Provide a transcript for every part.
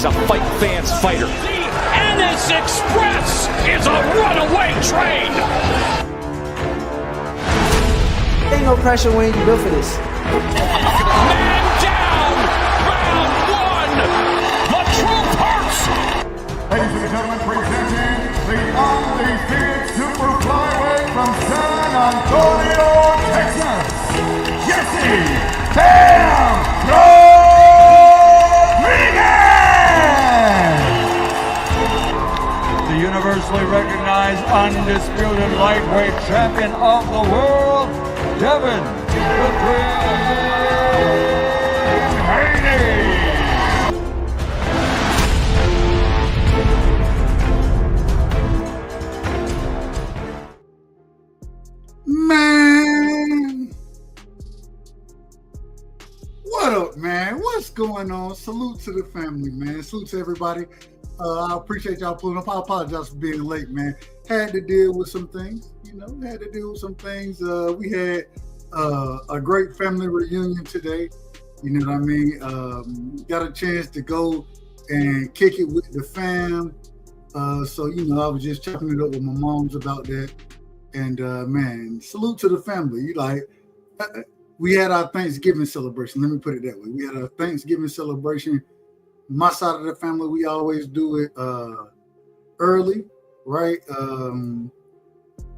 a fight fans fighter. The Ennis Express is a runaway train. Ain't no pressure when you built for this. Man down, round one. The truth hurts. Ladies and gentlemen, presenting the undefeated super flyweight from San Antonio, Texas, Jesse Bam Rodriguez! The universally recognized undisputed lightweight champion of the world, Devin the Dream Haney! Man, what up, man? What's going on? Salute to the family, man. Salute to everybody. I appreciate y'all pulling up. I apologize for being late, man. Had to deal with some things, We had a great family reunion today. You know what I mean? Got a chance to go and kick it with the fam. So, I was just chopping it up with my moms about that. And man, salute to the family. We had our Thanksgiving celebration. Let me put it that way. We had a Thanksgiving celebration. My side of the family, we always do it early, right? And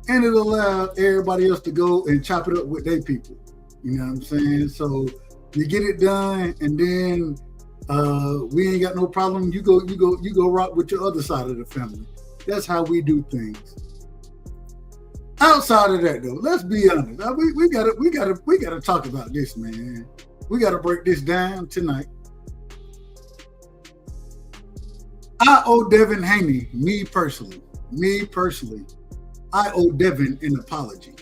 it allowed everybody else to go and chop it up with their people. You know what I'm saying? So you get it done, and then we ain't got no problem. You go rock with your other side of the family. That's how we do things. Outside of that, though, let's be honest. We gotta talk about this, man. We gotta break this down tonight. I owe Devin Haney, me personally, I owe Devin an apology.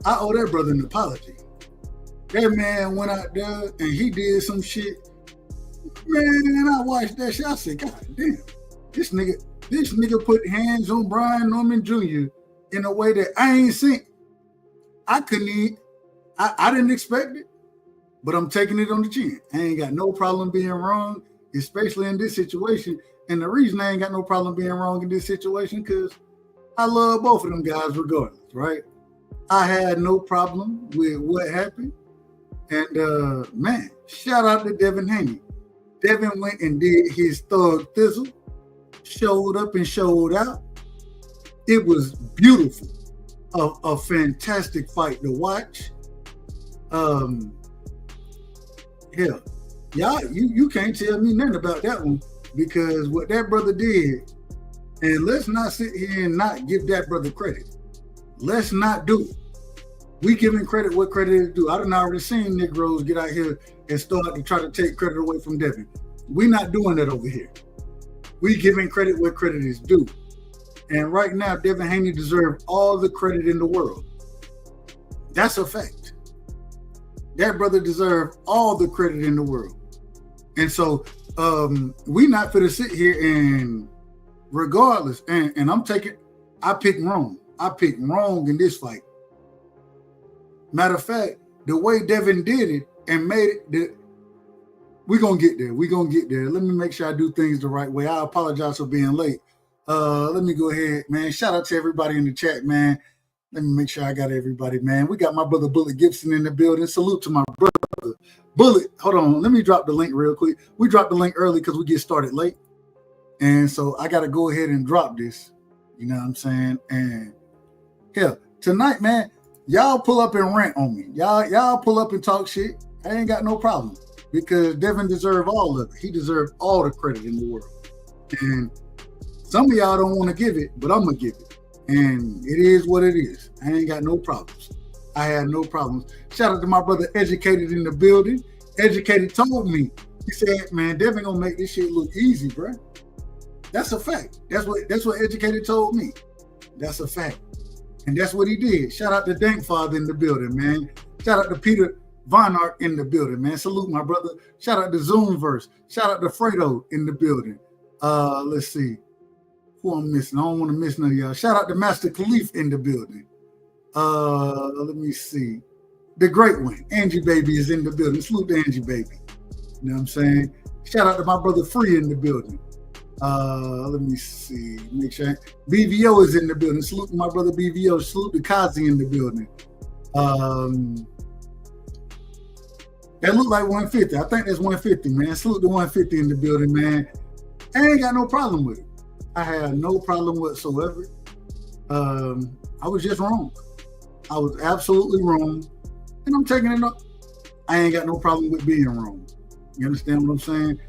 I owe that brother an apology. That man went out there and he did some shit. Man, and I watched that shit. I said, God damn, this nigga put hands on Brian Norman Jr. in a way that I ain't seen. I didn't expect it, but I'm taking it on the chin. I ain't got no problem being wrong, especially in this situation. And the reason I ain't got no problem being wrong in this situation, because I love both of them guys regardless, right? I had no problem with what happened. And man, shout out to Devin Haney. Devin went and did his thug thizzle, showed up and showed out. It was beautiful. A fantastic fight to watch. Hell, y'all, you can't tell me nothing about that one, because what that brother did, and let's not sit here and not give that brother credit. Let's not do it. We giving credit what credit is due. I done already seen Negroes get out here and start to try to take credit away from Devin. We not doing that over here. We giving credit where credit is due. And right now, Devin Haney deserves all the credit in the world. That's a fact. That brother deserves all the credit in the world. And so we not finna sit here and regardless, and I picked wrong. I picked wrong in this fight. Matter of fact, the way Devin did it and made it, we're going to get there. We're going to get there. Let me make sure I do things the right way. I apologize for being late. Let me go ahead, man. Shout out to everybody in the chat, man. Let me make sure I got everybody, man. We got my brother Bullet Gibson in the building. Salute to my brother. Bullet, hold on. Let me drop the link real quick. We dropped the link early because we get started late. And so I got to go ahead and drop this. You know what I'm saying? And hell, tonight, man, y'all pull up and rant on me. Y'all pull up and talk shit. I ain't got no problem, because Devin deserves all of it. He deserves all the credit in the world. And some of y'all don't want to give it, but I'm going to give it. And it is what it is. I ain't got no problems. I had no problems. Shout out to my brother Educated in the building. Educated told me, he said, man, Devin gonna make this shit look easy, bro. That's a fact. That's what Educated told me. That's a fact. And that's what he did. Shout out to Dankfather in the building, man. Shout out to Peter Von Ark in the building, man. Salute my brother. Shout out to Zoomverse. Shout out to Fredo in the building. Let's see who I'm missing. I don't want to miss none of y'all. Shout out to Master Khalif in the building. Let me see. The great one, Angie Baby, is in the building. Salute to Angie Baby. You know what I'm saying? Shout out to my brother Free in the building. Let me see. Make sure BVO is in the building. Salute to my brother BVO. Salute to Kazi in the building. That look like 150. I think that's 150, man. Salute to 150 in the building, man. I ain't got no problem with it. I have no problem whatsoever. I was just wrong. I was absolutely wrong. And I'm taking it up. I ain't got no problem with being wrong. You understand what I'm saying?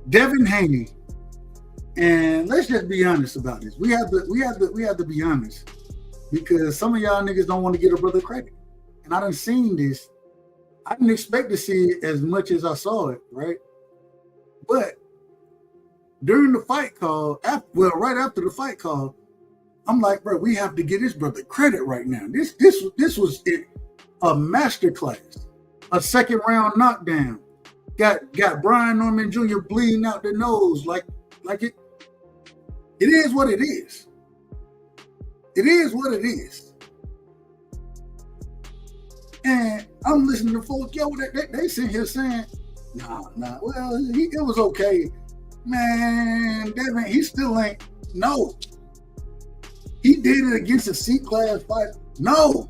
Devin Haney. And let's just be honest about this. We have to be honest, because some of y'all niggas don't want to get a brother credit. And I done seen this. I didn't expect to see it as much as I saw it, right? But during the fight call, right after the fight call, I'm like, bro, we have to get this brother credit right now. This was it, a masterclass, a second round knockdown. Got Brian Norman Jr. bleeding out the nose like it. It is what it is. It is what it is. And I'm listening to folks, yo, they sit here saying, nah, well, it was okay. Man, Devin, he still ain't. No. He did it against a C-class fight. No,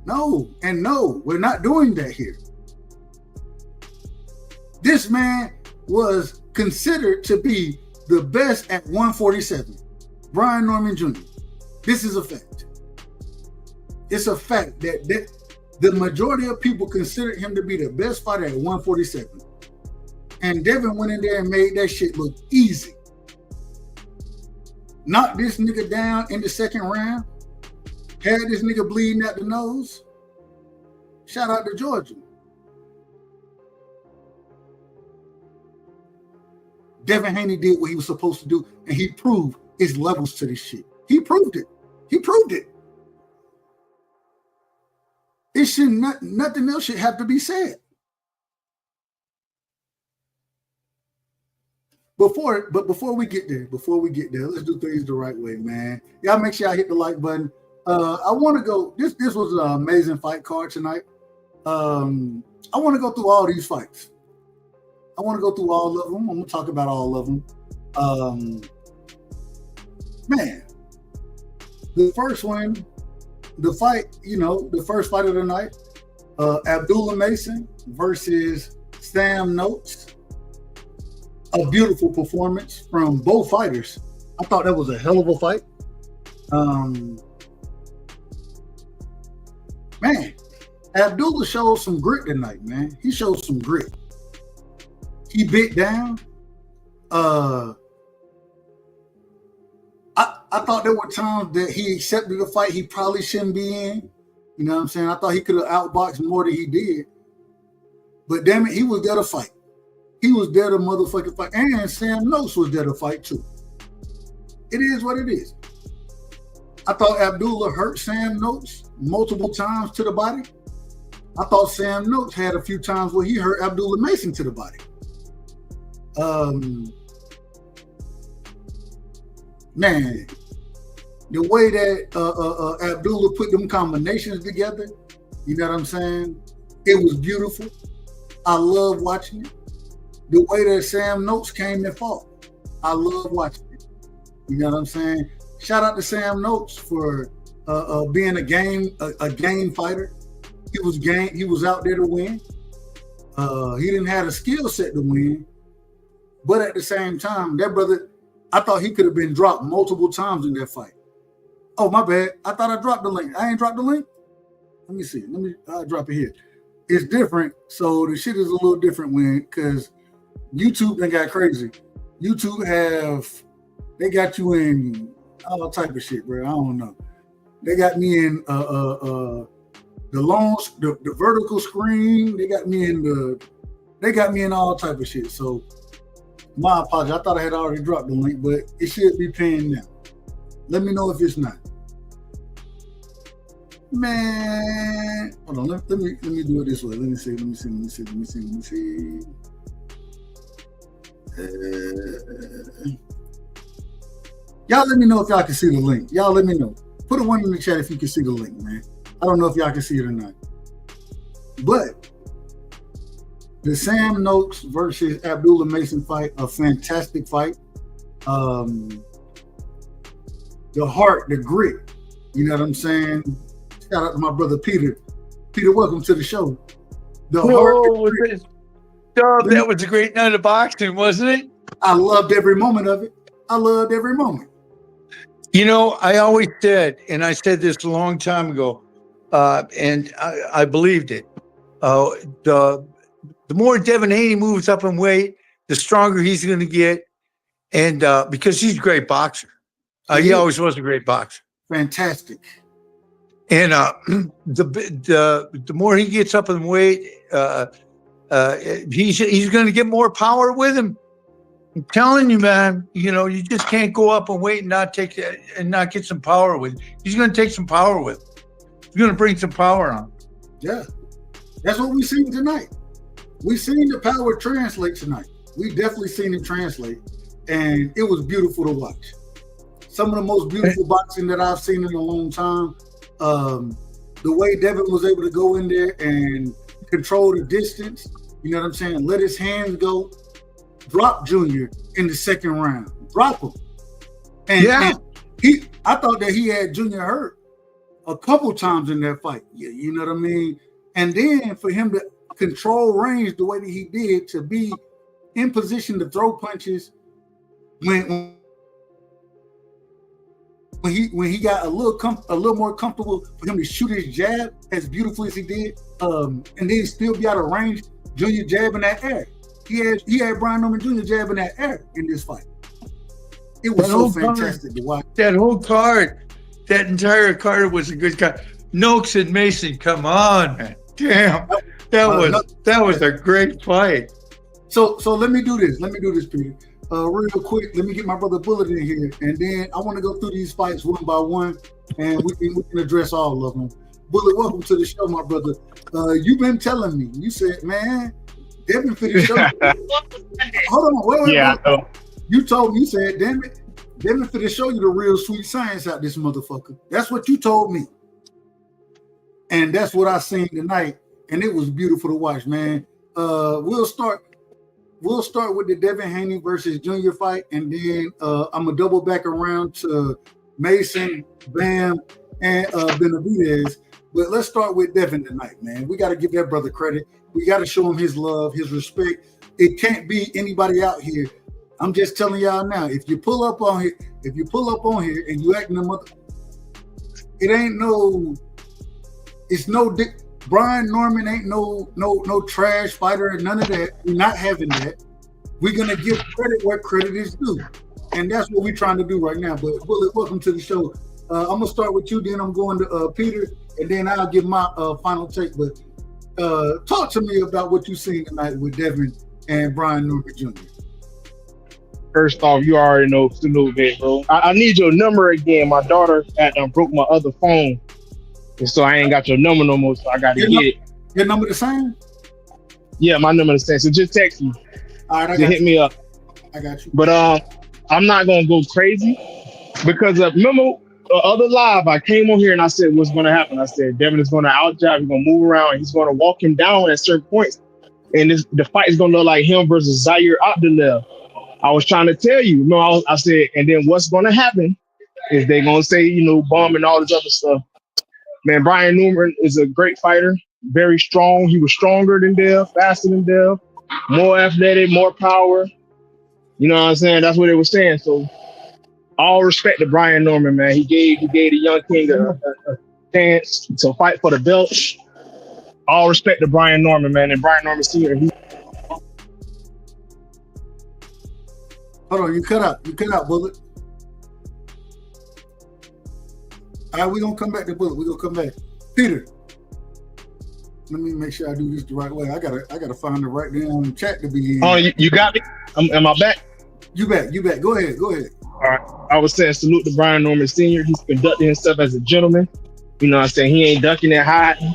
we're not doing that here. This man was considered to be the best at 147. Brian Norman Jr. This is a fact. It's a fact that the majority of people considered him to be the best fighter at 147. And Devin went in there and made that shit look easy. Knocked this nigga down in the second round. Had this nigga bleeding out the nose. Shout out to Georgia. Devin Haney did what he was supposed to do, and he proved his levels to this shit. He proved it. It should nothing else should have to be said. Before we get there, let's do things the right way, man. Y'all make sure I hit the like button. I want to go. This was an amazing fight card tonight. I want to go through all these fights. I want to go through all of them. I'm gonna talk about all of them. Man, the first one, the first fight of the night, Abdullah Mason versus Sam Notes. A beautiful performance from both fighters. I thought that was a hell of a fight. Man, Abdullah showed some grit tonight, man. He showed some grit. He bit down. I thought there were times that he accepted a fight he probably shouldn't be in. You know what I'm saying? I thought he could have outboxed more than he did. But damn it, he was there to fight. He was there to motherfucking fight. And Sam Notes was there to fight too. It is what it is. I thought Abdullah hurt Sam Notes multiple times to the body. I thought Sam Notes had a few times where he hurt Abdullah Mason to the body. Man, the way that Abdullah put them combinations together, you know what I'm saying? It was beautiful. I love watching it. The way that Sam Notes came and fought, I love watching it. You know what I'm saying? Shout out to Sam Notes for being a game fighter. He was out there to win. He didn't have a skill set to win, but at the same time, that brother, I thought he could have been dropped multiple times in that fight. Oh, my bad. I thought I dropped the link. I ain't dropped the link. Let me see. I'll drop it here. It's different. So the shit is a little different because YouTube done got crazy. YouTube they got you in all type of shit, bro. I don't know. They got me in the vertical screen. They got me in all type of shit. So my apologies. I thought I had already dropped the link, but it should be paying now. Let me know if it's not. Man, hold on. Let me do it this way. Let me see. Y'all let me know if y'all can see the link. Y'all let me know. Put a one in the chat if you can see the link, man. I don't know if y'all can see it or not. But The Sam Noakes versus Abdullah Mason fight, a fantastic fight. The heart, the grit. You know what I'm saying? Shout out to my brother Peter. Peter, welcome to the show. The heart, the grit. That was a great night of boxing, wasn't it? I loved every moment of it. I loved every moment. You know, I always said, and I said this a long time ago, and I believed it. The more Devin Haney moves up in weight, the stronger he's going to get, and because he's a great boxer. He always was a great boxer. Fantastic. And the more he gets up in weight, he's going to get more power with him. I'm telling you, man. You know, you just can't go up and wait and not get some power with him. He's going to take some power with him. He's going to bring some power on. Yeah, that's what we seen tonight. We seen the power translate tonight. We definitely seen it translate, and it was beautiful to watch. Some of the most beautiful boxing that I've seen in a long time. The way Devin was able to go in there and control the distance, you know what I'm saying? Let his hands go, drop Junior in the second round, drop him. And I thought that he had Junior hurt a couple times in that fight. You know what I mean? And then for him to control range the way that he did, to be in position to throw punches when he got a little more comfortable for him to shoot his jab as beautifully as he did, and then still be out of range. Junior jab in that air. He had Brian Norman Jr. jab in that air in this fight. It was so fantastic to watch. That whole card, that entire card was a good card. Noakes and Mason, come on, man. Damn. That was a great fight. So let me do this. Peter. Real quick, let me get my brother Bullet in here, and then I want to go through these fights one by one, and we can address all of them. Bullet, welcome to the show, my brother. You've been telling me. You said, man, Devin for the show. Hold on, wait. Yeah, you told me. You said, damn it, Devin for to show you the real sweet science out this motherfucker. That's what you told me, and that's what I seen tonight, and it was beautiful to watch, man. We'll start with the Devin Haney versus Junior fight, and then I'm gonna double back around to Mason, Bam, and Benavizez. But let's start with Devin tonight, man. We got to give that brother credit. We got to show him his love, his respect. It can't be anybody out here. I'm just telling y'all now. If you pull up on here, and you acting a mother, it ain't no. It's no. Brian Norman ain't no trash fighter and none of that. We're not having that. We're gonna give credit where credit is due, and that's what we're trying to do right now. But Bullet, welcome to the show. I'm gonna start with you, then I'm going to Peter, and then I'll give my final take. But talk to me about what you seen tonight with Devin and Brian Norman Jr. First off, you already know salute, man, bro. I need your number again. My daughter broke my other phone. And so I ain't got your number no more, so I got to get it. Your number the same? Yeah, my number the same. So just text me. All right, just hit me up. I got you. But I'm not gonna go crazy because remember the other live I came on here and I said what's gonna happen. I said Devin is gonna outjab. He's gonna move around. And he's gonna walk him down at certain points, and the fight is gonna look like him versus Zaire Abdullah. I was trying to tell you. No, I said, and then what's gonna happen is they gonna say bomb and all this other stuff. Man, Brian Norman is a great fighter, very strong. He was stronger than Dev, faster than Dev, more athletic, more power. You know what I'm saying? That's what they were saying. So, all respect to Brian Norman, man. He gave the young king a chance to fight for the belt. All respect to Brian Norman, man. And Brian Norman Sr. Hold on, you cut out, Bullet. All right, we're going to come back to Bullet. We're going to come back. Peter, let me make sure I do this the right way. I gotta find the right damn chat to be in. Oh, you got me? Am I back? You back. Go ahead. All right. I was saying salute to Brian Norman Sr. He's conducting himself as a gentleman. You know what I'm saying? He ain't ducking and hiding.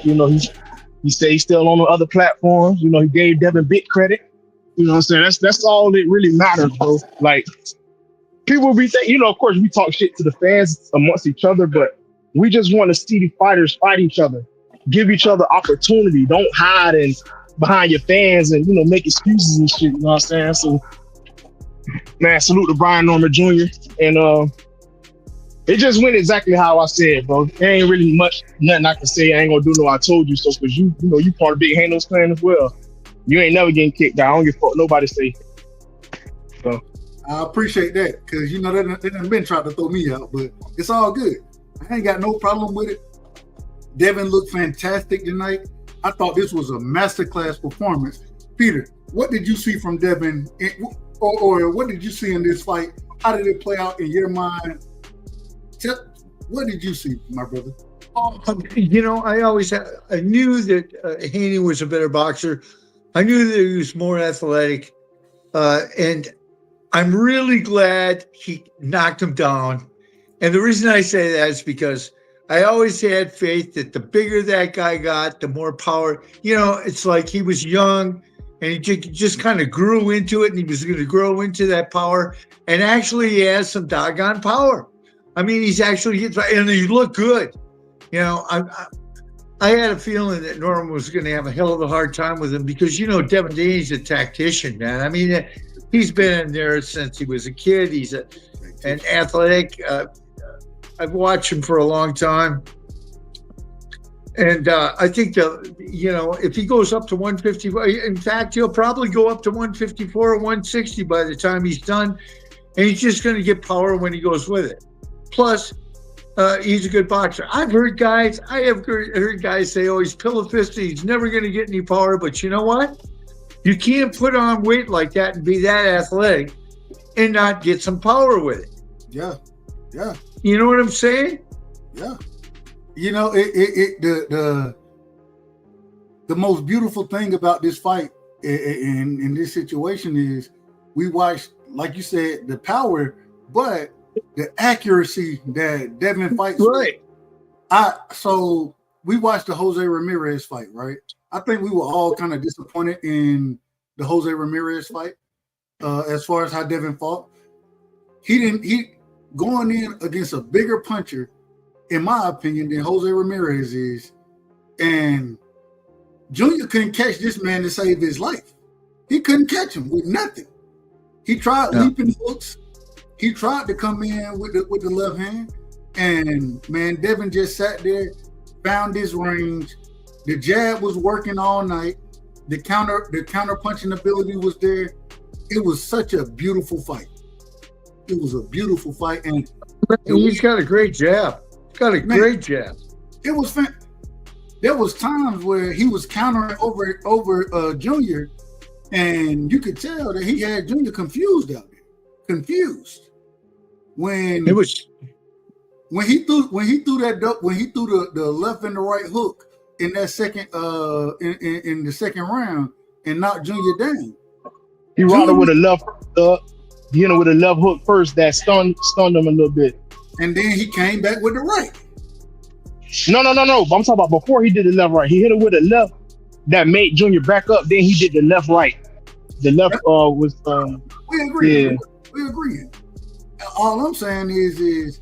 He said he's still on the other platforms. He gave Devin big credit. You know what I'm saying? That's all that really matters, bro. Like, people be thinking, of course we talk shit to the fans amongst each other, but we just want to see the fighters fight each other, give each other opportunity. Don't hide and behind your fans and make excuses and shit. You know what I'm saying? So, man, salute to Brian Norman Jr. And it just went exactly how I said, bro. There ain't really nothing I can say. I ain't gonna do no I told you so, because you part of Big Hanos clan as well. You ain't never getting kicked out. I don't give a fuck nobody say. So I appreciate that, because they done been trying to throw me out, but it's all good. I ain't got no problem with it. Devin looked fantastic tonight. I thought this was a masterclass performance. Peter, what did you see from Devin, or what did you see in this fight? How did it play out in your mind? What did you see, my brother? I knew that Haney was a better boxer. I knew that he was more athletic, and I'm really glad he knocked him down. And the reason I say that is because I always had faith that the bigger that guy got, the more power. It's like he was young and he just kind of grew into it, and he was going to grow into that power. And actually, he has some doggone power. I mean, and he looked good. I had a feeling that Norman was going to have a hell of a hard time with him because, Devin Haney's a tactician, man. I mean, he's been in there since he was a kid. He's an athletic. I've watched him for a long time. And I think if he goes up to 154, in fact, he'll probably go up to 154 or 160 by the time he's done. And he's just going to get power when he goes with it. Plus, he's a good boxer. I've heard guys say, oh, he's pillow-fisted. He's never going to get any power. But you know what? You can't put on weight like that and be that athletic and not get some power with it. Yeah. You know what I'm saying? Yeah. The most beautiful thing about this fight in this situation is we watched, like you said, the power, but the accuracy that Devin fights right. So we watched the Jose Ramirez fight, right? I think we were all kind of disappointed in the Jose Ramirez fight as far as how Devin fought. He going in against a bigger puncher, in my opinion, than Jose Ramirez is, and Junior couldn't catch this man to save his life. He couldn't catch him with nothing. He tried leaping hooks. He tried to come in with the left hand, and man, Devin just sat there, found his range. The jab was working all night. The counter punching ability was there. It was such a beautiful fight. It was a beautiful fight, and he's got a great jab. Great jab. It was fun. There was times where he was countering over Junior, and you could tell that he had Junior confused out there. Confused. When he threw the left and the right hook in that second in the second round and knocked Junior down. He rolled with a left with a left hook first that stunned him a little bit. And then he came back with the right. No. I'm talking about before he did the left right. He hit it with a left that made Junior back up. Then he did the left right. The left was we agree. Yeah. We agree. All I'm saying is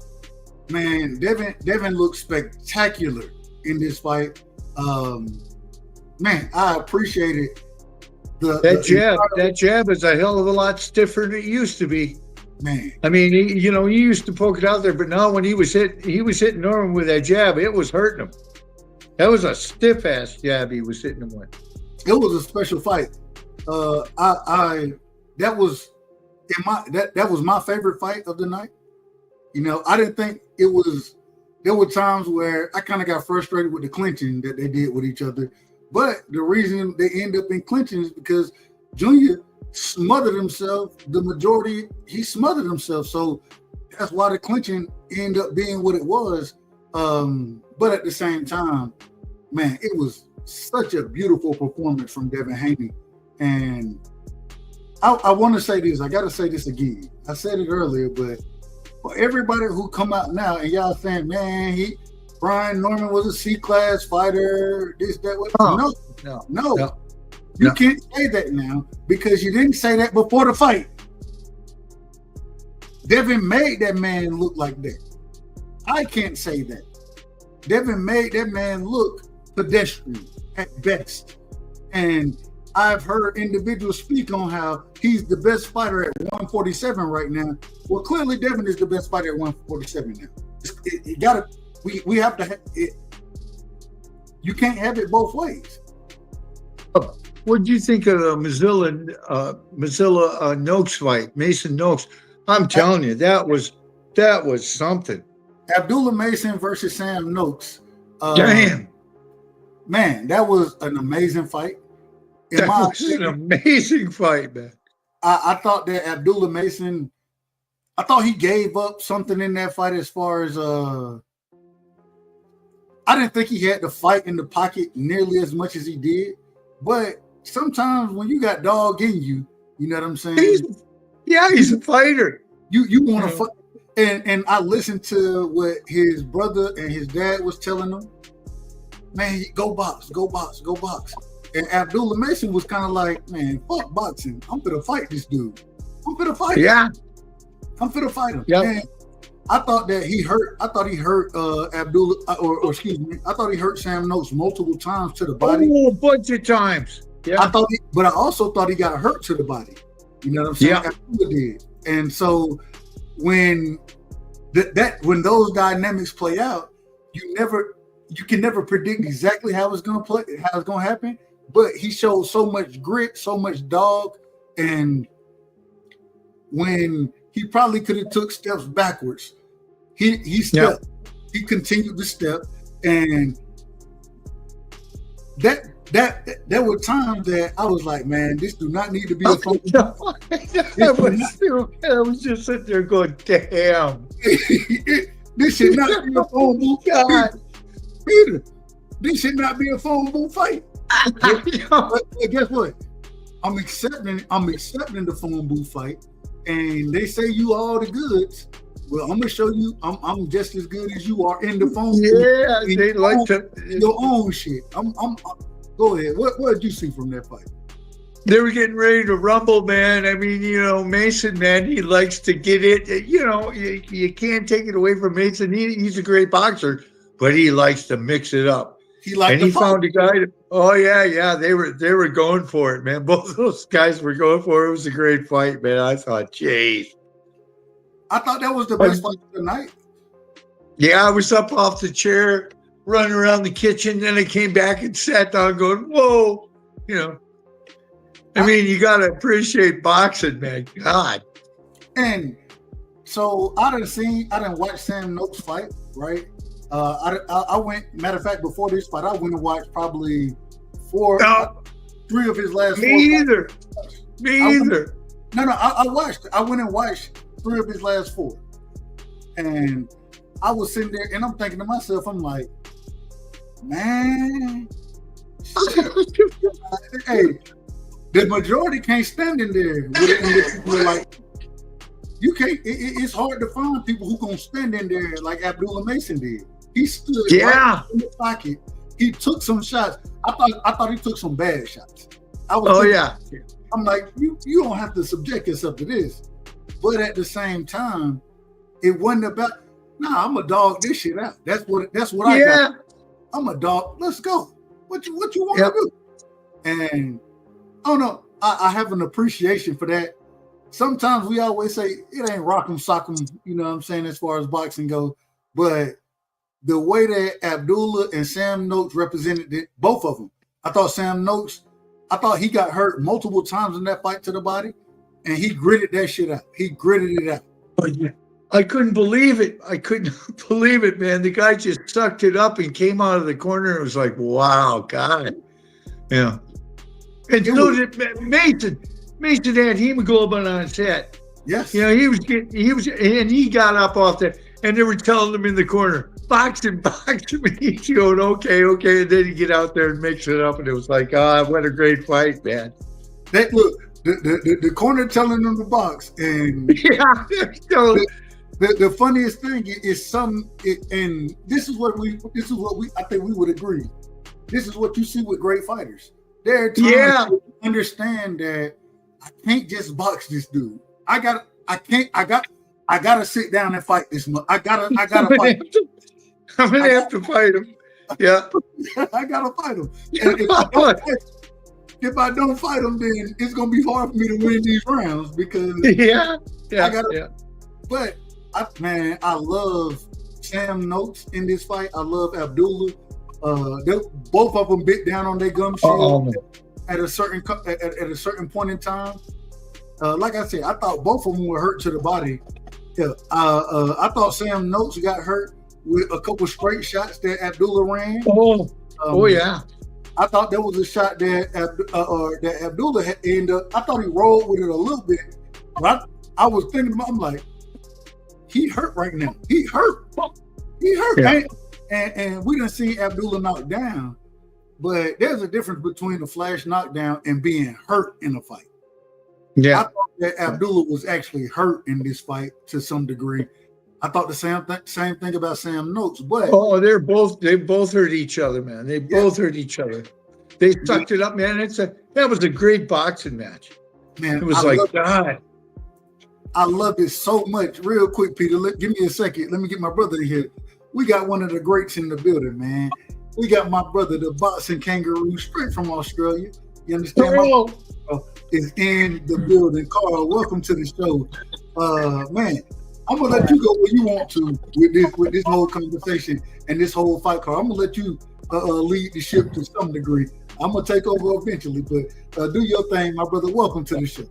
man, Devin looked spectacular in this fight. Man, I appreciated that jab is a hell of a lot stiffer than it used to be. Man, I mean, he used to poke it out there, but now when he was hitting Norman with that jab, it was hurting him. That was a stiff ass jab he was hitting him with. It was a special fight. That was my favorite fight of the night. I didn't think it was. There were times where I kind of got frustrated with the clinching that they did with each other, but the reason they end up in clinching is because Junior smothered himself. He smothered himself, so that's why the clinching ended up being what it was. But at the same time, man, it was such a beautiful performance from Devin Haney. And I want to say this. I got to say this again. I said it earlier, but for everybody who come out now and y'all saying, man, Brian Norman was a C-class fighter, this, that, what? No. You can't say that now because you didn't say that before the fight. Devin made that man look like that. I can't say that. Devin made that man look pedestrian at best. And I've heard individuals speak on how he's the best fighter at 147 right now. Well, clearly Devin is the best fighter at 147 now. It gotta. We have to. You can't have it both ways. What do you think of the Mozilla Noakes fight, Mason Noakes? I'm telling you, that was something. Abdullah Mason versus Sam Noakes. Damn, man, that was an amazing fight. that was an amazing fight, man. I thought that Abdullah Mason, I thought he gave up something in that fight as far as I didn't think he had to fight in the pocket nearly as much as he did. But sometimes when you got dog in you, you know what I'm saying? He's a fighter. You want to fight. And I listened to what his brother and his dad was telling him. Man, go box, go box, go box. And Abdullah Mason was kind of like, man, fuck boxing. I'm gonna fight this dude. I'm gonna fight him. Yeah. I'm gonna fight him. Yep. Man, I thought he hurt Abdullah, or excuse me, I thought he hurt Sam Noakes multiple times to the body. Oh, a bunch of times. Yeah. But I also thought he got hurt to the body. You know what I'm saying? Yeah. Abdullah did. And so when when those dynamics play out, you can never predict exactly how it's gonna play, how it's gonna happen. But he showed so much grit, so much dog, and when he probably could have took steps backwards, he stepped. Yeah. He continued to step, and there were times that I was like, man, this do not need to be a phone. I was just sitting there going, damn. This should not be a phone booth. God. Peter, this should not be a phone booth fight. But guess what? I'm accepting the phone booth fight, and they say you all the goods. Well, I'm gonna show you I'm just as good as you are in the phone booth. Yeah, they like your own shit. I'm go ahead. What did you see from that fight? They were getting ready to rumble, man. I mean, Mason, man, he likes to get it. You can't take it away from Mason. He's a great boxer, but he likes to mix it up. He found a guy. They were going for it, man. Both of those guys were going for it. It was a great fight, man. I thought, geez. I thought that was the best fight of the night. Yeah, I was up off the chair, running around the kitchen. Then I came back and sat down going, whoa, I mean, you got to appreciate boxing, man. God. And so I didn't watch Sam Noakes fight, right? I went, matter of fact, before this fight, I went and watched probably 3 of his last 4 either. fights. Me either. I went and watched 3 of his last 4. And I was sitting there and I'm thinking to myself, I'm like, man, hey, the majority can't stand in there. With like, you can't. It's hard to find people who gonna stand in there like Abdullah Mason did. He stood right in the pocket. He took some shots. I thought he took some bad shots. I'm like, you don't have to subject yourself to this. But at the same time, it wasn't about. Nah, I'm a dog this shit out. That's what I got. I'm a dog. Let's go. What you want to do? And I don't know. I have an appreciation for that. Sometimes we always say it ain't rock'em sock'em, you know what I'm saying, as far as boxing go. But the way that Abdullah and Sam Noakes represented it, both of them, I thought he got hurt multiple times in that fight to the body, and he gritted that shit out. He gritted it out. Oh, yeah. I couldn't believe it. I couldn't believe it, man. The guy just sucked it up and came out of the corner. And it was like, wow, God. Yeah. And so did Mason. Mason had hemoglobin on his head. Yes. He got up off there, and they were telling him in the corner, boxing. He's going, okay. And then he get out there and mix it up, and it was like, what a great fight, man. The corner telling them to box, and the funniest thing is and this is what I think we would agree. This is what you see with great fighters. There are times you understand that I can't just box this dude. I gotta sit down and fight this one. I gotta fight. I'm gonna have to fight him. Yeah. I gotta fight him. if I don't fight him, then it's gonna be hard for me to win these rounds because Yeah. I gotta. But I love Sam Noakes in this fight. I love Abdullah. Both of them bit down on their gum shield at a certain point in time. Like I said, I thought both of them were hurt to the body. Yeah. I thought Sam Noakes got hurt with a couple straight shots that Abdullah ran. Yeah. I thought there was a shot that that Abdullah had ended up. I thought he rolled with it a little bit, but I was thinking about. I'm like, he hurt right now. He hurt. Yeah. And we didn't see Abdullah knocked down, but there's a difference between a flash knockdown and being hurt in a fight. Yeah, I thought that Abdullah was actually hurt in this fight to some degree. I thought the same thing about Sam Noakes, but they both hurt each other, man. They both hurt each other. They sucked it up, man. That was a great boxing match. Man, it was God. I love it so much. Real quick, Peter, give me a second. Let me get my brother in here. We got one of the greats in the building, man. We got my brother, the boxing kangaroo, straight from Australia. You understand? My is in the building. Carl, welcome to the show. Man, I'm gonna let you go where you want to with this whole conversation and this whole fight, Carl. I'm gonna let you lead the ship to some degree. I'm gonna take over eventually, but do your thing, my brother. Welcome to the show.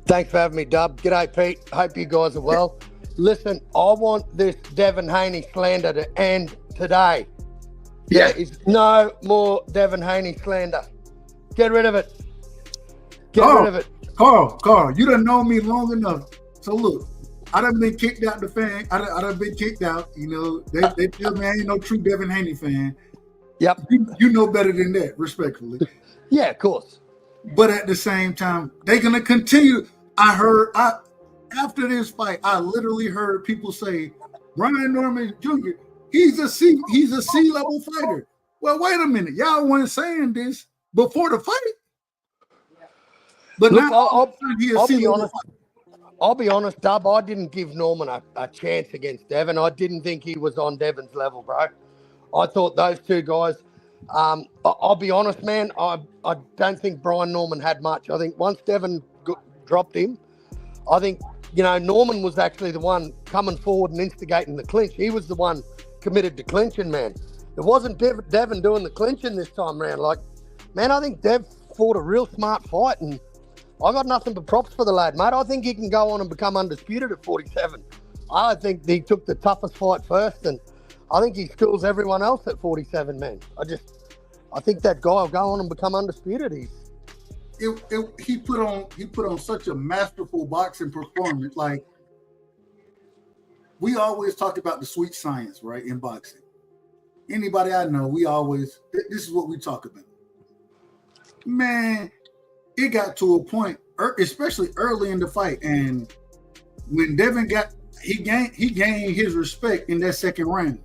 Thanks for having me, Dub. G'day, Pete. Hope you guys are well. Listen, I want this Devin Haney slander to end today. Yeah. There is no more Devin Haney slander. Get rid of it. Get rid of it. Carl, you done known me long enough. So look, I done been kicked out the fan. I done been kicked out. You know, they tell me I ain't no true Devin Haney fan. Yep. You know better than that, respectfully. Yeah, of course. But at the same time, they're gonna continue. After this fight, I literally heard people say, Brian Norman Jr., he's a C-level fighter. Well, wait a minute. Y'all weren't saying this before the fight. But look, now I'll be honest, Dub, I didn't give Norman a chance against Devin. I didn't think he was on Devin's level, bro. I thought those two guys, I'll be honest, man, I don't think Brian Norman had much. I think once Devin dropped him, I think, Norman was actually the one coming forward and instigating the clinch. He was the one committed to clinching, man. It wasn't Devin doing the clinching this time around. Like, man, I think Dev fought a real smart fight, and I got nothing but props for the lad, mate. I think he can go on and become undisputed at 47. I think he took the toughest fight first, and I think he schools everyone else at 47, man. I think that guy will go on and become undisputed. He put on such a masterful boxing performance. Like, we always talk about the sweet science, right, in boxing. Anybody I know, this is what we talk about. Man, it got to a point, especially early in the fight, and when Devin he gained his respect in that second round.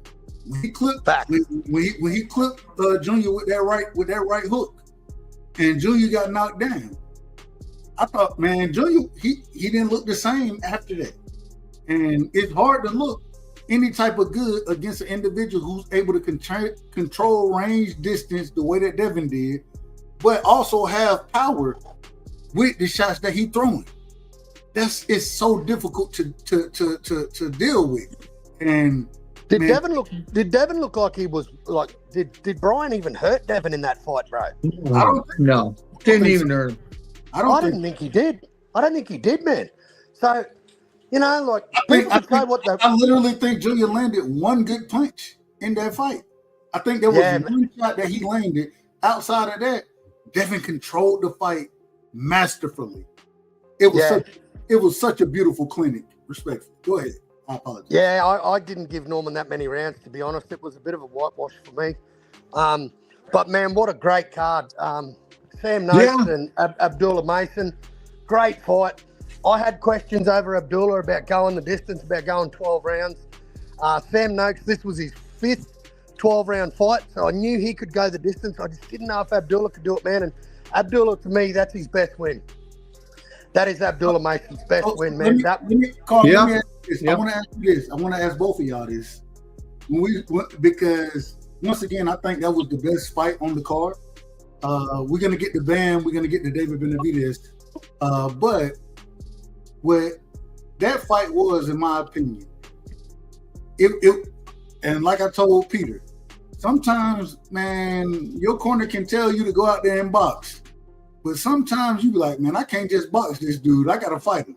When he clipped when he clipped Junior with that right hook, and Junior got knocked down. I thought, man, Junior, he didn't look the same after that. And it's hard to look any type of good against an individual who's able to control range, distance the way that Devin did, but also have power with the shots that he throwing. It's so difficult to deal with. And Did Devin look like he was like? Did Brian even hurt Devin in that fight, bro? No, didn't even hurt him. I didn't think he did. I don't think he did, man. So, like I literally think Junior landed one good punch in that fight. I think there was one shot that he landed. Outside of that, Devin controlled the fight masterfully. It was such a beautiful clinic. Respectfully, go ahead. I apologize. Yeah, I didn't give Norman that many rounds, to be honest. It was a bit of a whitewash for me. But, man, what a great card. Sam Noakes and Abdullah Mason, great fight. I had questions over Abdullah about going the distance, about going 12 rounds. Sam Noakes, this was his 5th 12-round fight, so I knew he could go the distance. I just didn't know if Abdullah could do it, man. And Abdullah, to me, that's his best win. That is Abdullah Mason's best win, man. Let me ask this. I want to ask you this. I want to ask both of y'all this. Because, once again, I think that was the best fight on the card. We're gonna get the Bam. We're gonna get the David Benavizez. But what that fight was, in my opinion, it and like I told Peter, sometimes, man, your corner can tell you to go out there and box, but sometimes you be like, man, I can't just box this dude. I gotta fight him.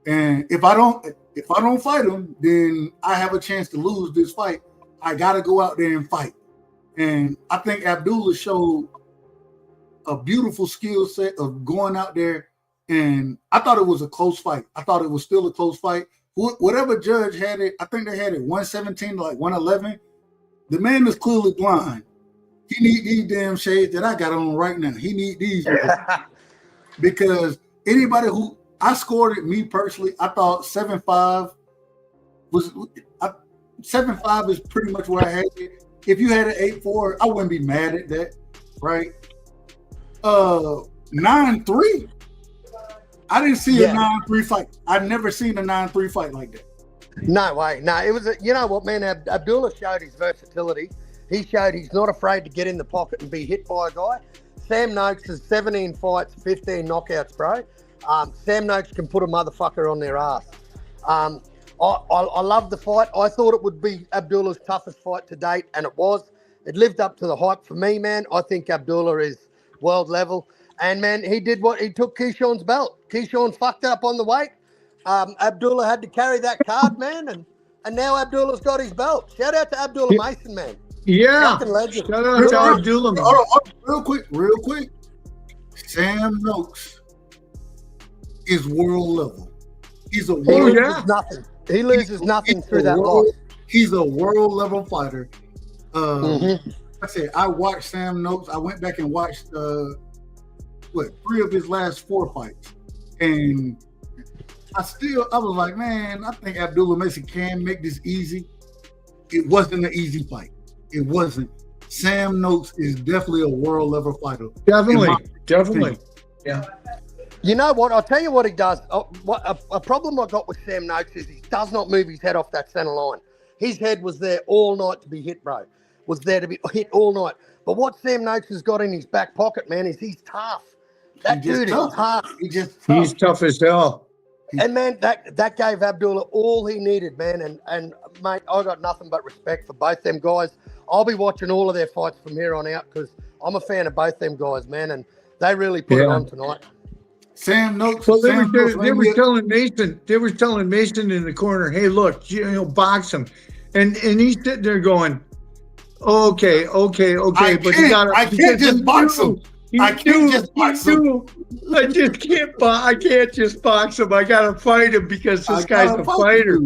And if I don't fight him, then I have a chance to lose this fight. I gotta go out there and fight. And I think Abdullah showed a beautiful skill set of going out there. And I thought it was a close fight. I thought it was still a close fight. Whatever judge had it, I think they had it 117 to like 111. The man is clearly blind. He need these damn shades that I got on right now. He need these because anybody who I scored it, me personally, I thought 7-5 was 7-5 is pretty much where I had it. If you had an 8-4, I wouldn't be mad at that, right? 9-3. I didn't see a 9-3 fight. I've never seen a 9-3 fight like that. No way. No, it was, you know what, man? Abdullah showed his versatility. He showed he's not afraid to get in the pocket and be hit by a guy. Sam Noakes has 17 fights, 15 knockouts, bro. Sam Noakes can put a motherfucker on their ass. I love the fight. I thought it would be Abdullah's toughest fight to date, and it was. It lived up to the hype for me, man. I think Abdullah is world level. And, man, he did what? He took Keyshawn's belt. Keyshawn fucked up on the weight. Abdullah had to carry that card, man, and now Abdullah's got his belt. Shout out to Abdullah Mason, man. Yeah. Fucking legend. Shout out to Abdullah. Real quick. Sam Noakes is world level. He's a world Nothing. He loses nothing through that loss. He's a world level fighter. I said I watched Sam Noakes. I went back and watched 3 of his last 4 fights, and I was like, man, I think Abdullah Mason can make this easy. It wasn't an easy fight. It wasn't. Sam Noakes is definitely a world level fighter. Definitely. Yeah. You know what? I'll tell you what he does. A problem I got with Sam Noakes is he does not move his head off that center line. His head was there all night to be hit, bro. Was there to be hit all night. But what Sam Noakes has got in his back pocket, man, is he's tough. That dude is tough. He's tough as hell. And, man, that gave Abdullah all he needed, man. And mate, I got nothing but respect for both them guys. I'll be watching all of their fights from here on out because I'm a fan of both them guys, man. And they really put it on tonight. Sam Noakes. Well, they were telling Mason in the corner, hey, look, box him. And he's sitting there going, okay. But I can't just box him. I can't just box him. I can't just box him. I gotta fight him because this guy's a fighter,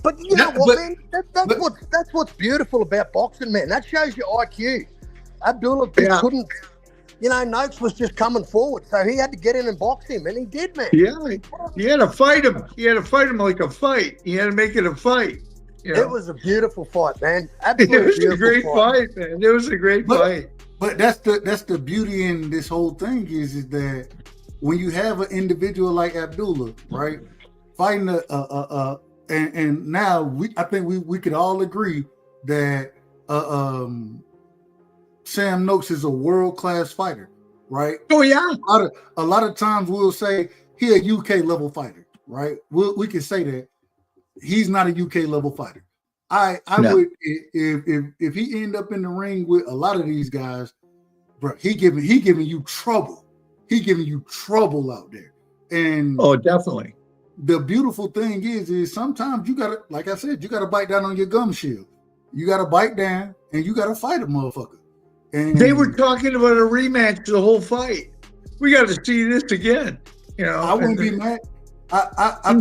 But you know what, man? That's what's beautiful about boxing, man. That shows your IQ. Abdullah just couldn't. Noakes was just coming forward, so he had to get in and box him, and he did, man. Yeah, he had to fight him. He had to fight him like a fight. He had to make it a fight. It was a beautiful fight, man. Absolutely, it was a great fight, man. It was a great fight. But that's the beauty in this whole thing is that when you have an individual like Abdullah, right, fighting and now I think we could all agree that Sam Noakes is a world-class fighter, right? Oh yeah. A lot of times we'll say he a UK level fighter, right? We can say that he's not a UK level fighter. I would if he end up in the ring with a lot of these guys, bro, he giving you trouble. He giving you trouble out there. And definitely. The beautiful thing is sometimes you gotta, like I said, you gotta bite down on your gum shield. You gotta bite down and you gotta fight a motherfucker. And they were talking about a rematch the whole fight. We got to see this again. I wouldn't be mad. I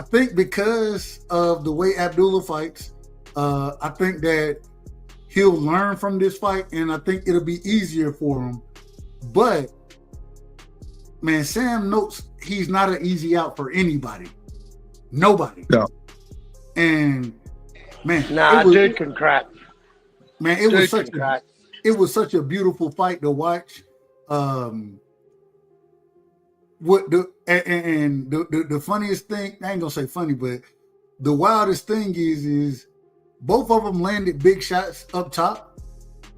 think because of the way Abdullah fights, I think that he'll learn from this fight, and I think it'll be easier for him. But man, Sam Noakes, he's not an easy out for anybody. Nobody. No. And man, dude can crack. Man, it was such a beautiful fight to watch. The funniest thing, I ain't gonna say funny, but the wildest thing is Both of them landed big shots up top.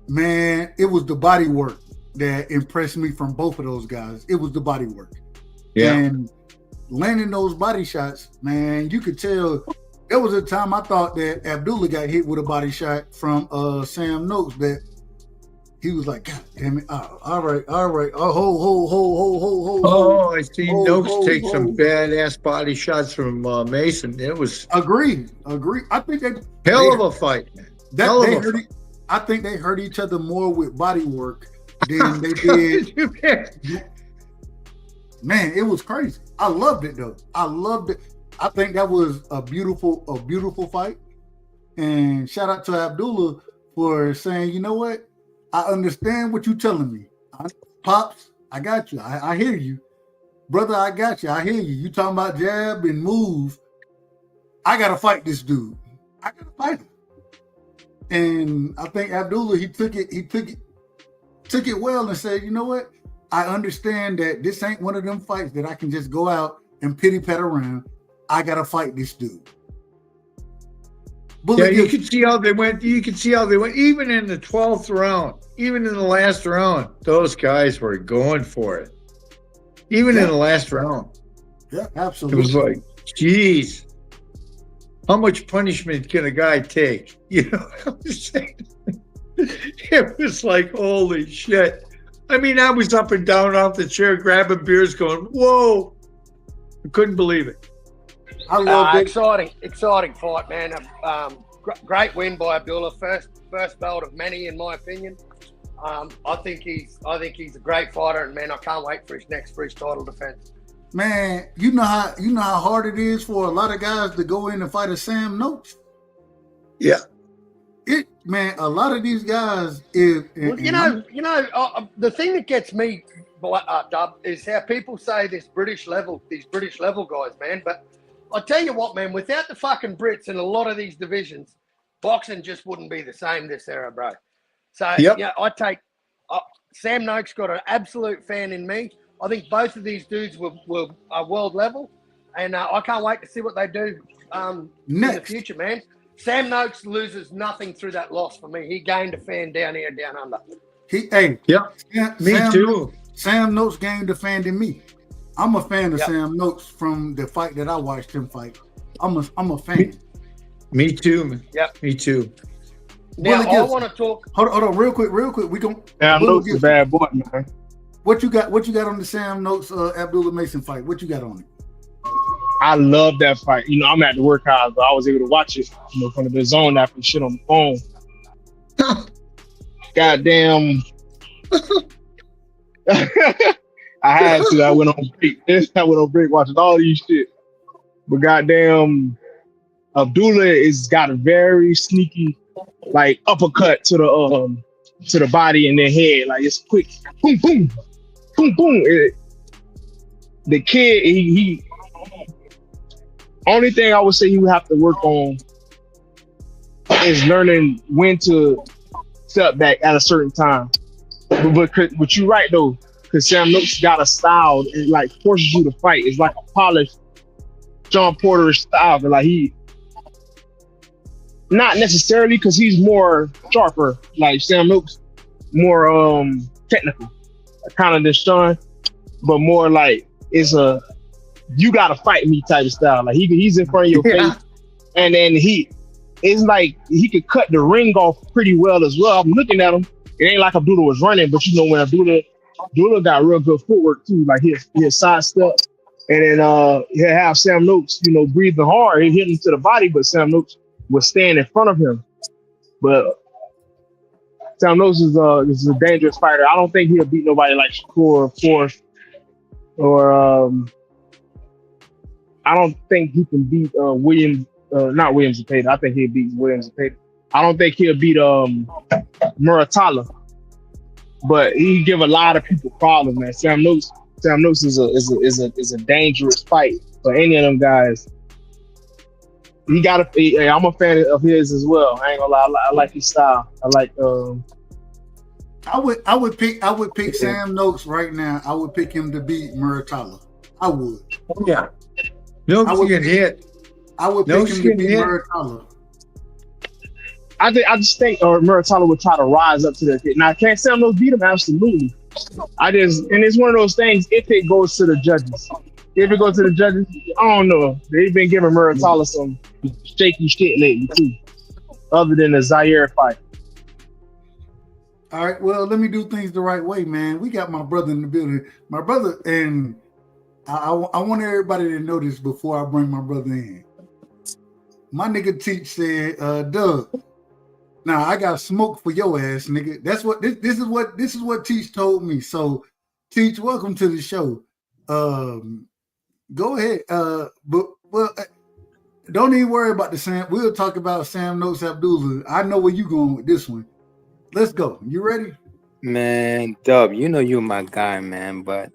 Man, it was the body work that impressed me from both of those guys. It was the body work. Yeah. And landing those body shots, man, you could tell. There was a time I thought that Abdullah got hit with a body shot from Sam Noakes that he was like, God damn it. All right. Hold. Oh, I see Noakes take some badass body shots from Mason. It was Agree. I think hell of a fight, man. I think they hurt each other more with body work than they did. Man, it was crazy. I loved it though. I loved it. I think that was a beautiful fight. And shout out to Abdullah for saying, you know what? I understand what you're telling me. Pops, I got you. I hear you. Brother, I got you. I hear you. You talking about jab and move. I got to fight this dude. I got to fight him. And I think Abdullah, he took it well and said, you know what? I understand that this ain't one of them fights that I can just go out and pity pat around. I got to fight this dude. Yeah, you could see how they went. Even in the 12th round, even in the last round, those guys were going for it. Even in the last round. Yeah, absolutely. It was like, geez, how much punishment can a guy take? You know what I'm saying? It was like, holy shit. I mean, I was up and down off the chair, grabbing beers, going, whoa. I couldn't believe it. I love it. Exciting fight, man. Great win by Abdullah. First belt of many, in my opinion. I think he's a great fighter, and man, I can't wait for his title defense. Man, you know how hard it is for a lot of guys to go in and fight a Sam Noakes. Yeah. A lot of these guys the thing that gets me, Dub, is how people say these British level guys, man. But I tell you what, man, without the fucking Brits in a lot of these divisions, boxing just wouldn't be the same this era, bro. So yeah, I take Sam Noakes got an absolute fan in me. I think both of these dudes were world level, and I can't wait to see what they do in the future, man. Sam Noakes loses nothing through that loss for me. He gained a fan down here, down under. Me too. Sam Noakes gained a fan in me. I'm a fan of Sam Noakes from the fight that I watched him fight. I'm a fan. Me too, man. Yep. Me too. Now I want to talk. Hold on, real quick. We gon' Sam Noakes is a bad boy, man. What you got on the Sam Noakes Abdullah Mason fight? What you got on it? I love that fight. You know, I'm at the workhouse, but I was able to watch it, from the zone after shit on the phone. Goddamn. I had to. I went on break watching all these shit. But goddamn, Abdullah is got a very sneaky, like, uppercut to the body and the head. Like, it's quick. Boom, boom, boom, boom. The kid, he only thing I would say he would have to work on is learning when to step back at a certain time. But you're right though, because Sam Noakes got a style and like forces you to fight. It's like a polished John Porter style, but like he not necessarily, because he's more sharper. Like Sam Noakes, more technical, kind of this Sean, but more like it's a you gotta fight me type of style. Like he's in front of your face, and then it's like he could cut the ring off pretty well as well. I'm looking at him. It ain't like Abdullah was running, but when Abdullah got real good footwork too. Like he'll sidestep, and then he'll have Sam Noakes, breathing hard. He hit him to the body, but Sam Noakes was staying in front of him. But Sam Noakes is a dangerous fighter. I don't think he'll beat nobody like Shakur, of course, or I don't think he can beat Williams. Not Williams Zepeda. I think he'll beat Williams Zepeda. I don't think he'll beat Muratalla, but he give a lot of people problems, man. Sam Noakes is a dangerous fight for any of them guys. I'm a fan of his as well. I ain't gonna lie, I like his style. I like. I would pick Sam Noakes right now. I would pick him to beat Muratalla. I would. Yeah. Noakes get hit. I would pick him to beat Muratalla. I just think Muratalo would try to rise up to the hit. Now, can Sam Mills beat him? Absolutely. And it's one of those things. If it goes to the judges, I don't know. They've been giving Muratalo some shaky shit lately too, other than the Zaire fight. All right, well, let me do things the right way, man. We got my brother in the building. My brother, and I want everybody to know this before I bring my brother in. My nigga Teach said, Doug, now I got smoke for your ass, nigga. That's what this is what Teach told me. So, Teach, welcome to the show. Go ahead. Don't even worry about the Sam. We'll talk about Sam Noakes Abdullah. I know where you going with this one. Let's go. You ready? Man, Dub, you know you're my guy, man. But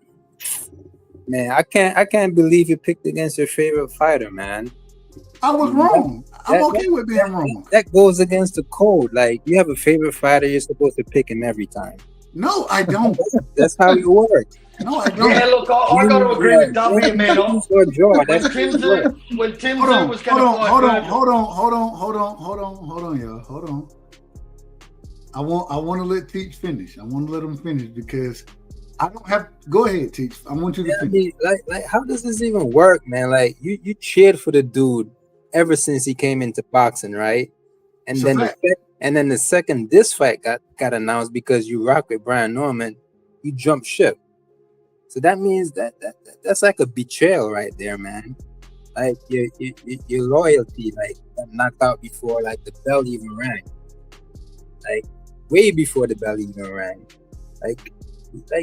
man, I can't believe you picked against your favorite fighter, man. I was wrong. I'm okay with being wrong. That goes against the code. Like, you have a favorite fighter, you're supposed to pick him every time. No, I don't. That's how you work. No, I don't. Yeah, look, I got to agree with W, man. When Tim Hold on, was going to fight hold on, y'all. Hold on. I want to let Teach finish. I want to let him finish because I don't have. Go ahead, Teach. I want you to finish. I mean, like, how does this even work, man? Like, you cheered for the dude ever since he came into boxing, right? And then the second this fight got announced because you rock with Brian Norman, you jump ship. So that means that's like a betrayal right there, man. Like your loyalty, like, got knocked out before like the bell even rang. Like, way before the bell even rang. Like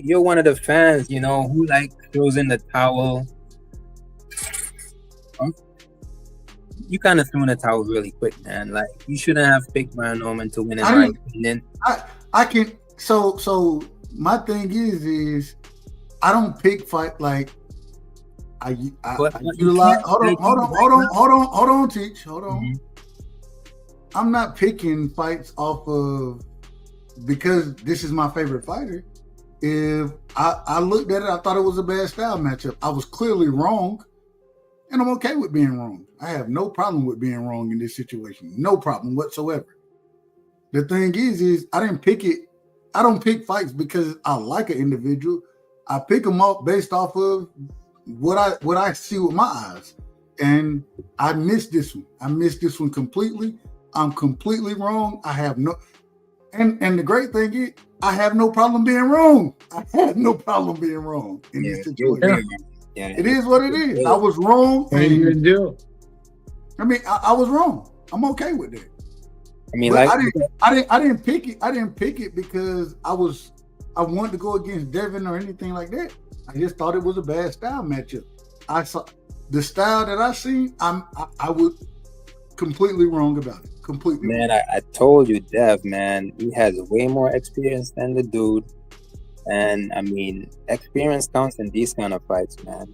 you're one of the fans, you know, who like throws in the towel. You kind of threw in the towel really quick, man. Like, you shouldn't have picked Brian Norman to win in my opinion. I can. So my thing is I don't pick fight like I utilize. Hold on, Teach. Hold on. Mm-hmm. I'm not picking fights off of because this is my favorite fighter. If I looked at it, I thought it was a bad style matchup. I was clearly wrong, and I'm okay with being wrong. I have no problem with being wrong in this situation. No problem whatsoever. The thing is I didn't pick it. I don't pick fights because I like an individual. I pick them up based off of what I see with my eyes. And I missed this one. I missed this one completely. I'm completely wrong. I have no, and the great thing is, I have no problem being wrong. I have no problem being wrong in this situation. Yeah. It is what it is. I was wrong. What are you gonna do? I mean, I was wrong. I'm okay with that. I mean, but like, I didn't pick it. I didn't pick it because I wanted to go against Devin or anything like that. I just thought it was a bad style matchup. I saw the style that I seen. I was completely wrong about it. Completely. Man, wrong. I told you, Dev, man, he has way more experience than the dude. And I mean, experience counts in these kind of fights, man.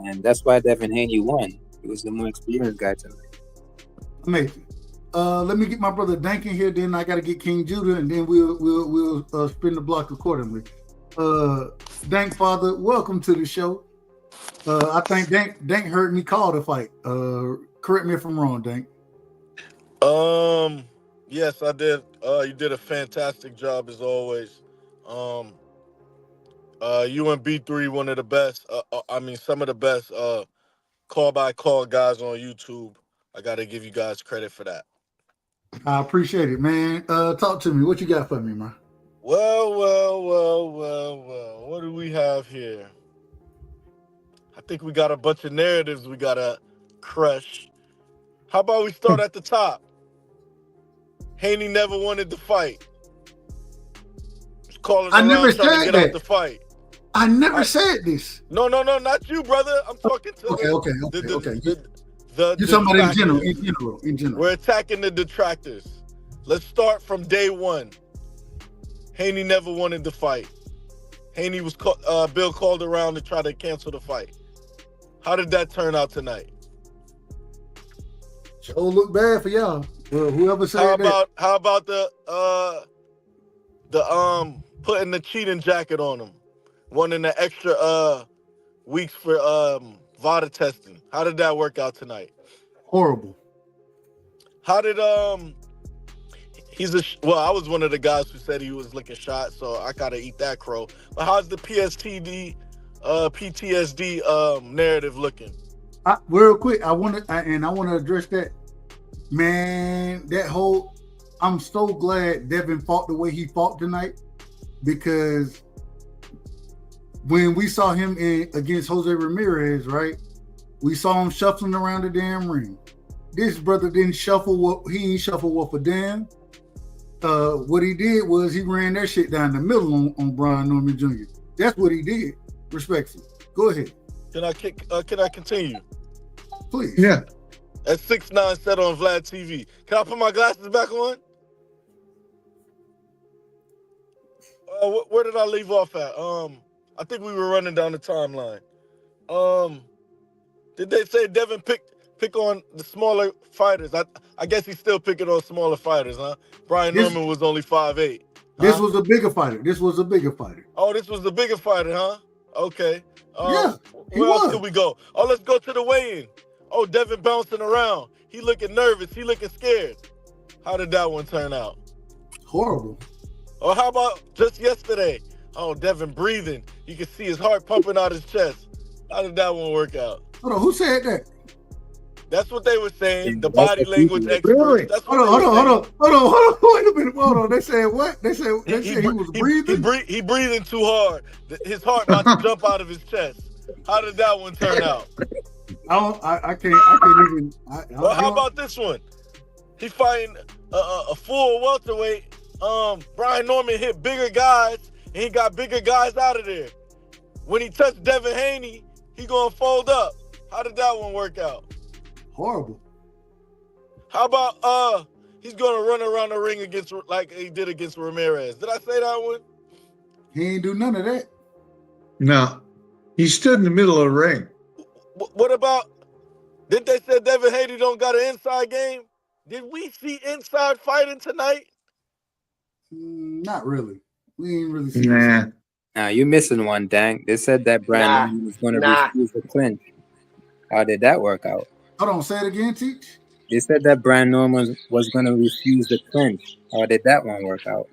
And that's why Devin Haney won. He was the more experienced guy tonight. Amazing. Let me get my brother Dank in here. Then I got to get King Judah, and then we'll spin the block accordingly. Dank, father, welcome to the show. I think Dank heard me call the fight. Correct me if I'm wrong, Dank. Yes, I did. You did a fantastic job as always. You and B3, one of the best. Some of the best call-by-call guys on YouTube. I got to give you guys credit for that. I appreciate it, man. Talk to me. What you got for me, man? Well. What do we have here? I think we got a bunch of narratives we got to crush. How about we start at the top? Haney never wanted to fight. I never said that. The fight. I never said this. No, not you, brother. I'm talking to okay. You're talking about in general. We're attacking the detractors. Let's start from day one. Haney never wanted to fight. Haney was Bill called around to try to cancel the fight. How did that turn out tonight? Sure look bad for y'all. Whoever said that. How about the putting the cheating jacket on him, wanting the extra weeks for VADA testing? How did that work out tonight? Horrible. How did Well, I was one of the guys who said he was looking shot, so I gotta eat that crow. But how's the PTSD narrative looking? Real quick, I want to address that. Man, I'm so glad Devin fought the way he fought tonight, because when we saw him against Jose Ramirez, right, we saw him shuffling around the damn ring. This brother didn't shuffle. He ain't shuffle up a damn. What he did was he ran that shit down the middle on Brian Norman Jr. That's what he did. Respectfully, go ahead. Can I continue? Please. Yeah. At 6'9" said on Vlad TV. Can I put my glasses back on? Where did I leave off at? I think we were running down the timeline. Did they say Devin pick on the smaller fighters? I guess he's still picking on smaller fighters, huh? Brian Norman was only 5'8". This was a bigger fighter. Oh, this was the bigger fighter, huh? Okay. Yeah. Where else could we go? Oh, let's go to the weigh-in. Oh, Devin bouncing around. He looking nervous. He looking scared. How did that one turn out? Horrible. Or how about just yesterday? Oh, Devin breathing. You can see his heart pumping out his chest. How did that one work out? Hold on, who said that? That's what they were saying. The body language experts. Really? That's what Hold on. Wait a minute. Hold on. They said what? They said he was breathing. He breathing too hard. His heart about to jump out of his chest. How did that one turn out? I can't even. Well, how about this one? He fighting a full welterweight. Brian Norman hit bigger guys, and he got bigger guys out of there. When he touched Devin Haney, he gonna fold up. How did that one work out? Horrible. How about he's gonna run around the ring like he did against Ramirez? Did I say that one? He ain't do none of that. No. He stood in the middle of the ring. What about, didn't they say Devin Haney don't got an inside game? Did we see inside fighting tonight? Not really. We ain't really seen Nah. Nah, you're missing one, Dang. They said that Brian Norman was going to refuse the clinch. How did that work out? Hold on, say it again, Teach. They said that Brian Norman was going to refuse the clinch. How did that one work out?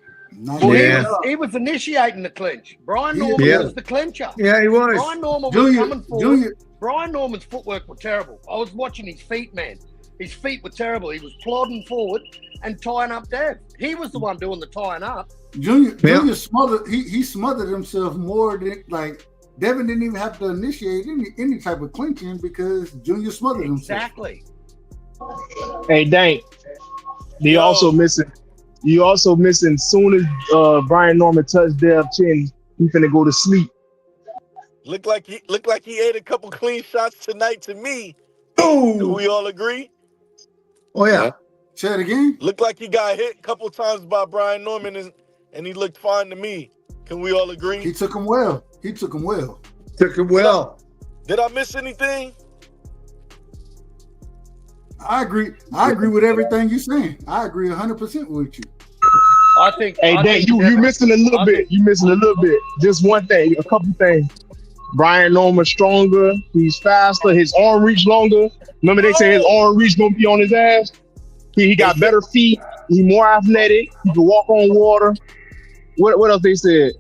He was initiating the clinch. Brian Norman was the clincher. Yeah, he was. Brian Norman was coming forward. Brian Norman's footwork was terrible. I was watching his feet, man. His feet were terrible. He was plodding forward and tying up Dev. He was the one doing the tying up. Junior smothered. He smothered himself more than like Devin didn't even have to initiate any type of clinching because Junior smothered himself. Exactly. Hey, Dank. You also missing. Soon as Brian Norman touched Dev's chin, he finna go to sleep. Looked like he ate a couple clean shots tonight to me. Oh. Do we all agree? Oh yeah. Say it again. Looked like he got hit a couple times by Brian Norman and he looked fine to me. Can we all agree? He took him well. Took him well. Did I miss anything? I agree with everything you're saying. I agree 100% with you. I think. Hey, Dank, you missing a little bit. You missing a little bit. Just one thing, a couple things. Brian Norman stronger. He's faster. His arm reach longer. Remember they say his arm reach gonna be on his ass. He got better feet. He's more athletic. He can walk on water. What else they said?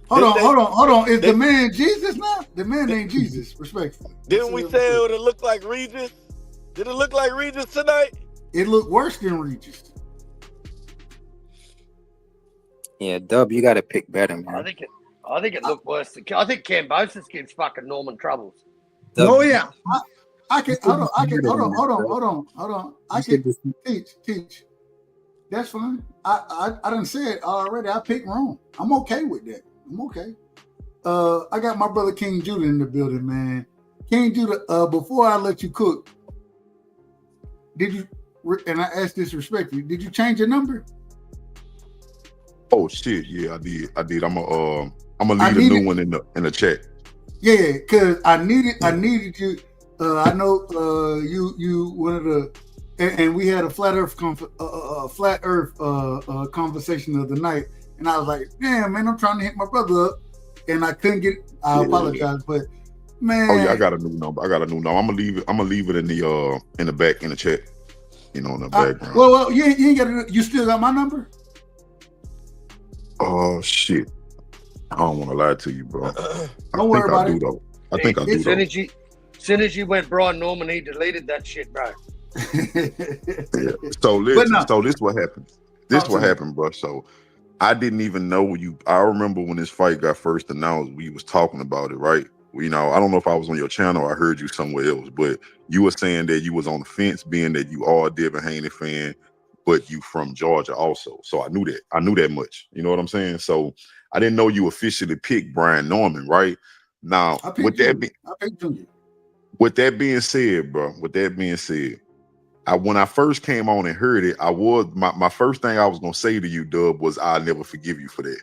Hold on. Is the man Jesus now? The man ain't Jesus, respectfully. Didn't we say it would have looked like Regis? Did it look like Regis tonight? It looked worse than Regis. Yeah, Dub, you got to pick better, man. I think it looked worse. I think Cambosis gives fucking Norman troubles. Oh yeah. I can hold on. I can teach. That's fine. I done said already. I picked wrong. I'm okay with that. I'm okay. I got my brother King Judah in the building, man. King Judah, before I let you cook, did you? And I ask this respectfully. Did you change your number? Oh shit! Yeah, I did. I'm gonna leave a new one in the chat. Yeah, because I needed you. I know you one of the, and we had a flat Earth conversation the other night, and I was like, damn man, I'm trying to hit my brother up, and I couldn't get. I apologize, but man. Oh yeah, I got a new number. I'm gonna leave it in the back in the chat. in the background. Well, you ain't got. You still got my number? Oh shit! I don't want to lie to you, bro. Don't worry about it. Though. I think I do though. Soon as you went Brian Norman, he deleted that shit, bro. Yeah. So listen, so this what happened. This what happened, bro. So I didn't even know you. I remember when this fight got first announced, we was talking about it, right? I don't know if I was on your channel or I heard you somewhere else, but you were saying that you was on the fence, being that you are a Devin Haney fan, but you from Georgia also. So I knew that. I knew that much. You know what I'm saying? So I didn't know you officially picked Brian Norman, right? Now, with that being said, bro, when I first came on and heard it, my first thing I was gonna say to you, Dub, was I'll never forgive you for that.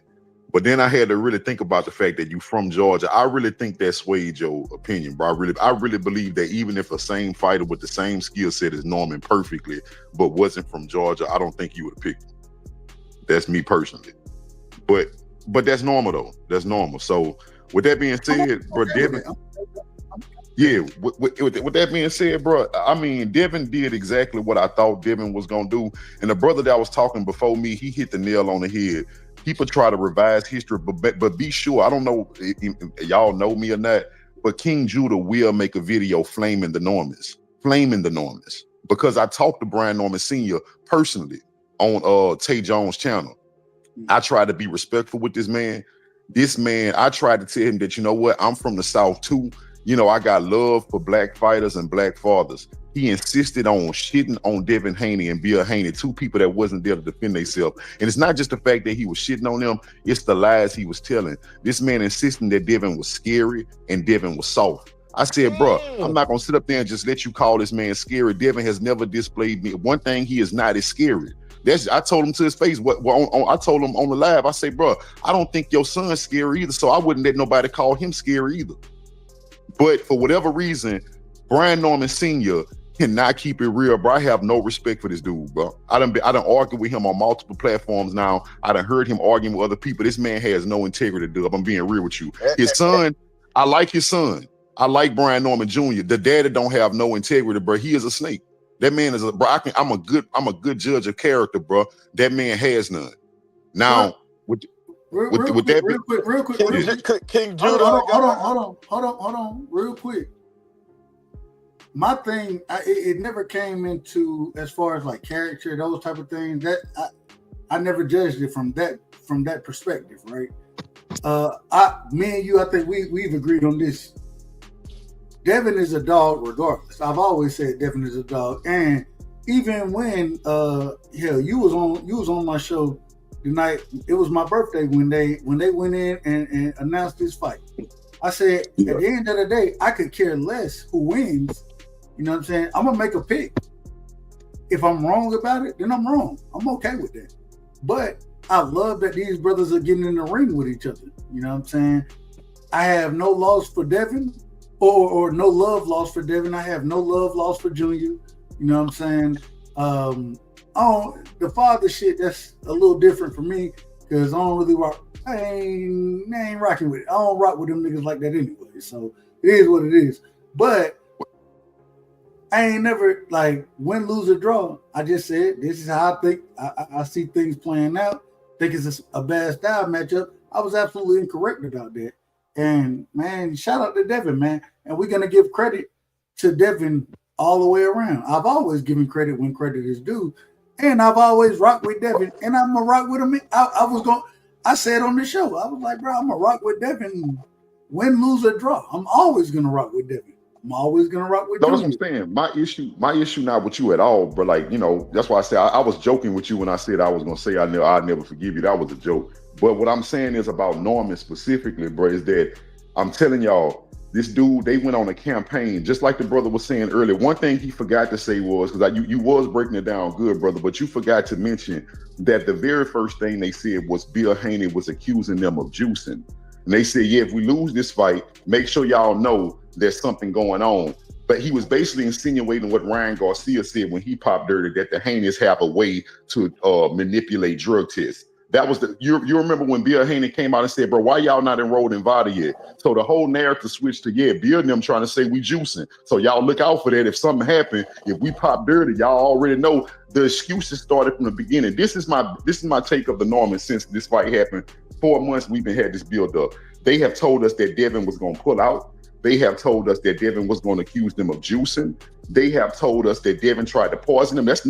But then I had to really think about the fact that you from Georgia. I really think that swayed your opinion, bro. I really believe that even if a same fighter with the same skill set as Norman perfectly, but wasn't from Georgia, I don't think you would have picked him. That's me personally. But that's normal though. That's normal. So with that being said, bro, Devin. Yeah, with that being said, bro, I mean, Devin did exactly what I thought Devin was going to do. And the brother that was talking before me, he hit the nail on the head. People try to revise history, but be sure, I don't know if y'all know me or not, but King Judah will make a video flaming the Normans, because I talked to Brian Norman Sr. personally on Tay Jones' channel. I tried to be respectful with this man. I tried to tell him that, you know what, I'm from the South too. I got love for black fighters and black fathers. He insisted on shitting on Devin Haney and Bill Haney, two people that wasn't there to defend themselves. And it's not just the fact that he was shitting on them, it's the lies he was telling. This man insisting that Devin was scary and Devin was soft. I said, bro, I'm not going to sit up there and just let you call this man scary. Devin has never displayed me. One thing he is not is scary. I told him to his face. I told him on the live, I say, bro, I don't think your son's scary either, so I wouldn't let nobody call him scary either. But for whatever reason, Brian Norman Sr. cannot keep it real, bro. I have no respect for this dude, bro. I done argued with him on multiple platforms now. I done heard him arguing with other people. This man has no integrity, dude. I'm being real with you. His son, I like his son. I like Brian Norman Jr. The daddy don't have no integrity, bro. He is a snake. That man is bro. I'm a good judge of character, bro. That man has none. Now, Real quick. King Judah. Hold on, real quick. My thing, it never came into as far as like character, those type of things. That I never judged it from that perspective, right? Me and you, I think we've agreed on this. Devin is a dog, regardless. I've always said Devin is a dog, and even when you was on my show. Night, it was my birthday when they went in and announced this fight. I said, at the end of the day, I could care less who wins. You know what I'm saying? I'm gonna make a pick. If I'm wrong about it, then I'm wrong. I'm okay with that. But I love that these brothers are getting in the ring with each other. You know what I'm saying? I have no loss for Devin, or no love lost for Devin. I have no love lost for Junior. You know what I'm saying? The father shit, that's a little different for me because I don't really rock. I ain't rocking with it. I don't rock with them niggas like that anyway. So it is what it is. But I ain't never like win, lose, or draw. I just said this is how I think. I see things playing out. Think it's a bad style matchup. I was absolutely incorrect about that. And man, shout out to Devin, man. And we're gonna give credit to Devin all the way around. I've always given credit when credit is due. And I've always rocked with Devin, and I'm gonna rock with him. I said on the show, I was like, bro, I'm gonna rock with Devin, win, lose, or draw. I'm always gonna rock with Devin. I'm always gonna rock with. That's what I'm saying. My issue not with you at all, but like that's why I say I was joking with you when I said I was gonna say I'd never forgive you. That was a joke. But what I'm saying is about Norman specifically, bro, is that I'm telling y'all. This dude, they went on a campaign, just like the brother was saying earlier. One thing he forgot to say was, because you was breaking it down good, brother, but you forgot to mention that the very first thing they said was Bill Haney was accusing them of juicing. And they said, yeah, if we lose this fight, make sure y'all know there's something going on. But he was basically insinuating what Ryan Garcia said when he popped dirty, that the Haneys have a way to manipulate drug tests. That was you remember when Bill Haney came out and said, bro, why y'all not enrolled in VADA yet? So the whole narrative switched to, Bill and them trying to say we juicing. So y'all look out for that. If something happened, if we pop dirty, y'all already know the excuses started from the beginning. This is my take of the Norman since this fight happened. 4 months we've been had this build up. They have told us that Devin was going to pull out. They have told us that Devin was going to accuse them of juicing. They have told us that Devin tried to poison them. That's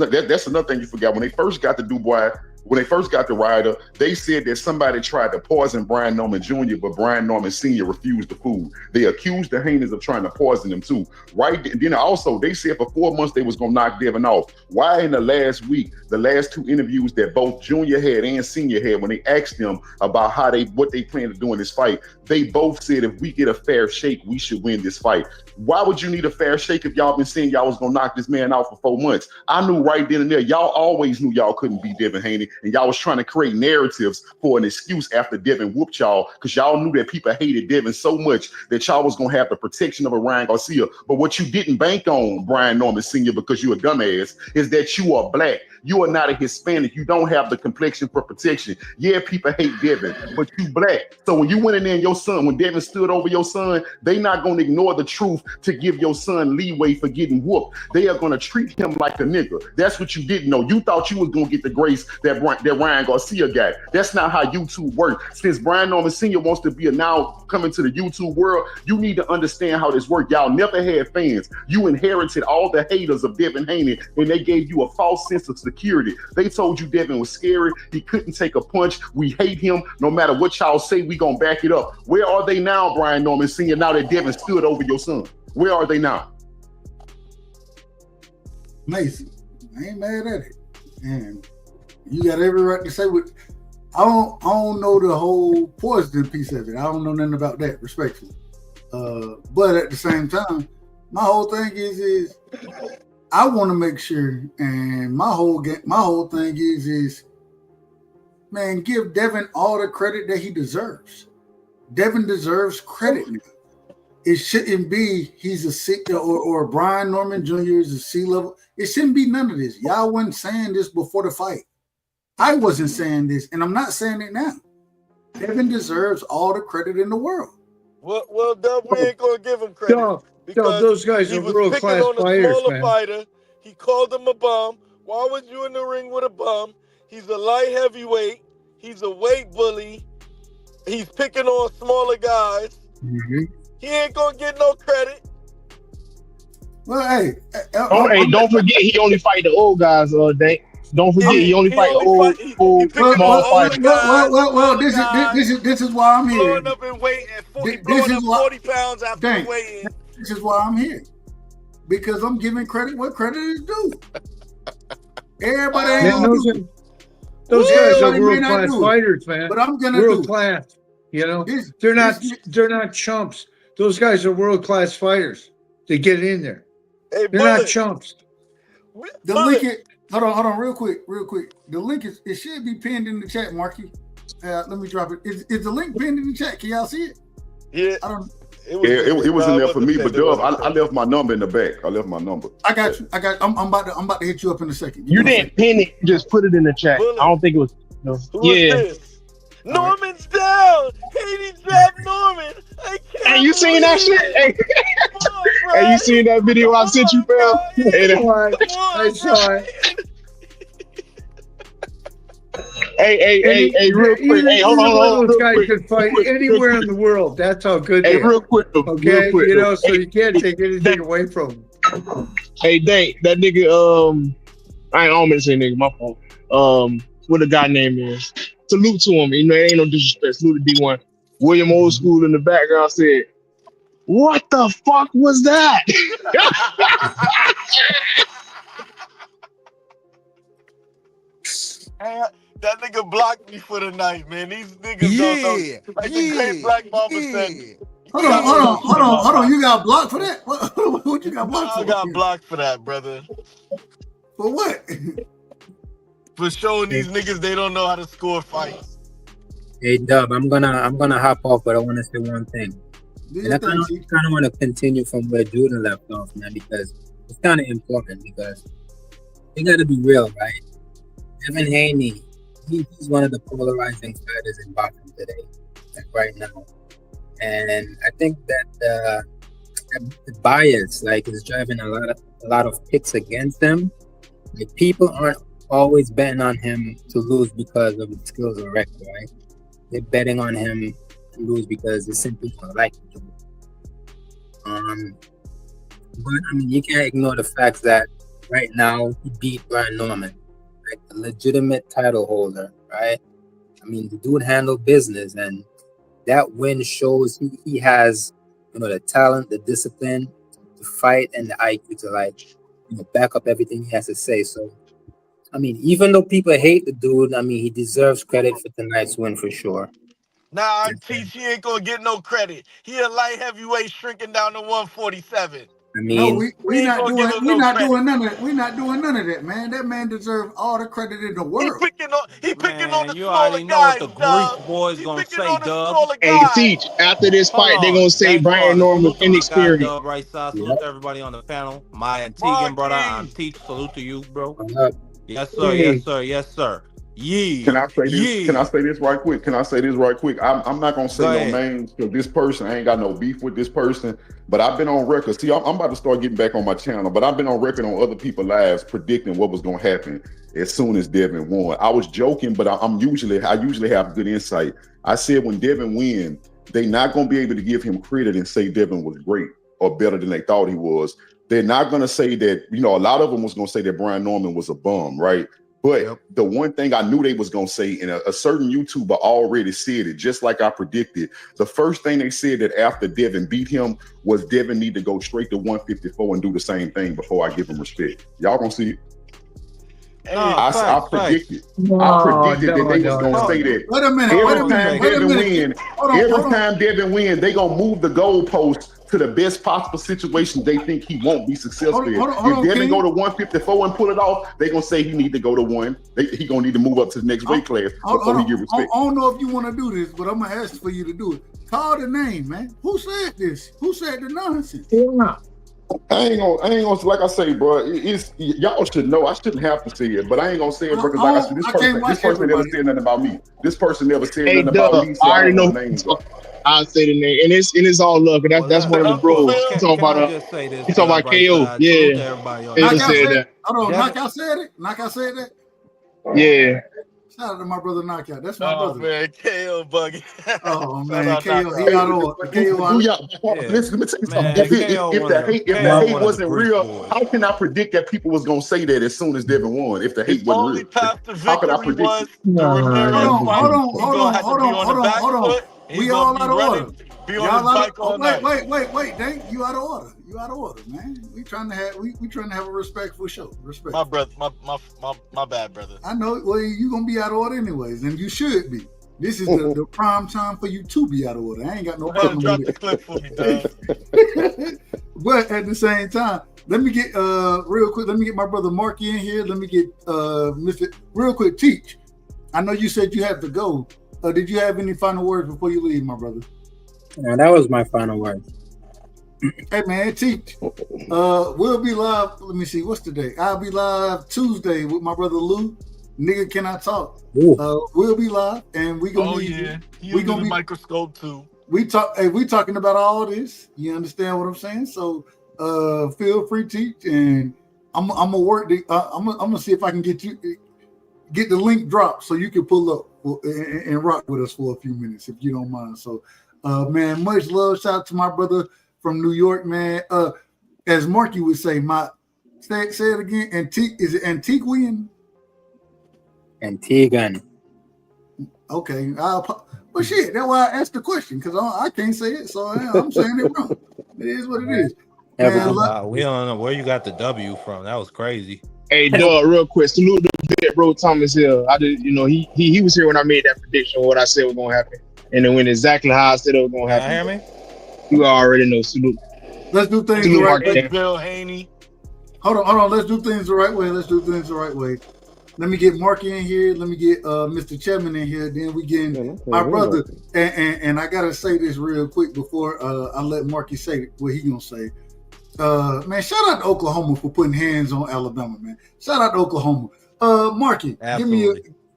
another thing you forgot. When they first got the Dubois, when they first got the rider, they said that somebody tried to poison Brian Norman Jr., but Brian Norman Sr. refused the food. They accused the Haneys of trying to poison them too. Right? And then also, they said for 4 months they was going to knock Devin off. Why in the last week, the last 2 interviews that both Junior had and Senior had, when they asked them about what they plan to do in this fight, they both said if we get a fair shake, we should win this fight. Why would you need a fair shake if y'all been saying y'all was gonna knock this man out for 4 months? I knew right then and there, y'all always knew y'all couldn't beat Devin Haney, and y'all was trying to create narratives for an excuse after Devin whooped y'all, because y'all knew that people hated Devin so much that y'all was gonna have the protection of a Ryan Garcia. But what you didn't bank on, Brian Norman Sr., because you a dumbass, is that you are black. You are not a Hispanic. You don't have the complexion for protection. Yeah, people hate Devin, but you black. So when you went in there and your son, when Devin stood over your son, they not going to ignore the truth to give your son leeway for getting whooped. They are going to treat him like a nigga. That's what you didn't know. You thought you was going to get the grace that Ryan Garcia got. That's not how YouTube works. Since Brian Norman Sr. wants to be now coming to the YouTube world, you need to understand how this works. Y'all never had fans. You inherited all the haters of Devin Haney, and they gave you a false sense of security. They told you Devin was scary. He couldn't take a punch. We hate him. No matter what y'all say, we gonna back it up. Where are they now, Brian Norman Sr., now that Devin stood over your son? Where are they now? Amazing. I ain't mad at it. And you got every right to say what. I don't know the whole poison piece of it. I don't know nothing about that, respectfully. But at the same time, my whole thing is I want to make sure, and my whole thing is, man, give Devin all the credit that he deserves. Devin deserves credit now. It shouldn't be he's a C or Brian Norman Jr. is a C level. It shouldn't be none of this. Y'all wasn't saying this before the fight. I wasn't saying this, and I'm not saying it now. Devin deserves all the credit in the world. Well, Dub, we ain't gonna give him credit. Because those guys are world-class fighters, man. Fighter. He called him a bum. Why was you in the ring with a bum? He's a light heavyweight. He's a weight bully. He's picking on smaller guys. Mm-hmm. He ain't gonna get no credit. Well, hey, don't forget he only fight the old guys all day. Don't forget he only fight old small fighters. Well, this is why I'm here. Blowing up in weight and 40 pounds after weighing. This is why I'm here. Because I'm giving credit what credit is due. Everybody ain't gonna do it. Those guys are world-class fighters, man. But I'm gonna world-class. You know, they're not chumps. Those guys are world-class fighters. They get in there. Hey, they're not chumps. The link is, hold on, real quick. The link it should be pinned in the chat, Marky. Let me drop it. Is the link pinned in the chat? Can y'all see it? Yeah. It was in there for me, but Dub, I left my number in the back. I left my number. I got you. I'm about to hit you up in a second. You didn't pin it, just put it in the chat. Bullet. I don't think it was. No. Yeah. Norman's down. Haney dropped Norman. Hey, you seen that shit? Hey, you seen that video I sent you, bro? I saw it. Hey, real quick. Hey, hold on. Those guys can fight anywhere in the world. That's how good they are. Real quick. Okay, so you can't take anything away from them. Hey, Dank, that nigga, I don't mean to say nigga, my fault. What the guy name is. Salute to him. You know, ain't no disrespect. Salute to D1. William Old School in the background said, "What the fuck was that?" That nigga blocked me for the night, man. These niggas don't know. Like the great Black Mamba said. Hold on. You got blocked for that? What you got blocked for? I got blocked for that, brother. For what? For showing these niggas they don't know how to score fights. Hey Dub, I'm gonna hop off, but I want to say one thing. And I kind of want to continue from where Jordan left off, man, because it's kind of important. Because you got to be real, right? Devin Haney he's one of the polarizing fighters in boxing today, like right now. And I think that the bias like is driving a lot of picks against him. Like people aren't always betting on him to lose because of his skills or record, right? They're betting on him to lose because they simply don't like him. But I mean, you can't ignore the fact that right now he beat Brian Norman, like a legitimate title holder, right? I mean, the dude handled business, and that win shows he has, the talent, the discipline to fight, and the IQ to back up everything he has to say. So, I mean, even though people hate the dude, I mean, he deserves credit for tonight's win for sure. Nah, Teach, he ain't gonna get no credit. He a light heavyweight shrinking down to 147. I mean, no, we're not doing none of that. We're not doing none of that, man. That man deserves all the credit in the world. He picking on the you smaller already know guys, what the Dub. Greek boys He gonna picking say, on the Dub. smaller Hey, guys. Teach, after this fight, they're going to say Brian Norman was inexperienced. Dub right side. Salute to everybody on the panel. My Antiguan brother, I'm Teach. Salute to you, bro. Yes, sir. Yes, sir. Yes, sir. Yee. Can I say this? Can I say this right quick? I'm not gonna say no names because this person, I ain't got no beef with this person. But I've been on record. See, I'm about to start getting back on my channel, but I've been on record on other people's lives predicting what was gonna happen as soon as Devin won. I was joking, but I usually have good insight. I said when Devin win, they not gonna be able to give him credit and say Devin was great or better than they thought he was. They're not gonna say that, a lot of them was gonna say that Brian Norman was a bum, right? But the one thing I knew they was going to say, and a certain YouTuber already said it, just like I predicted, the first thing they said that after Devin beat him was Devin need to go straight to 154 and do the same thing before I give him respect. Y'all going to see it? I predicted that they was going to say that. Wait a minute. Every time Devin win, they going to move the goalpost to the best possible situation they think he won't be successful in. If Devin go to 154 and pull it off, they going to say he need to go to one. He going to need to move up to the next weight class before he get respect. I don't know if you want to do this, but I'm going to ask for you to do it. Call the name, man. Who said this? Who said the nonsense? I ain't gonna like I say, bro. It's y'all should know. I shouldn't have to say it, but I ain't gonna say it because like I said, this person never said nothing about me. This person never said nothing about me. So I already know. I'll say the name, and it's all love. That's one of the bros. He's talking about he's talking about KO. Yeah, Knockout said it. Knockout said that. Yeah. Shout out to my brother Knockout. That's my brother. Man, KO buggy. Oh man, KO, he out of order. Listen, let me tell you something. If the hate wasn't real, how can I predict that people was gonna say that as soon as Devin won? If the hate wasn't real, how could I predict it? Hold on. We all out of order. Y'all out of wait, Dang, you out of order. You out of order, man. We trying to have a respectful show. Respect. My brother, my bad, brother. I know. Well, you gonna be out of order anyways, and you should be. This is the prime time for you to be out of order. I ain't got no problem drop with the clip for me, dog. But at the same time, let me get real quick. Let me get my brother Marky in here. Let me get Mr. Real quick. Teach. I know you said you had to go. Did you have any final words before you leave, my brother? Yeah, that was my final word. Hey man, Teach. We'll be live. Let me see. What's the day? I'll be live Tuesday with my brother Lou. Nigga, can I talk? We'll be live, and we gonna we gonna be microscope too. We talking about all this. You understand what I'm saying? So feel free, Teach, and I'm gonna work. I'm gonna see if I can get the link dropped so you can pull up and rock with us for a few minutes if you don't mind. So, man, much love. Shout out to my brother from New York, man. As Marky would say, say it again. Is it Antiguan? Antiguan. Okay. Well, shit. That's why I asked the question because I can't say it, so I'm saying it wrong. It is what it is. Man, we don't know where you got the W from. That was crazy. Hey, Doug, real quick, salute to bro Thomas Hill. I did, he was here when I made that prediction of what I said was gonna happen, and it went exactly how I said it was gonna happen. Hear me? You already know. Salute. Let's do things the right way. Bill Haney. Hold on. Let's do things the right way. Let me get Marky in here. Let me get Mr. Chapman in here. Then we get my brother. And I gotta say this real quick before I let Marky say what he gonna say. Man, shout out to Oklahoma for putting hands on Alabama, man. Shout out to Oklahoma. Marky,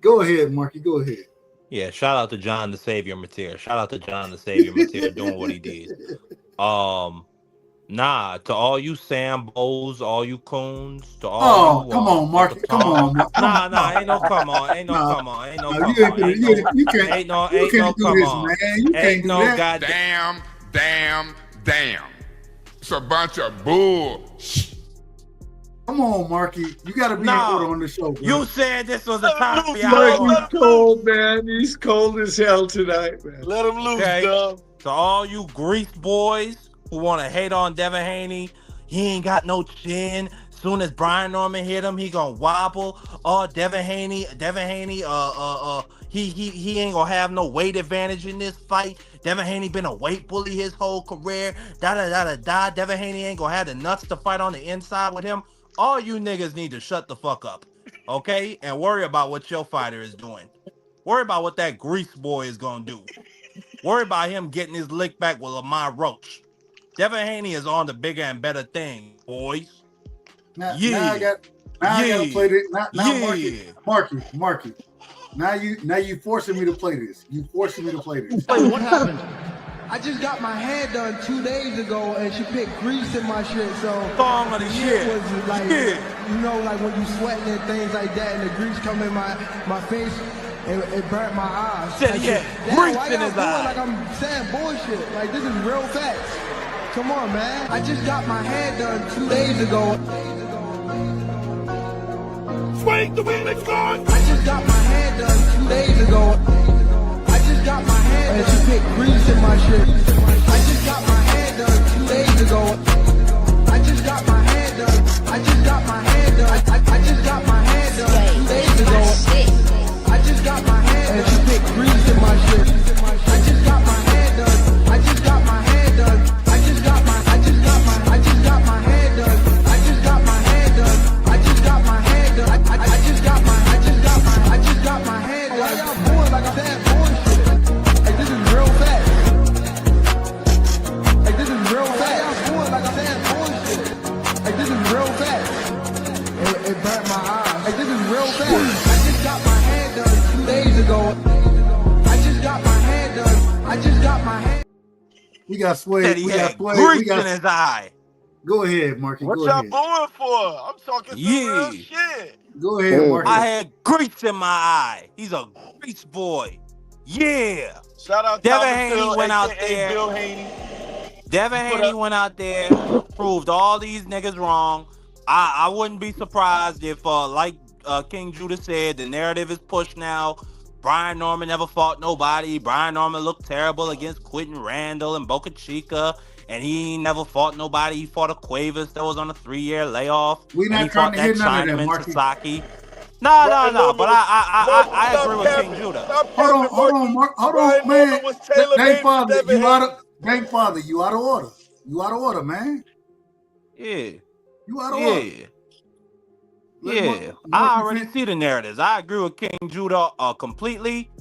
Go ahead, Marky. Go ahead. Yeah, shout out to John the Savior Mateer. Shout out to John the Savior Mateer doing what he did. Nah, to all you Sambos, all you coons, to all you come on, Marky. Come on, Marky. Nah, ain't no come on, ain't no come on, ain't no come on, You can't do this, man. You can't do that. Damn. It's a bunch of bull. Come on, Marky. You got to be in order on the show, bro. You said this was a time for He's cold, man. He's cold as hell tonight, man. Let him loose, Okay. dog. To all you grease boys who want to hate on Devin Haney, he ain't got no chin. Soon as Brian Norman hit him, he gonna wobble. Oh, Devin Haney, he ain't gonna have no weight advantage in this fight. Devin Haney been a weight bully his whole career. Devin Haney ain't gonna have the nuts to fight on the inside with him. All you niggas need to shut the fuck up, okay? And worry about what your fighter is doing. Worry about what that grease boy is gonna do. Worry about him getting his lick back with Lamar Roach. Devin Haney is on the bigger and better thing, boys. Now I gotta play this. Marky. Now you forcing me to play this. Wait, what happened? I just got my hair done 2 days ago, and she picked grease in my shit. So song of the shit was like, you know, like when you sweating and things like that, and the grease come in my face, it burnt my eyes. Shit, like, yeah, grease in his eye. Like I'm saying bullshit. Like this is real facts. Come on, man. I just got my hair done 2 days ago. Swing the wheel's gone. I just got my hair done 2 days ago. I just got my hair done. And she picked grease in my shit. I just got my hair done 2 days ago. I just got my hair done. I just got my hair done. I just got my hair done 2 days ago. I just got my hair done. And she picked grease in my shit. I just got my hair done. I just got my hair done. I just got my hair done. I just got my hair done. I just got my hair done. I just got my hair done. Why y'all bored like I'm saying bullshit? Like this is real facts. Like this is real facts. Why y'all bored like I'm saying bullshit? Like this is real facts. It burnt my eyes. Like this is real facts. I just got my hair done 2 days ago. I just got my hair done. I just got my hair. We got Sway. We got grease in his eye. Go ahead, Marky. What y'all going for? I'm talking some real shit. Go ahead, Marky. I had grease in my eye. He's a grease boy. Yeah. Shout out Devin Thomas Haney Hill, went out AKA there. Bill Haney. Devin Haney went out there, proved all these niggas wrong. I wouldn't be surprised if, like King Judah said, the narrative is pushed now. Brian Norman never fought nobody. Brian Norman looked terrible against Quentin Randall and Boca Chica. And he never fought nobody. He fought a Cuevas that was on a 3-year layoff. We're not trying to hear none of that, Marky. Sasaki. No. But I agree with King Judah. Hold on, man. Dang father, you out of order. You out of order, man. Yeah. You out of order. Yeah. I already see the narratives. I agree with King Judah completely.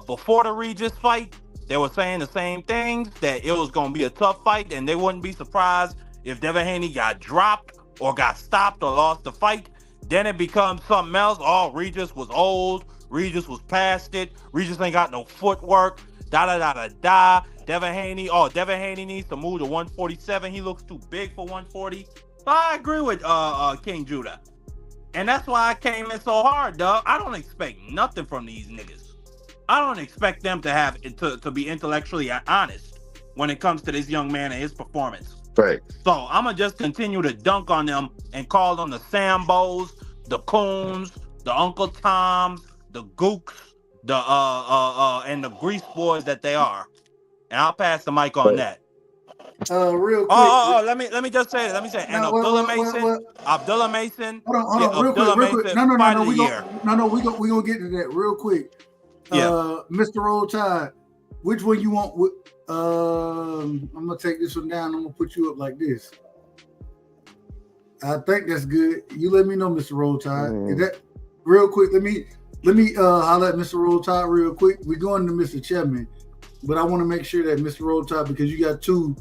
Before the Regis fight, they were saying the same things, that it was going to be a tough fight, and they wouldn't be surprised if Devin Haney got dropped or got stopped or lost the fight. Then it becomes something else. Oh, Regis was old. Regis was past it. Regis ain't got no footwork. Devin Haney needs to move to 147. He looks too big for 140. So I agree with King Judah. And that's why I came in so hard, dog. I don't expect nothing from these niggas. I don't expect them to have to be intellectually honest when it comes to this young man and his performance. Right. So I'm gonna just continue to dunk on them and call them the Sambos, the Coons, the Uncle Toms, the Gooks, the and the Grease boys that they are. And I'll pass the mic on that. Real quick. Let me just say it. And Abdullah Mason. Hold on, real quick. No. We gonna get to that real quick. Yeah. Mr. Roll Tide, which one you want? I'm gonna take this one down. I'm gonna put you up like this. I think that's good. You let me know, Mr. Roll Tide. Is that real quick? Let me holler at Mr. Roll Tide real quick. We're going to Mr. Chapman, but I want to make sure that Mr. Roll Tide, because you got two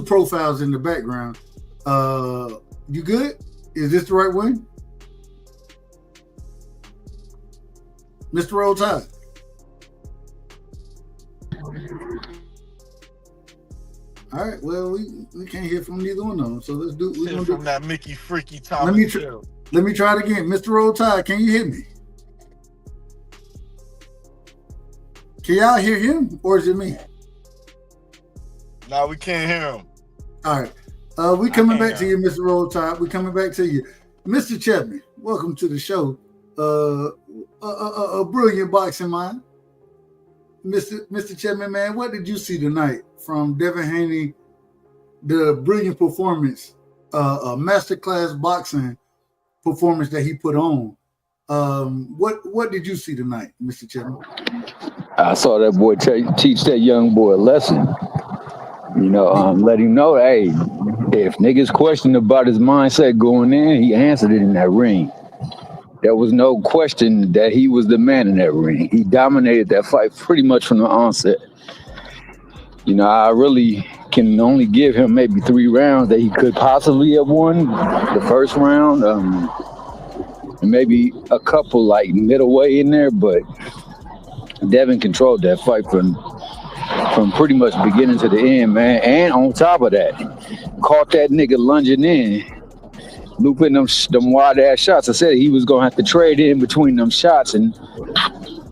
profiles in the background. You good? Is this the right one? Mr. Roll Tide. All right. Well, we can't hear from neither one of them. So let's do. We're gonna from do. that Mickey Freaky Thomas show. Let me try it again. Mr. Roll Tide, can you hear me? Can y'all hear him, or is it me? No, we can't hear him. All right. We coming back to you, Mr. Roll Tide. We coming back to you, Mr. Chapman. Welcome to the show. A brilliant boxing mind, Mr. Chapman. Man, what did you see tonight from Devin Haney? The brilliant performance, a masterclass boxing performance that he put on. What did you see tonight, Mr. Chapman? I saw that boy teach that young boy a lesson. You know, let him know, hey, if niggas questioned about his mindset going in, he answered it in that ring. There was no question that he was the man in that ring. He dominated that fight pretty much from the onset. You know, I really can only give him maybe 3 rounds that he could possibly have won. The first round, and maybe a couple like middleway in there, but Devin controlled that fight from pretty much beginning to the end, man. And on top of that, caught that nigga lunging in, looping them wide ass shots. I said he was gonna have to trade in between them shots and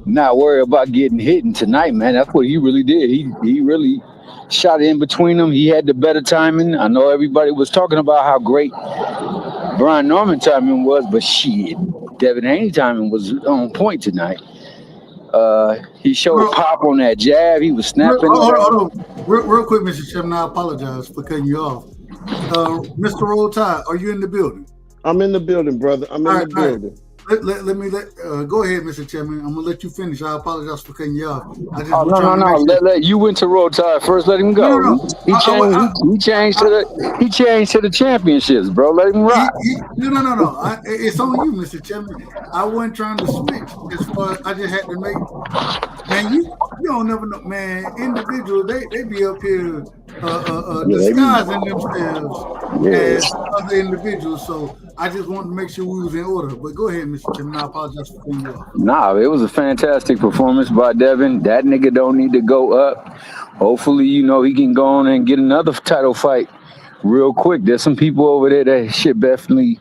not worry about getting hit. And tonight, man, that's what he really did. He really shot in between them. He had the better timing. I know everybody was talking about how great Brian Norman timing was, but shit, Devin Haney timing was on point tonight. He showed pop on that jab. He was snapping. Hold on. Real quick, Mr. Chairman, I apologize for cutting you off. Mr. Roll Tide, are you in the building? I'm in the building, brother. I'm in the building. Right. Let me go ahead, Mr. Chairman. I'm gonna let you finish. I apologize for cutting you off. No. Let you went to Roll Tide first. Let him go. No. He changed to the championships, bro. Let him rock. No. It's on you, Mr. Chairman. I wasn't trying to switch. As far as I just had to make. Man, you don't never know, man. Individuals, they be up here disguising themselves as other individuals. So I just wanted to make sure we was in order. But go ahead, Mr. Chairman. I apologize for cutting you off. Nah, it was a fantastic performance by Devin. That nigga don't need to go up. Hopefully, you know, he can go on and get another title fight real quick. There's some people over there that should definitely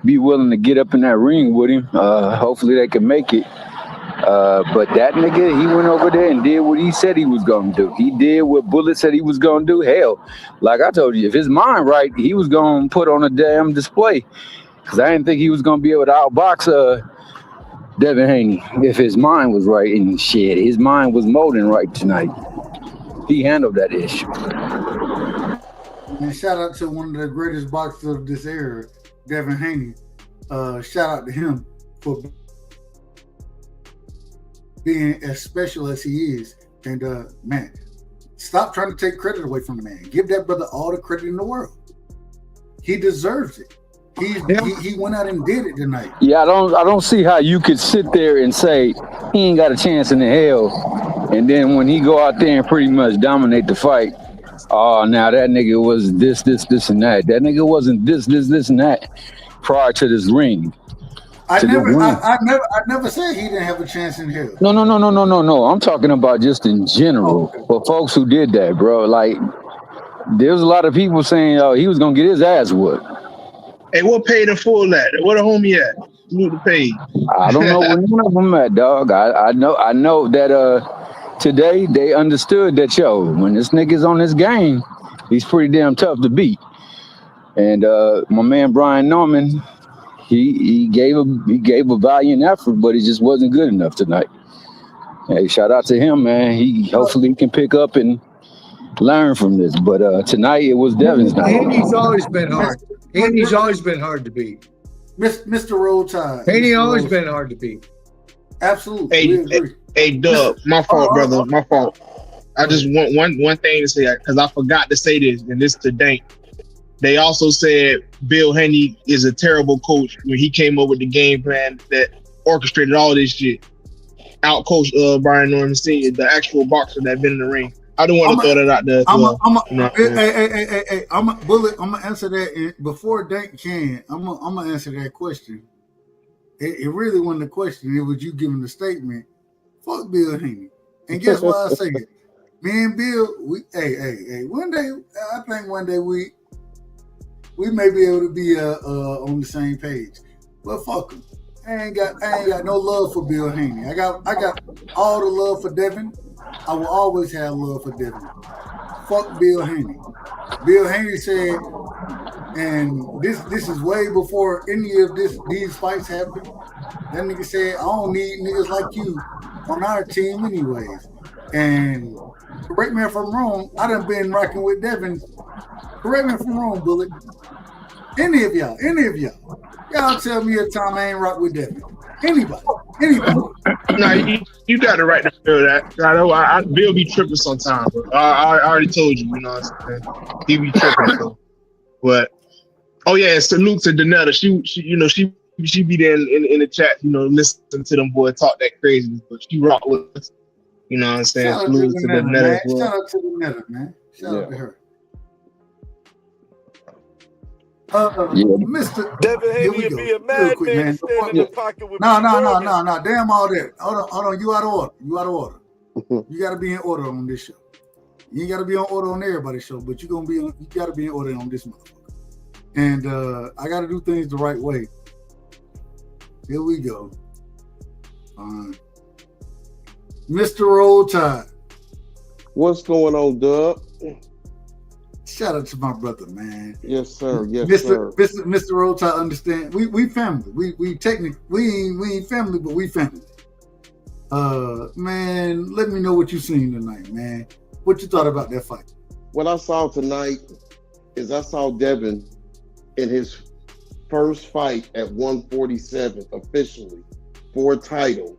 be willing to get up in that ring with him. Hopefully they can make it. But that nigga, he went over there and did what he said he was going to do. He did what Bullet said he was going to do. Hell, like I told you, if his mind right, he was going to put on a damn display. Because I didn't think he was going to be able to outbox Devin Haney if his mind was right. And shit, his mind was molding right tonight. He handled that issue. And shout out to one of the greatest boxers of this era, Devin Haney. Shout out to him for being as special as he is. And man, stop trying to take credit away from the man. Give that brother all the credit in the world. He deserves it. He went out and did it tonight. Yeah, I don't see how you could sit there and say he ain't got a chance in the hell, and then when he go out there and pretty much dominate the fight, oh, now that nigga was this, and that. That nigga wasn't this, and that prior to this ring. I never said he didn't have a chance in hell. No. I'm talking about just in general for folks who did that, bro. Like, there's a lot of people saying, oh, he was gonna get his ass whooped. Hey, what paid in full at? What a homie at? You need to pay. I don't know where none of them at, dog. I know that today they understood that, yo, when this nigga's on this game, he's pretty damn tough to beat. And my man Brian Norman, he gave a valiant effort, but he just wasn't good enough tonight. Hey, shout out to him, man. He hopefully can pick up and learn from this. But tonight it was Devin's night. Haney's always been hard. Haney's always been hard to beat. Mr. Roll Tide. Haney always been hard to beat. Absolutely. Hey, Dub, my fault, brother. My fault. I just want one thing to say, because I forgot to say this, and this to Dank. They also said Bill Haney is a terrible coach when he came up with the game plan that orchestrated all this shit. Out-coached Brian Norman Sr., the actual boxer that been in the ring. I don't want to throw that out there. I'm gonna, Bullet. I'm gonna answer that before Dank can. I'm gonna answer that question. It really wasn't a question. It was you giving the statement. Fuck Bill Haney. And guess why I say it? Me and Bill, hey. One day, I think one day we may be able to be on the same page. But fuck him. I ain't got no love for Bill Haney. I got all the love for Devin. I will always have love for Devin. Fuck Bill Haney. Bill Haney said, and this is way before any of these fights happened. That nigga said, I don't need niggas like you on our team anyways. And correct me if I'm wrong, I done been rocking with Devin. Correct me if I'm wrong, Bullet. Any of y'all. Y'all tell me a time I ain't rock with Devin. Anybody. No, you got it right to feel that. I know Bill be tripping sometimes, bro. I already told you, you know what I'm saying? He be tripping, so. But oh yeah, salute to Danetta. She be there in the chat, listen to them boys talk that crazy, but she rock with us. You know what I'm saying? Shout out Salute to to Danetta, Danetta man. as well. Shout out to Danetta, man. Shout out to her. Mr. Devin Here we Haney go. would be a Real madman quick, man. to stand in the pocket with No. Pete Morgan. Damn all that. Hold on. You out of order. You got to be in order on this show. You ain't got to be in order on everybody's show, but you got to be in order on this motherfucker. And I got to do things the right way. Here we go. Mr. Roll Tide. What's going on, Dub? Shout out to my brother, man. Yes, sir. Yes, Mr. sir. Mr. Roll Tide, understand? We family. We technically we ain't family, but we family. Man, let me know what you seen tonight, man. What you thought about that fight? What I saw tonight is I saw Devin in his first fight at 147 officially for a title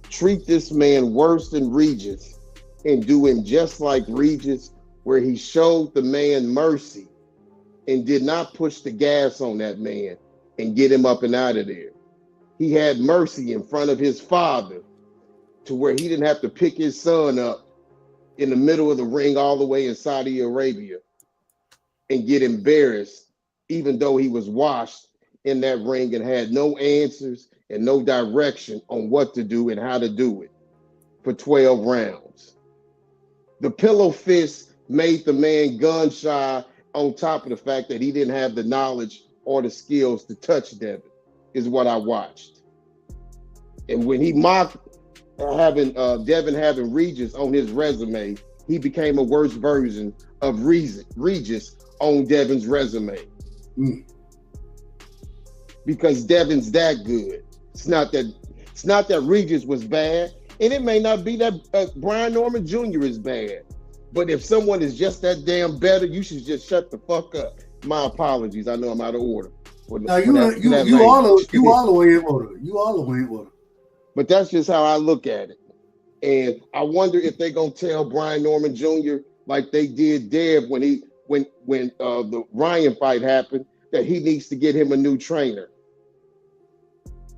treat this man worse than Regis and do him just like Regis, where he showed the man mercy and did not push the gas on that man and get him up and out of there. He had mercy in front of his father to where he didn't have to pick his son up in the middle of the ring all the way in Saudi Arabia and get embarrassed, even though he was washed in that ring and had no answers and no direction on what to do and how to do it for 12 rounds. The pillow fist made the man gun shy, on top of the fact that he didn't have the knowledge or the skills to touch Devin, is what I watched. And when he mocked Devin having Regis on his resume, he became a worse version of Regis on Devin's resume. Because Devin's that good. It's not that Regis was bad, and it may not be that Brian Norman Jr. is bad. But if someone is just that damn better, you should just shut the fuck up. My apologies. I know I'm out of order. Now you all the way in order. You all the way in order. But that's just how I look at it. And I wonder if they're gonna tell Brian Norman Jr. like they did Dev when the Ryan fight happened, that he needs to get him a new trainer.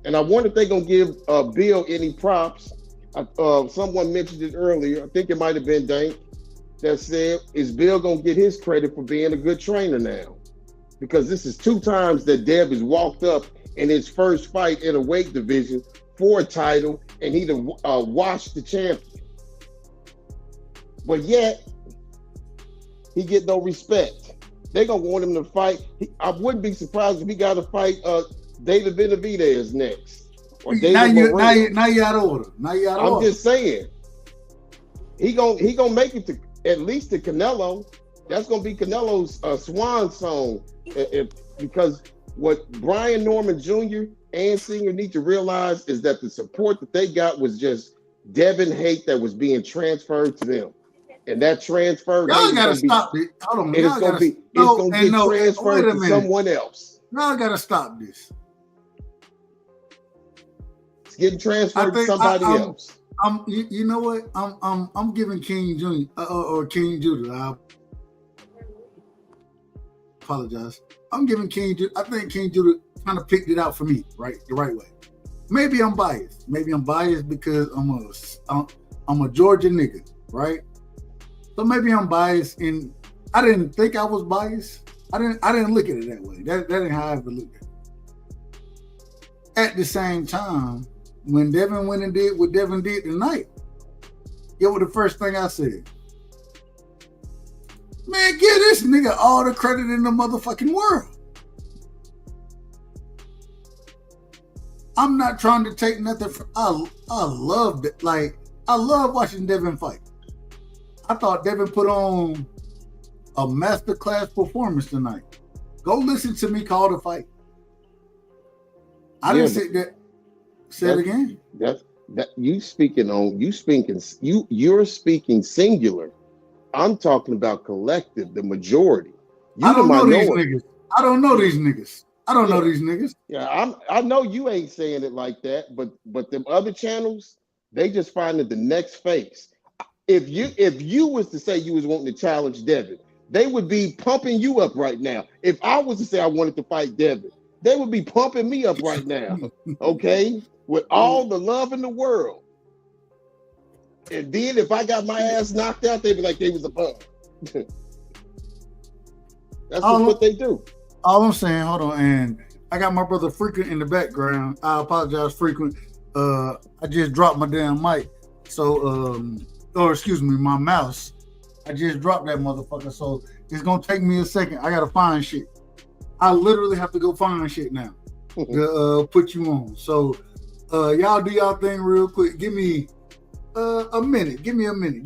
And I wonder if they're gonna give Bill any props. Someone mentioned it earlier. I think it might have been Dank that said, is Bill gonna get his credit for being a good trainer now? Because this is 2 times that Dev has walked up in his first fight in a weight division for a title, and he'd washed the champion. But yet, he get no respect. They're gonna want him to fight. I wouldn't be surprised if he got to fight David Benavizez next. Or Now you out of order. I'm just saying, he gonna make it to at least to Canelo. That's gonna be Canelo's swan song. Because what Brian Norman Jr. and Senior need to realize is that the support that they got was just Devin hate that was being transferred to them. And that transfer y'all gotta stop it. Hold on. It's gonna get transferred to someone else. Y'all gotta stop this. It's getting transferred to somebody else. You know what? I'm giving King Jr. Or King Judah. I apologize. I'm giving King Judah. I think King Judah kind of picked it out for me, right, the right way. Maybe I'm biased. Because I'm a Georgia nigga, right? So maybe I'm biased, and I didn't think I was biased. I didn't look at it that way. That ain't how I ever looked at it. at the same time, when Devin went and did what Devin did tonight, it was the first thing I said. Man, give this nigga all the credit in the motherfucking world. I'm not trying to take nothing from. I loved it. Like, I love watching Devin fight. I thought Devin put on a masterclass performance tonight. Go listen to me call the fight. I didn't sit there. Say it again. You're speaking singular. I'm talking about collective, the majority. I don't know these niggas. I don't know these niggas. Yeah, I know you ain't saying it like that, but them other channels, they just finding the next face. If you was to say you was wanting to challenge Devin, they would be pumping you up right now. If I was to say I wanted to fight Devin, they would be pumping me up right now. Okay? With all the love in the world. And then if I got my ass knocked out, they'd be like they was a bum. That's just what they do. All I'm saying, hold on, and I got my brother Frequent in the background. I apologize, Frequent. I just dropped my damn mic. So, or excuse me, my mouse. I just dropped that motherfucker. So it's gonna take me a second. I gotta find shit. I literally have to go find shit now to put you on. So y'all do y'all thing real quick. Give me a minute. Give me a minute.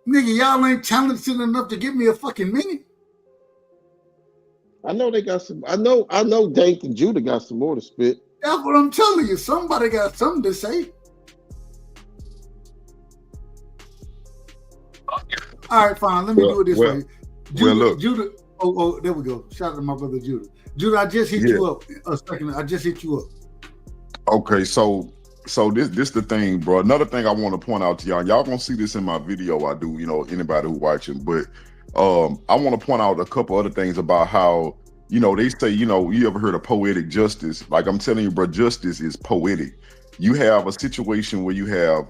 Nigga, y'all ain't talented enough to give me a fucking minute. I know they got some. I know Dank and Judah got some more to spit. That's what I'm telling you. Somebody got something to say. All right, fine. Let me do it this way. Judah. Oh, there we go. Shout out to my brother Judah. Judah, I just hit you up a second. I just hit you up. Okay, so this the thing, bro. Another thing I want to point out to y'all. Y'all gonna see this in my video. I do, anybody who watching, but I want to point out a couple other things about how, they say, you ever heard of poetic justice? Like I'm telling you, bro, justice is poetic. You have a situation where you have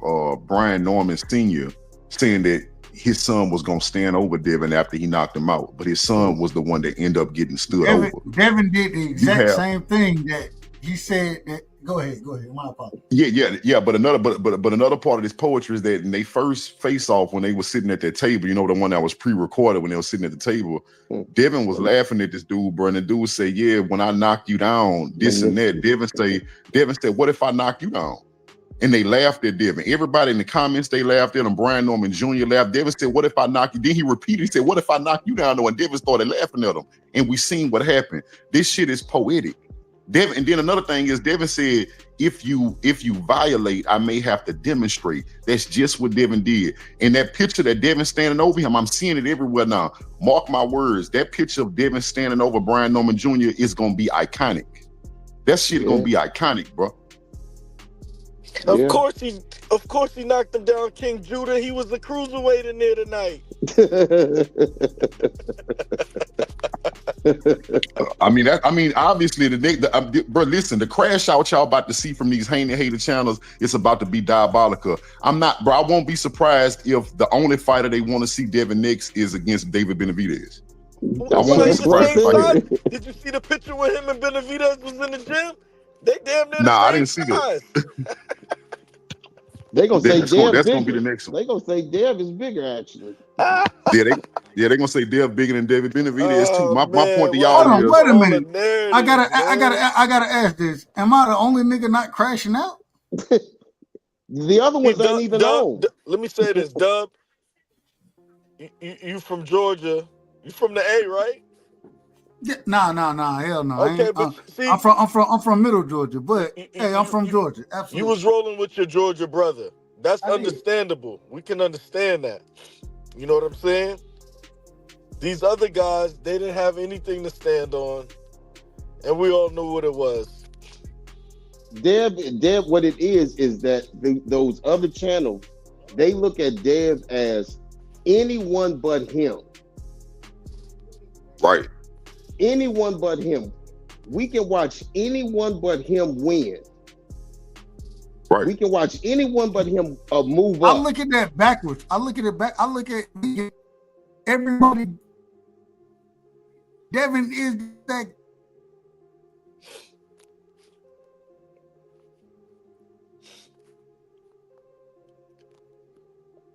Brian Norman Sr. saying that his son was gonna stand over Devin after he knocked him out, but his son was the one that ended up getting stood over. Devin did the exact same thing that he said that. Go ahead. My apologies. Yeah. But another part of this poetry is that in they first face off when they were sitting at that table, the one that was pre-recorded when they were sitting at the table, Devin was laughing at this dude, bro. And the dude say, "Yeah, when I knock you down, this and that." Devin said, "What if I knock you down?" And they laughed at Devin. Everybody in the comments, they laughed at him. Brian Norman Jr. laughed. Devin said, "What if I knock you?" Then he repeated, he said, "What if I knock you down?" And Devin started laughing at him. And we seen what happened. This shit is poetic. Devin, and then another thing is Devin said, if you violate, I may have to demonstrate. That's just what Devin did. And that picture that Devin standing over him, I'm seeing it everywhere now. Mark my words, that picture of Devin standing over Brian Norman Jr. is gonna be iconic. That shit gonna be iconic, bro. Of course he knocked him down, King Judah. He was the cruiserweight in there tonight. Obviously, bro, listen, the crash out y'all about to see from these hater channels, it's about to be diabolical. I won't be surprised if the only fighter they want to see Devin next is against David Benavidez. I won't be surprised. Did you see the picture where him and Benavizez was in the gym? They damn near I didn't see that. They gonna say Dev that's bigger. Gonna be the next one. They gonna say Dev is bigger, actually. They gonna say Dev bigger than David Benavidez too. My point to Hold y'all on, is, wait a minute. I gotta ask this. Am I the only nigga not crashing out? The other ones ain't even on. Let me say this, Dub. You from Georgia? You from the A, right? Yeah, nah, hell no. Okay, but see, I'm from Middle Georgia, but hey, I'm from Georgia. Absolutely. You was rolling with your Georgia brother. That's understandable. We can understand that. You know what I'm saying? These other guys, they didn't have anything to stand on, and we all knew what it was. Dev, what it is that those other channels, they look at Dev as anyone but him. Right. Anyone but him. We can watch anyone but him win. Right. We can watch anyone but him move up. I look at that backwards. I look at everybody. Devin is that.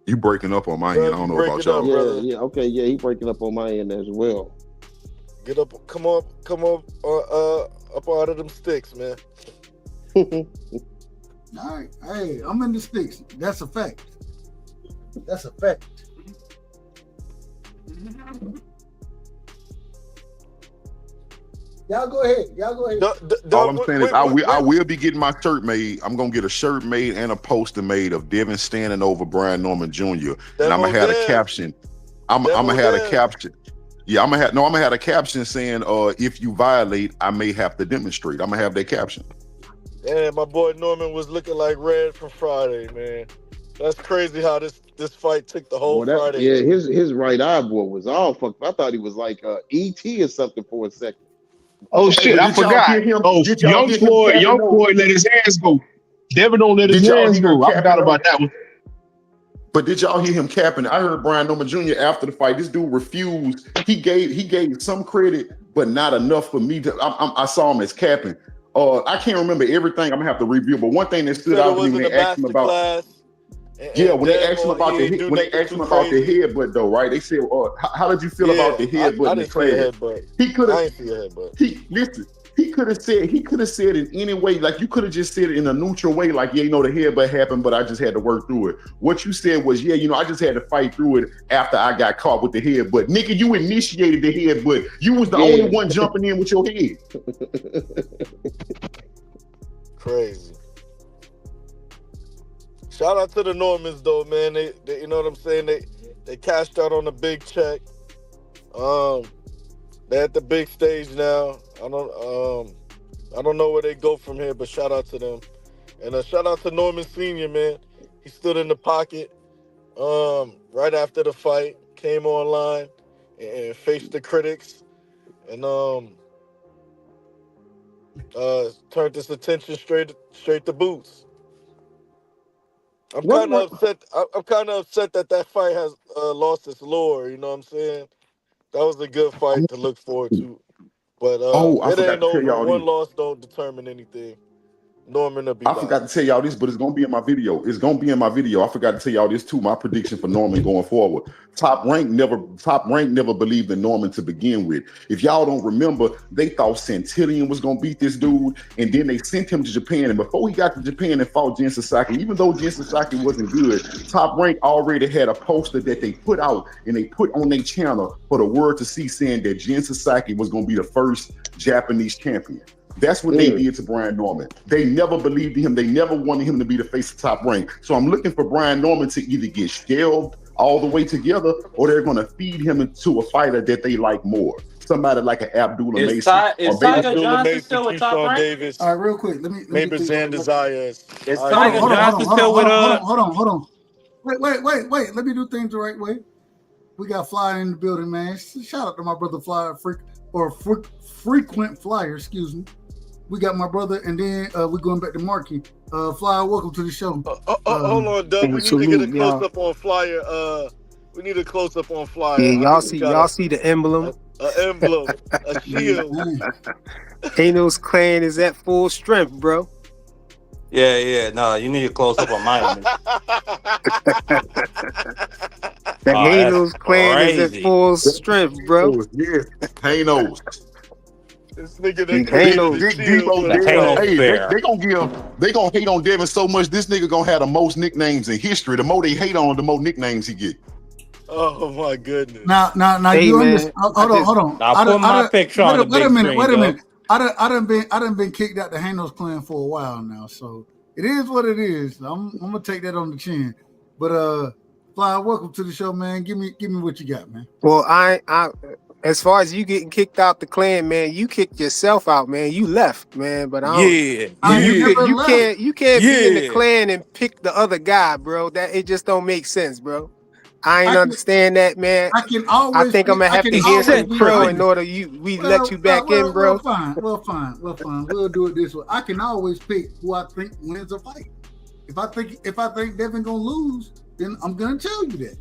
You breaking up on my end. I don't know about y'all. Yeah, okay, yeah, he breaking up on my end as well. Get up, come up up out of them sticks, man. All right, hey, I'm in the sticks. That's a fact. That's a fact. Y'all go ahead. All I'm saying is I will be getting my shirt made. I'm gonna get a shirt made and a poster made of Devin standing over Brian Norman Jr. And I'm gonna have a caption. I'm gonna have a caption. Yeah, I'm gonna have a caption saying, if you violate, I may have to demonstrate. I'm gonna have that caption. Damn, my boy Norman was looking like Red from Friday, man. That's crazy how this fight took the whole Friday. Yeah, his right eyeball was all fucked. I thought he was like ET or something for a second. Oh shit, I forgot. Young Floyd let his hands go. Devin don't let his hands go. I forgot about that one. But did y'all hear him capping? I heard Brian Norman Jr. after the fight. This dude refused. He gave some credit, but not enough for me to. I saw him as capping. I can't remember everything. I'm gonna have to review. But one thing that stood out to me when they asked him about. When they asked him about the headbutt though, right? They said, "How did you feel about the headbutt in the class?" He could have. He could have said in any way, like you could have just said it in a neutral way, like, yeah, the headbutt happened, but I just had to work through it. What you said was, yeah, I just had to fight through it after I got caught with the headbutt. Nigga, you initiated the headbutt. You was the only one jumping in with your head. Crazy. Shout out to the Normans though, man. They you know what I'm saying? They cashed out on a big check. They're at the big stage now. I don't know where they go from here, but shout out to them. And shout out to Norman Sr., man. He stood in the pocket right after the fight, came online and faced the critics and turned his attention straight to Boots. I'm kind of upset that fight has lost its lore, you know what I'm saying? That was a good fight to look forward to. But it ain't over. One loss don't determine anything. Norman will be back. I forgot to tell y'all this, but it's gonna be in my video. I forgot to tell y'all this too. My prediction for Norman going forward. Top Rank never believed in Norman to begin with. If y'all don't remember, they thought Santillan was gonna beat this dude, and then they sent him to Japan. And before he got to Japan and fought Jin Sasaki, even though Jin Sasaki wasn't good, Top Rank already had a poster that they put out and they put on their channel for the world to see, saying that Jin Sasaki was gonna be the first Japanese champion. That's what they did to Brian Norman. They never believed in him. They never wanted him to be the face of Top Rank. So I'm looking for Brian Norman to either get shelved all the way together, or they're going to feed him into a fighter that they like more. Somebody like an Abdullah Mason. Is Tiger Johnson still with Top Rank? Davis. All right, real quick. Let me Xander Zayas. Is Tiger Johnson still with Hold on. Wait. Let me do things the right way. We got Flyer in the building, man. Shout out to my brother Flyer, frequent Flyer, excuse me. We got my brother, and then we're going back to Marky. Flyer, welcome to the show. Hold on, Doug. We need to get a close up on Flyer. We need a close up on Flyer. Yeah, y'all see the emblem. An emblem, a shield. Hanos clan is at full strength, bro. Yeah. No, you need a close up on mine. The Hanos clan is at full strength, bro. Yeah, Hanos. This nigga they gonna hate on Devin so much. This nigga gonna have the most nicknames in history. The more they hate on him, the more nicknames he get. Oh my goodness! Now, hey, you man, understand? Hold on. I'll put my picture on the big screen. Wait a minute. I done been kicked out the Hanos clan for a while now, so it is what it is. I'm gonna take that on the chin. But Fly, welcome to the show, man. Give me what you got, man. Well, I as far as you getting kicked out the clan, man, you kicked yourself out, man. You left, man. But you can't be in the clan and pick the other guy, bro. That it just don't make sense, bro. I understand that, man. I think I'm gonna have to hear some pro in order we let you back in, bro. Well, fine. We'll do it this way. I can always pick who I think wins a fight. If I think Devin gonna lose, then I'm gonna tell you that.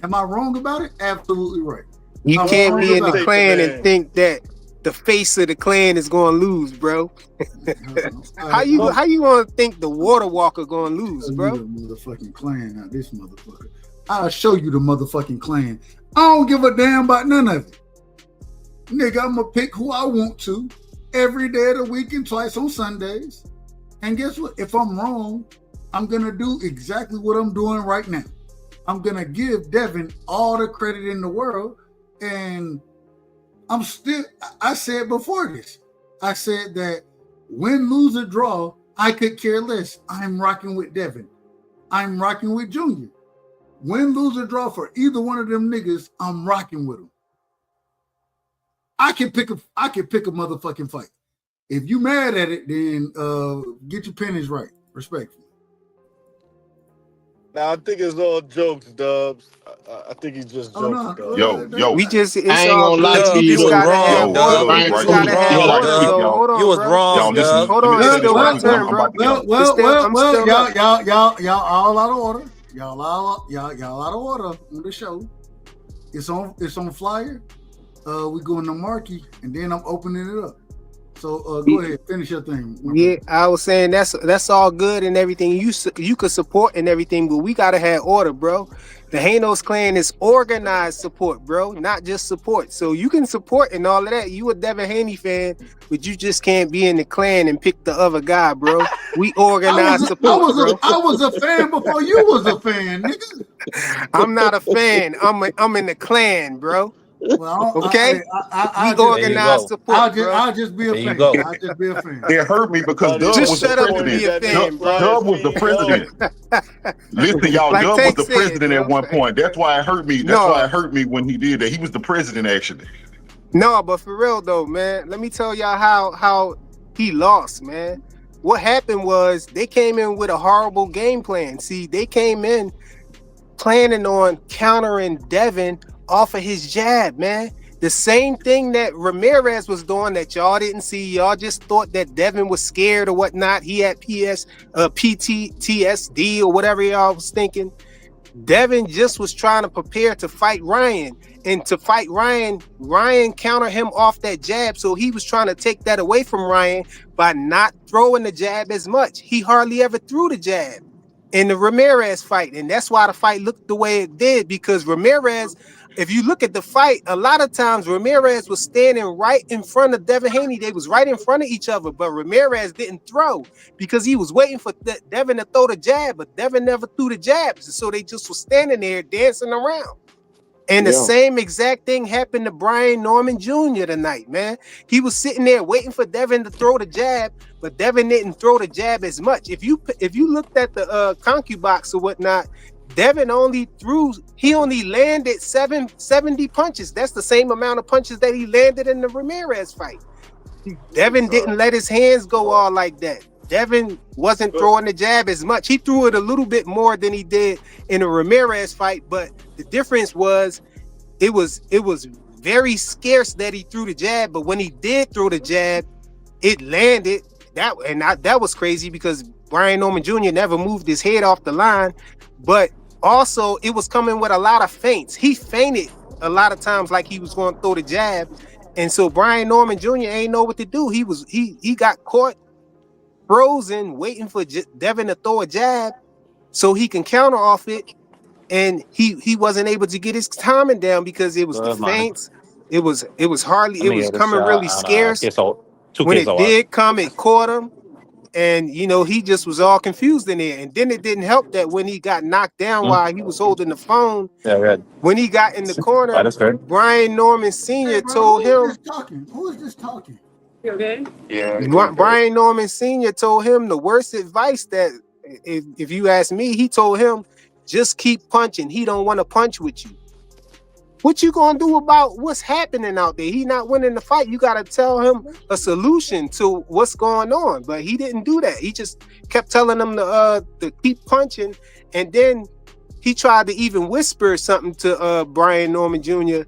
Am I wrong about it? Absolutely right. You can't be in the clan and think that the face of the clan is going to lose, bro. How you gonna think the Water Walker gonna lose, bro? The motherfucking clan, not this motherfucker. I'll show you the motherfucking clan. I don't give a damn about none of it. Nigga, I'm gonna pick who I want to every day of the week and twice on Sundays. And guess what? If I'm wrong, I'm gonna do exactly what I'm doing right now. I'm gonna give Devin all the credit in the world. And I said before this, I said that win, lose, or draw, I could care less. I'm rocking with Devin. I'm rocking with Junior. Win, lose, or draw for either one of them niggas, I'm rocking with them. I can pick a motherfucking fight. If you mad at it, then get your pennies right, respectfully. Now I think it's all jokes, Dubs. I think he's just joking. Yo. We just, it's I ain't all gonna lie good. to you. You gotta have order. You gotta have order, though. Hold on, You was bro. wrong, Dub. Hold on, it's still my turn, bro. Y'all all out of order. Y'all out of order on the show. It's on flyer. We going to Marky, and then I'm opening it up. So go ahead, finish your thing. Yeah, I was saying that's all good and everything. You could support and everything, but we gotta have order, bro. The Hanos clan is organized support, bro, not just support. So you can support and all of that. You a Devin Haney fan, but you just can't be in the clan and pick the other guy, bro. We organized support, bro. I was a fan before you was a fan, nigga. I'm not a fan. I'm in the clan, bro. Well, okay, I we organize support, bro. I'll just be a fan. I'll just be a fan. It hurt me because Dub was the president. Dub was the president. Listen, y'all, like Dub was the president said, at one point. That's why it hurt me. That's why it hurt me when he did that. He was the president, actually. No, but for real though, man, let me tell y'all how he lost, man. What happened was they came in with a horrible game plan. See, they came in planning on countering Devin off of his jab, man. The same thing that Ramirez was doing that y'all didn't see. Y'all just thought that Devin was scared or whatnot. He had PTSD or whatever y'all was thinking. Devin just was trying to prepare to fight Ryan. And to fight Ryan countered him off that jab. So he was trying to take that away from Ryan by not throwing the jab as much. He hardly ever threw the jab in the Ramirez fight. And that's why the fight looked the way it did, because Ramirez, if you look at the fight, a lot of times Ramirez was standing right in front of Devin Haney. They was right in front of each other, but Ramirez didn't throw because he was waiting for Devin to throw the jab, but Devin never threw the jabs. So they just were standing there dancing around. And the same exact thing happened to Brian Norman Jr. tonight, man. He was sitting there waiting for Devin to throw the jab, but Devin didn't throw the jab as much. If you looked at the ConcuBox or whatnot, Devin only landed 70 punches. That's the same amount of punches that he landed in the Ramirez fight. Devin didn't let his hands go all like that. Devin wasn't throwing the jab as much. He threw it a little bit more than he did in the Ramirez fight, but the difference was it was very scarce that he threw the jab, but when he did throw the jab, it landed. That was crazy because Brian Norman Jr. never moved his head off the line, but also it was coming with a lot of feints. He feinted a lot of times like he was going to throw the jab, and so Brian Norman Jr. ain't know what to do. He got caught frozen waiting for Devin to throw a jab so he can counter off it, and he wasn't able to get his timing down because it was the feints. It was coming really scarce. When it did come, it caught him. And, he just was all confused in there. And then it didn't help that when he got knocked down while he was holding the phone, when he got in the corner, Brian Norman Sr. told him. Who is this talking? Okay. Yeah. Brian Norman Sr. told him the worst advice that, if you ask me, he told him, just keep punching. He don't want to punch with you. What you gonna do about what's happening out there? He not winning the fight. You gotta tell him a solution to what's going on. But he didn't do that. He just kept telling him to keep punching, and then he tried to even whisper something to Brian Norman Jr.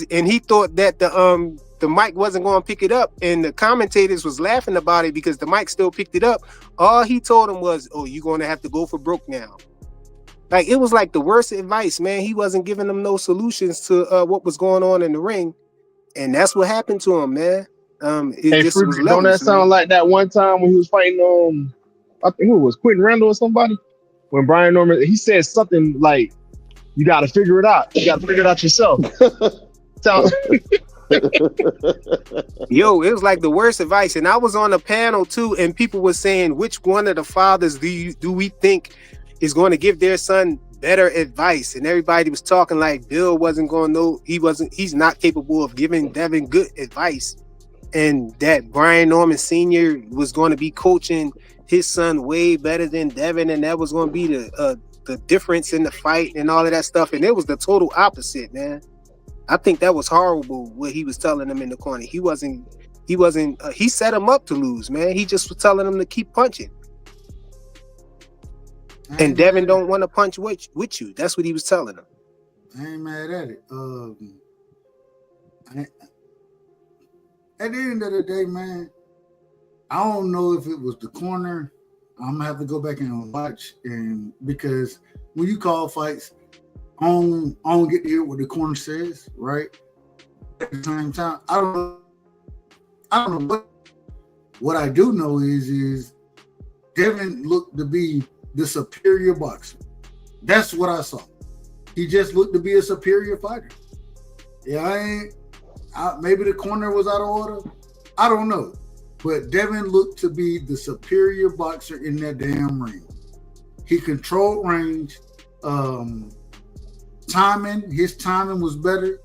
and he thought that the mic wasn't going to pick it up, and the commentators was laughing about it because the mic still picked it up. All he told him was, "Oh, you're going to have to go for broke now." Like, it was like the worst advice, man. He wasn't giving them no solutions to what was going on in the ring, and that's what happened to him, man. It Hey, just was Freaky, don't that levels, sound man. like that one time when he was fighting I think who it was, Quentin Randall or somebody? When Brian Norman, he said something like, "You got to figure it out. You got to figure it out yourself." Yo, it was like the worst advice, and I was on a panel too, and people were saying, which one of the fathers do we think is going to give their son better advice? And everybody was talking like Bill wasn't going to know, he's not capable of giving Devin good advice, and that Brian Norman Sr. was going to be coaching his son way better than Devin, and that was going to be the difference in the fight and all of that stuff. And it was the total opposite, man. I think that was horrible what he was telling him in the corner. He set him up to lose, man. He just was telling him to keep punching. And Devin don't want to punch with you. That's what he was telling him. I ain't mad at it. At the end of the day, man, I don't know if it was the corner. I'm gonna have to go back and watch, and because when you call fights, I don't get to hear what the corner says, right? At the same time, I don't know what I do know is Devin looked to be the superior boxer. That's what I saw. He just looked to be a superior fighter. Yeah, maybe the corner was out of order. I don't know. But Devin looked to be the superior boxer in that damn ring. He controlled range. His timing was better.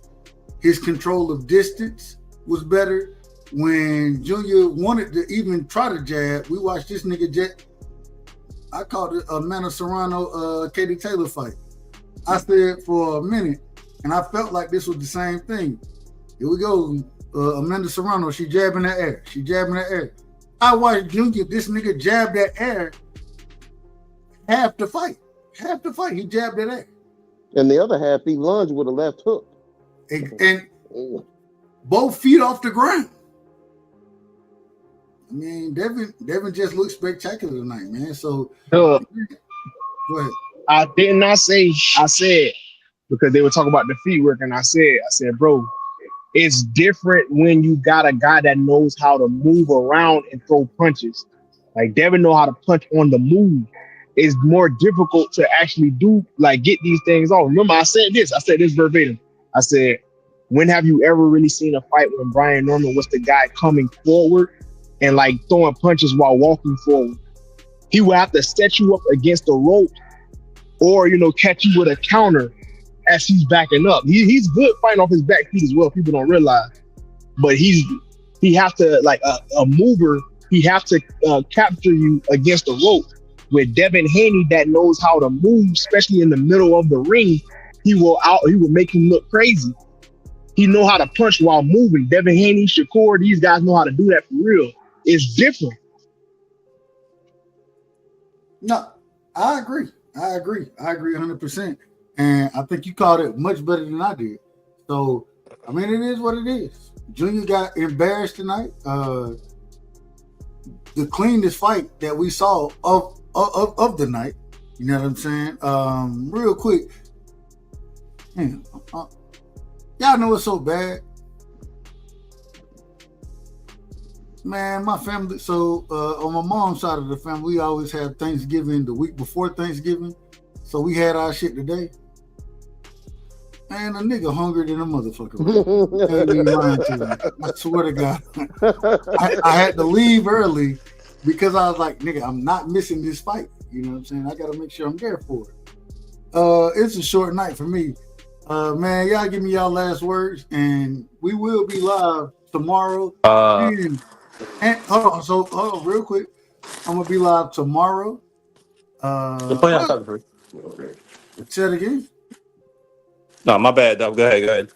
His control of distance was better. When Junior wanted to even try to jab, we watched this nigga jet. I called it Amanda Serrano, Katie Taylor fight. I said for a minute, and I felt like this was the same thing. Here we go. Amanda Serrano, she jabbing that air. She jabbing that air. I watched Junior, this nigga jab that air half the fight. Half the fight, he jabbed that air. And the other half, he lunged with a left hook. And both feet off the ground. I mean, Devin just looked spectacular tonight, man. So go ahead. I did not say, I said, because they were talking about the feet work, and I said, bro, it's different when you got a guy that knows how to move around and throw punches. Like Devin know how to punch on the move. It's more difficult to actually get these things off. Remember, I said this verbatim. I said, when have you ever really seen a fight when Brian Norman was the guy coming forward and like throwing punches while walking forward? He would have to set you up against the rope or, catch you with a counter as he's backing up. He's good fighting off his back feet as well. People don't realize, but he have to, like a mover, he have to capture you against the rope. With Devin Haney that knows how to move, especially in the middle of the ring, he will make him look crazy. He know how to punch while moving. Devin Haney, Shakur, these guys know how to do that for real. It's different. No, I agree 100%. And I think you called it much better than I did. So, I mean, it is what it is. Junior got embarrassed tonight. The cleanest fight that we saw of the night. You know what I'm saying? Real quick. Man, y'all know it's so bad. Man, my family, so on my mom's side of the family, we always have Thanksgiving the week before Thanksgiving. So we had our shit today. Man, a nigga hungry than a motherfucker. I swear to God. I had to leave early because I was like, nigga, I'm not missing this fight. You know what I'm saying? I got to make sure I'm there for it. It's a short night for me. Man, y'all give me y'all last words, and we will be live tomorrow. And hold on, real quick. I'm going to be live tomorrow. Say it again. No, my bad, Doug. Go ahead.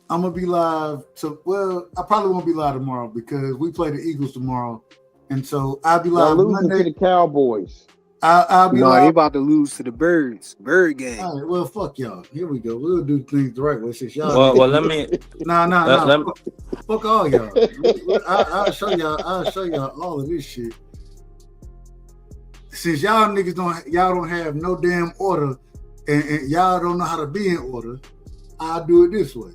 I'm gonna be live. I probably won't be live tomorrow because we play the Eagles tomorrow, and so I'll be live losing Monday. to the Cowboys. I'll be live. They about to lose to the Birds. Bird game. All right, well, fuck y'all. Here we go. We'll do things the right way since y'all. Well, let me. Nah. Fuck all y'all. I'll show y'all all of this shit. Since y'all niggas don't have no damn order and y'all don't know how to be in order, I'll do it this way.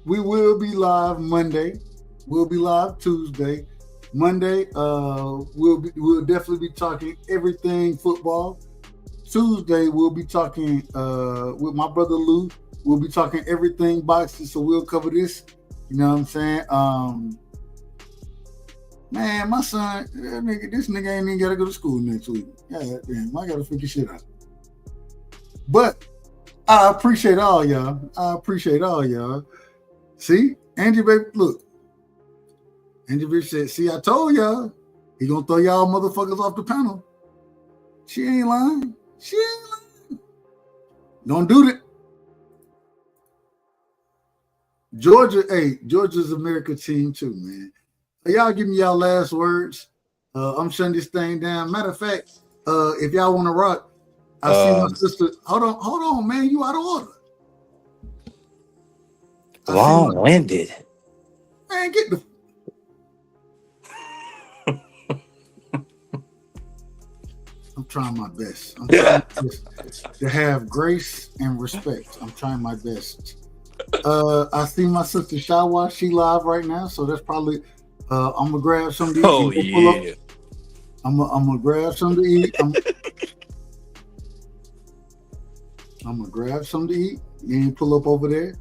We will be live Monday. We'll be live Tuesday. Monday, we'll definitely be talking everything football. Tuesday, we'll be talking with my brother Lou. We'll be talking everything boxing, so we'll cover this. You know what I'm saying? Man, my son, this nigga ain't even gotta go to school next week. God damn, I gotta figure shit out. But I appreciate all y'all. See, Angie, baby, look. Angie, baby said, see, I told y'all, he gonna throw y'all motherfuckers off the panel. She ain't lying. Don't do that. Georgia's America team too, man. Y'all give me y'all last words. I'm shutting this thing down. Matter of fact, if y'all want to rock, I see my sister. Hold on, man. You out of order. Long-winded. Man, get the. I'm trying my best. I'm trying to have grace and respect. I'm trying my best. I see my sister Shawa. She live right now, so that's probably. I'm gonna grab something to eat. Oh yeah. I'm gonna grab something to eat. I'm gonna grab something to eat. You ain't pull up over there.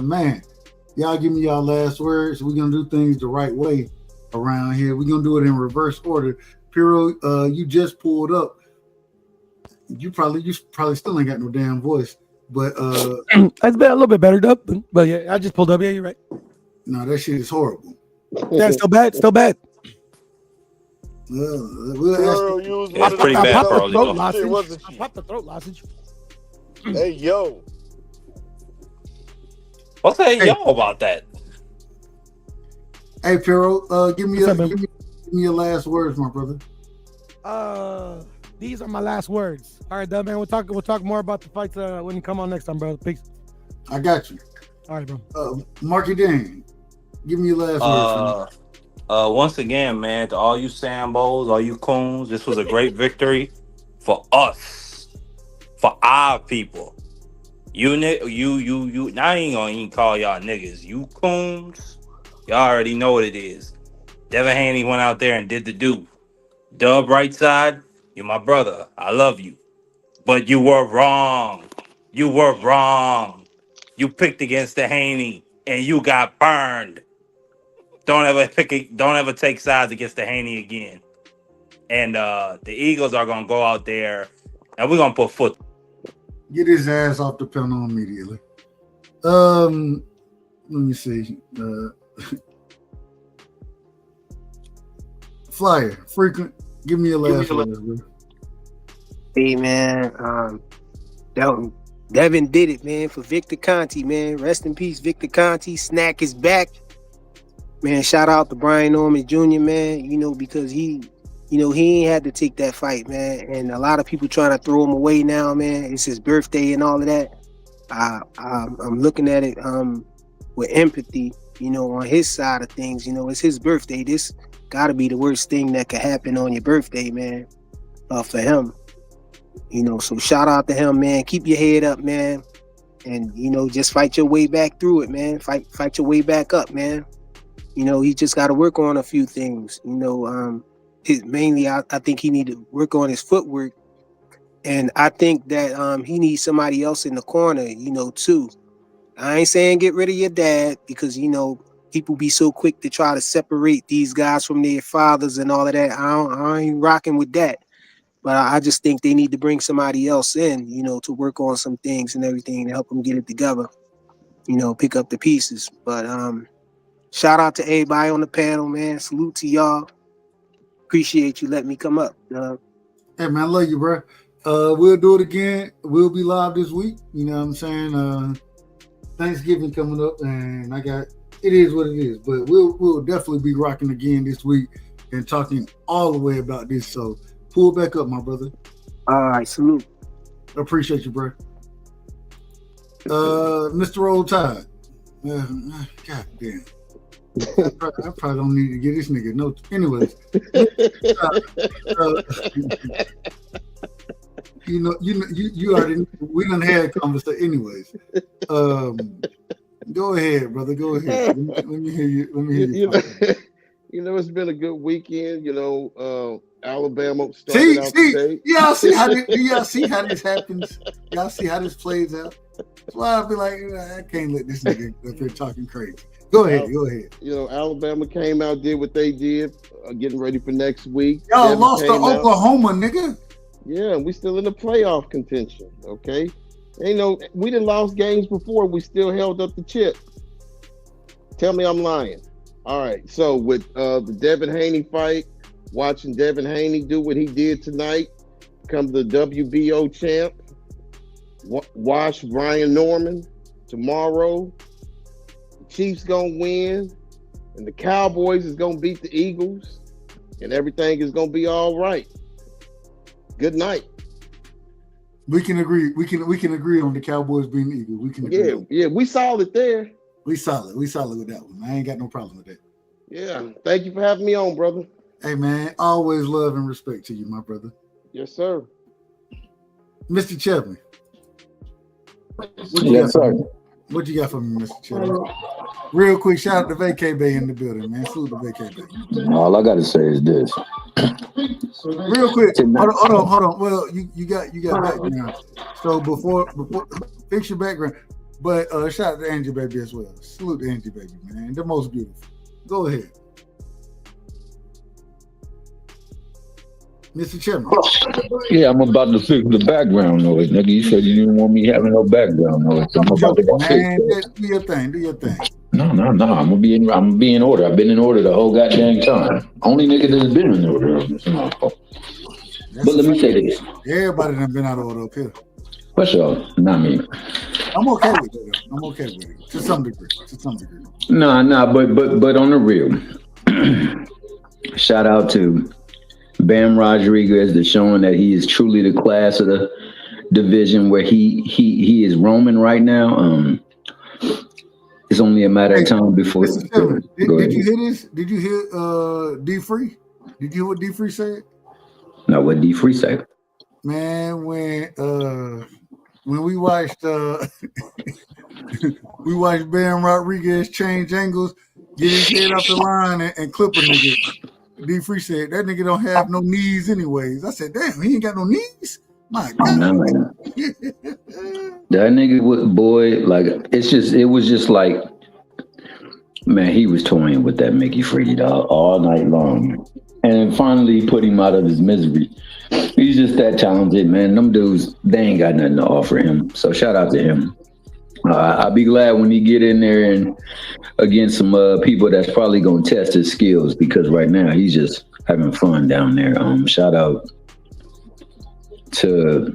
Man, y'all give me y'all last words. We're gonna do things the right way around here. We're gonna do it in reverse order. Piro, you just pulled up. You probably still ain't got no damn voice. But that's been a little bit better, but yeah, I just pulled up. Yeah, you're right. No, that shit is horrible. Yeah, still bad. We'll It's pretty bad, bro. I popped the throat lozenge. Hey, yo. What's that yo about that? Hey, Piro, give me your last words, my brother. These are my last words. All right, Dub, man. We'll talk more about the fights when you come on next time, brother. Peace. I got you. All right, bro. Marky Dang, give me your last words. Once again, man, to all you Sambos, all you coons, this was a great victory for us, for our people. You. Now I ain't gonna even call y'all niggas. You coons, y'all already know what it is. Devin Haney went out there and did the do. Dub right side, you're my brother. I love you, but you were wrong. You were wrong. You picked against the Haney and you got burned. Don't ever take sides against the Haney again. And the Eagles are gonna go out there and we're gonna put foot. Get his ass off the panel immediately. Let me see. Flyer, frequent. Give me your last words, bro. Hey man, Devin did it, man, for Victor Conti, man. Rest in peace, Victor Conti. Snack is back. Man, shout out to Brian Norman Jr., man, because he ain't had to take that fight, man. And a lot of people trying to throw him away now, man. It's his birthday and all of that. I'm looking at it with empathy, on his side of things. It's his birthday. This got to be the worst thing that could happen on your birthday, man, for him. So shout out to him, man. Keep your head up, man. And, just fight your way back through it, man. Fight your way back up, man. He just got to work on a few things. Mainly, I think he need to work on his footwork. And I think that he needs somebody else in the corner, too. I ain't saying get rid of your dad because, people be so quick to try to separate these guys from their fathers and all of that. I ain't rocking with that. But I just think they need to bring somebody else in, to work on some things and everything to help them get it together, pick up the pieces. But shout out to everybody on the panel, man. Salute to y'all. Appreciate you letting me come up. Hey, man, I love you, bro. We'll do it again. We'll be live this week. You know what I'm saying? Thanksgiving coming up, and it is what it is. But we'll definitely be rocking again this week and talking all the way about this. So pull back up, my brother. All right, salute. Appreciate you, bro. Mr. Old Tide. God damn. I probably don't need to get this nigga notes. Anyways. you already. We done had a conversation, anyways. Go ahead, brother. Go ahead. Let me hear you. Let me hear you. It's been a good weekend. Alabama started out today. Y'all see how this happens? Y'all see how this plays out? That's why I be like, I can't let this nigga up here talking crazy. Go ahead. Alabama came out, did what they did, getting ready for next week. Y'all lost to Oklahoma, nigga. Yeah, we still in the playoff contention. Okay, we done lost games before. We still held up the chip. Tell me I'm lying. All right. So with the Devin Haney fight, watching Devin Haney do what he did tonight, become the WBO champ. Watch Brian Norman tomorrow. The Chiefs gonna win, and the Cowboys is gonna beat the Eagles, and everything is gonna be all right. Good night. We can agree. We can agree on the Cowboys being the Eagles. We can agree. Yeah, we solid there. We solid with that one. I ain't got no problem with that. Yeah. Thank you for having me on, brother. Hey man, always love and respect to you, my brother. Yes, sir. Mr. Chapman. Yes, sir. What you got for me, Mr. Chapman? Real quick, shout out to Vacay Bay in the building, man. Salute to Vacay Bay. All I gotta say is this. Real quick, hold on. Well, you got background. So before fix your background. But shout out to Angie Baby as well. Salute to Angie Baby, man. The most beautiful. Go ahead. Mr. Chairman. Yeah, I'm about to fix the background noise, nigga. You said you didn't want me having no background noise. So I'm about to go fix it. Do your thing. No. I'm gonna be in order. I've been in order the whole goddamn time. Only nigga that's been in order. But let me say this. Everybody done been out of order up here. For sure. Not me. I'm okay with it. To some degree. Nah, but on the real. Shout out to Bam Rodriguez, that's showing that he is truly the class of the division where he is roaming right now. It's only a matter of time before. Did you hear this? Did you hear D Free? Did you hear what D Free said? No, what D Free said? Man, when we watched Bam Rodriguez change angles, get his head off the line and clip a nigga. D Free said that nigga don't have no knees anyways. I said, damn, he ain't got no knees. My God. That nigga it was just like, man, he was toying with that Mickey Free dog all night long. And finally put him out of his misery. He's just that talented, man. Them dudes, they ain't got nothing to offer him. So shout out to him. I'll be glad when he get in there and against some people that's probably going to test his skills, because right now he's just having fun down there. Shout out to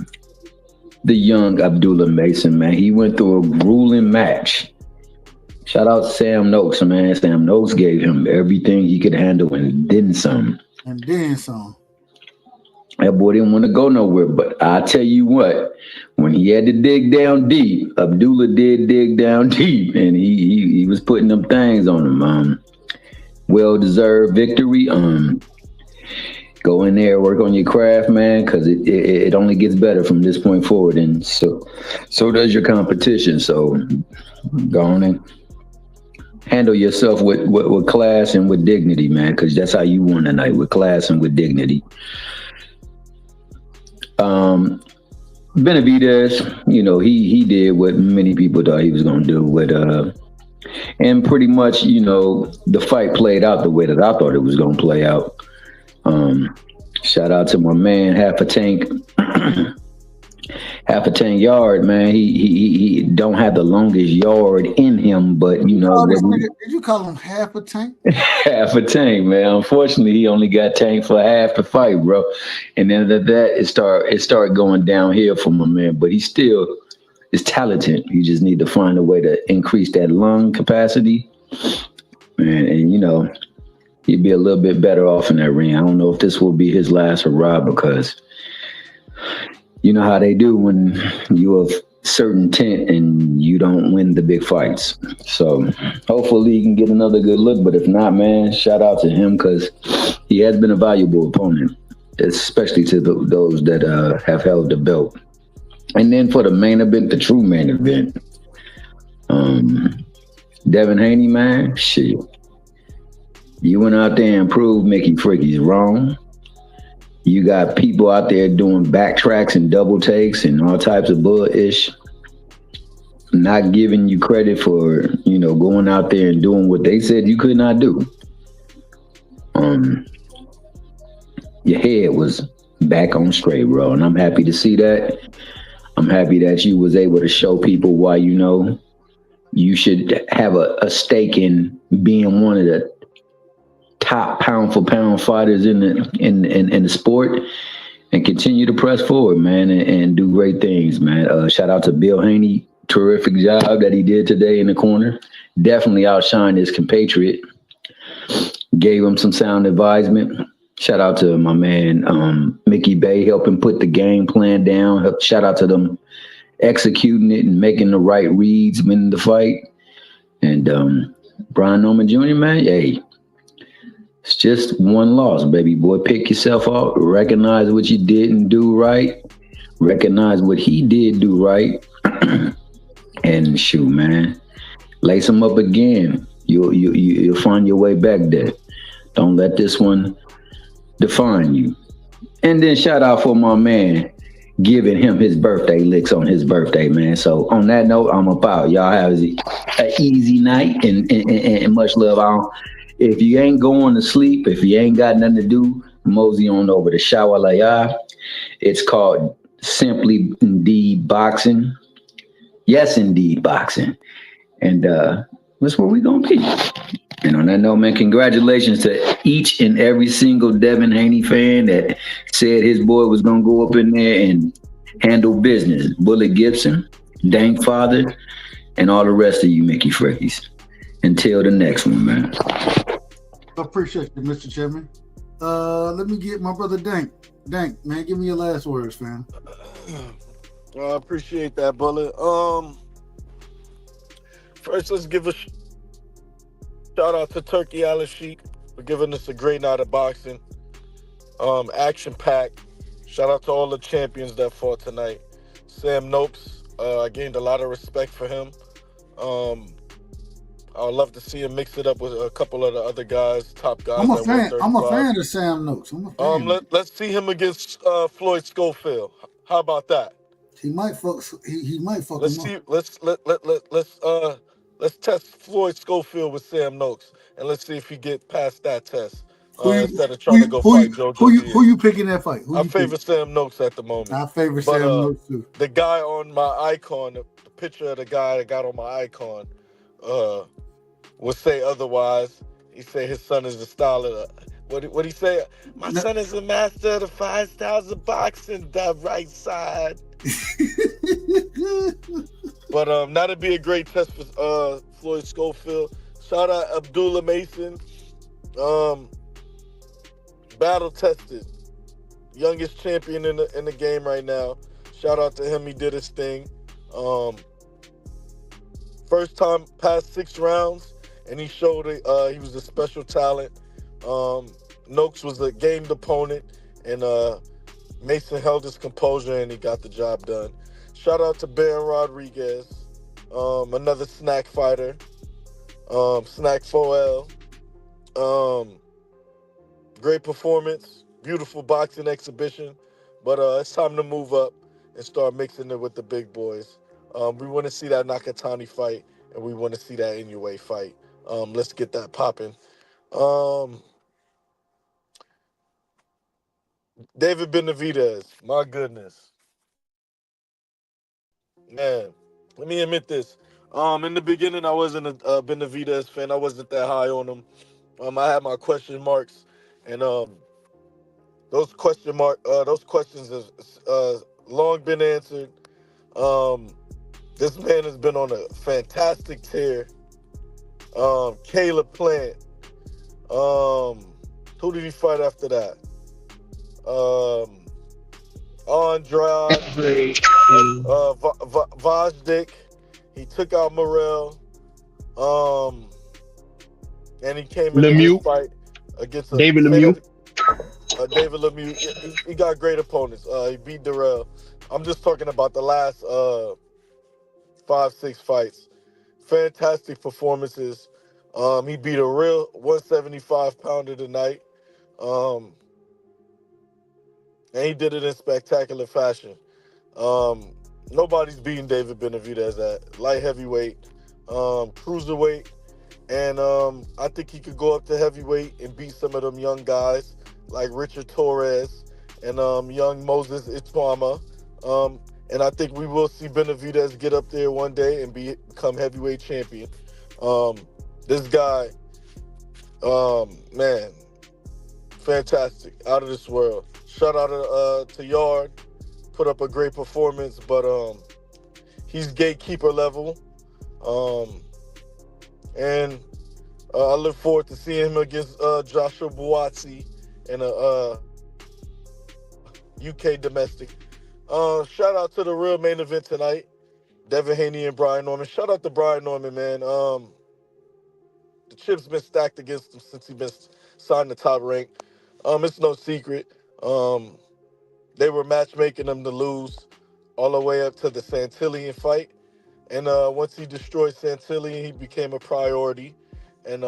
the young Abdullah Mason, man. He went through a grueling match. Shout out to Sam Noakes, man. Sam Noakes gave him everything he could handle and then some. That boy didn't want to go nowhere, but I tell you what, when he had to dig down deep, Abdullah did dig down deep, and he was putting them things on him. Well-deserved victory. Go in there, work on your craft, man, because it only gets better from this point forward, and so does your competition. So go on and handle yourself with class and with dignity, man, because that's how you won tonight, with class and with dignity. Benavizez, he did what many people thought he was going to do and pretty much, the fight played out the way that I thought it was going to play out. Shout out to my man, half a tank yard, man. He don't have the longest yard in him, but did you call him half a tank? Half a tank, man. Unfortunately, he only got tanked for half the fight, bro. And then after that, it started going downhill for my man. But he still is talented. You just need to find a way to increase that lung capacity, man. And he'd be a little bit better off in that ring. I don't know if this will be his last hurrah, because you know how they do when you're of certain tent and you don't win the big fights. So hopefully he can get another good look. But if not, man, shout out to him, because he has been a valuable opponent. especially to those that have held the belt. And then for the main event, the true main event, Devin Haney, man, shit. You went out there and proved Mickey Fricky's wrong. You got people out there doing backtracks and double takes and all types of bullish, not giving you credit for, going out there and doing what they said you could not do. Your head was back on straight, bro, and I'm happy to see that. I'm happy that you was able to show people why you should have a stake in being one of the top pound for pound fighters in the sport, and continue to press forward, man, and do great things, man. Shout out to Bill Haney, terrific job that he did today in the corner. Definitely outshined his compatriot. Gave him some sound advisement. Shout out to my man Mickey Bay, helping put the game plan down. Shout out to them executing it and making the right reads, winning the fight. And Brian Norman Jr., man, hey, it's just one loss, baby boy. Pick yourself up, recognize what you didn't do right, recognize what he did do right, and shoot, man, lace him up again. You'll find your way back there. Don't let this one define you. And then shout out for my man giving him his birthday licks on his birthday, man. So on that note, I'm about. Y'all have an easy night and much love. If you ain't going to sleep, if you ain't got nothing to do, mosey on over to Shawalaya. It's called Simply Indeed Boxing. Yes, indeed, boxing. And that's where we gonna be. And on that note, man, congratulations to each and every single Devin Haney fan that said his boy was going to go up in there and handle business. Bullet Gibson, Dank Father, and all the rest of you Mickey Frickies. Until the next one, man. I appreciate you, Mr. Chairman. Let me get my brother Dank. Dank, man, give me your last words, fam. I appreciate that, Bullet. First, let's give a shout out to Turkey Al Sheik for giving us a great night of boxing. Action packed. Shout out to all the champions that fought tonight. Sam Noakes, I gained a lot of respect for him. I would love to see him mix it up with a couple of the other guys, top guys. I'm a fan of Sam Noakes. Let's see him against Floyd Schofield. How about that? He might fuck. He might fuck Let's him see. up. Let's test Floyd Schofield with Sam Noakes, and let's see if he get past that test. Instead of trying to go fight Joe Diaz. Who you picking that fight? I favor Sam Noakes at the moment. I favor Sam Noakes too. The guy on my icon, the picture of the guy that got on my icon, will say otherwise. He say his son is the style of what he say? My son is a master of the 5 styles of boxing, the right side. But that'd be a great test for Floyd Schofield. Shout out Abdullah Mason. Battle tested. Youngest champion in the game right now. Shout out to him. He did his thing. First time past 6 rounds, and he showed he was a special talent. Noakes was a gamed opponent, and Mason held his composure, and he got the job done. Shout out to Baron Rodriguez, another snack fighter, Snack 4L. Great performance, beautiful boxing exhibition, but it's time to move up and start mixing it with the big boys. We want to see that Nakatani fight, and we want to see that Inoue fight. Let's get that popping. David Benavizez, my goodness. Man, let me admit this. In the beginning, I wasn't a Benavizez fan. I wasn't that high on him. I had my question marks, and those questions have long been answered. This man has been on a fantastic tear. Caleb Plant. Who did he fight after that? Andrade, Vajdik. He took out Morrell. And he came in this fight against David Lemieux. David Lemieux, he got great opponents. He beat Darrell. I'm just talking about the last 5-6 fights. Fantastic performances. He beat a real 175 pounder tonight. Um, and he did it in spectacular fashion. Nobody's beating David Benavidez at light heavyweight, cruiserweight, and I think he could go up to heavyweight and beat some of them young guys like Richard Torres and young Moses Itwama. And I think we will see Benavidez get up there one day and become heavyweight champion. This guy, man, fantastic, out of this world. Shout out to Yard, put up a great performance, but he's gatekeeper level, and I look forward to seeing him against Joshua Buatsi in a UK domestic. Shout out to the real main event tonight, Devin Haney and Brian Norman. Shout out to Brian Norman, man. The chip's been stacked against him since he's been signed to Top Rank. It's no secret. They were matchmaking him to lose all the way up to the Santillian fight. And once he destroyed Santillian, he became a priority. And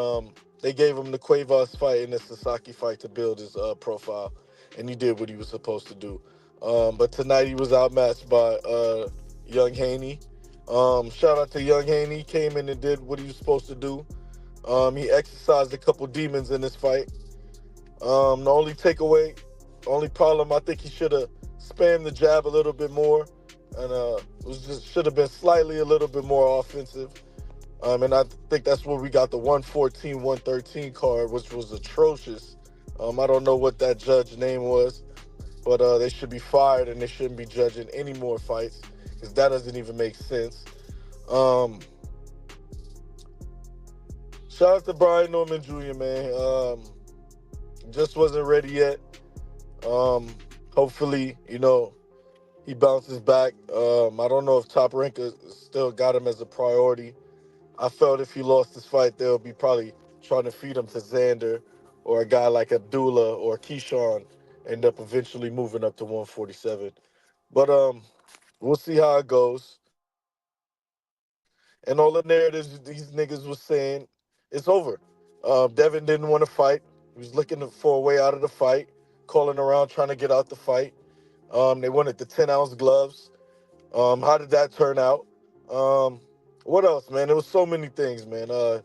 they gave him the Cuevas fight and the Sasaki fight to build his profile. And he did what he was supposed to do. But tonight he was outmatched by Young Haney. Shout out to Young Haney. He came in and did what he was supposed to do. He exercised a couple demons in this fight. The only problem, I think he should have spammed the jab a little bit more, and should have been slightly a little bit more offensive. And I think that's where we got the 114-113 card, which was atrocious. I don't know what that judge name was, but they should be fired and they shouldn't be judging any more fights because that doesn't even make sense. Shout out to Brian Norman Jr., man. Just wasn't ready yet. Hopefully, he bounces back. I don't know if Top Rank still got him as a priority. I felt if he lost this fight, they'll be probably trying to feed him to Xander or a guy like Abdullah or Keyshawn, end up eventually moving up to 147. But we'll see how it goes. And all the narratives these niggas was saying, it's over. Devin didn't want to fight. He was looking for a way out of the fight, calling around trying to get out the fight. They wanted the 10-ounce gloves. How did that turn out? What else, man? There was so many things, man. There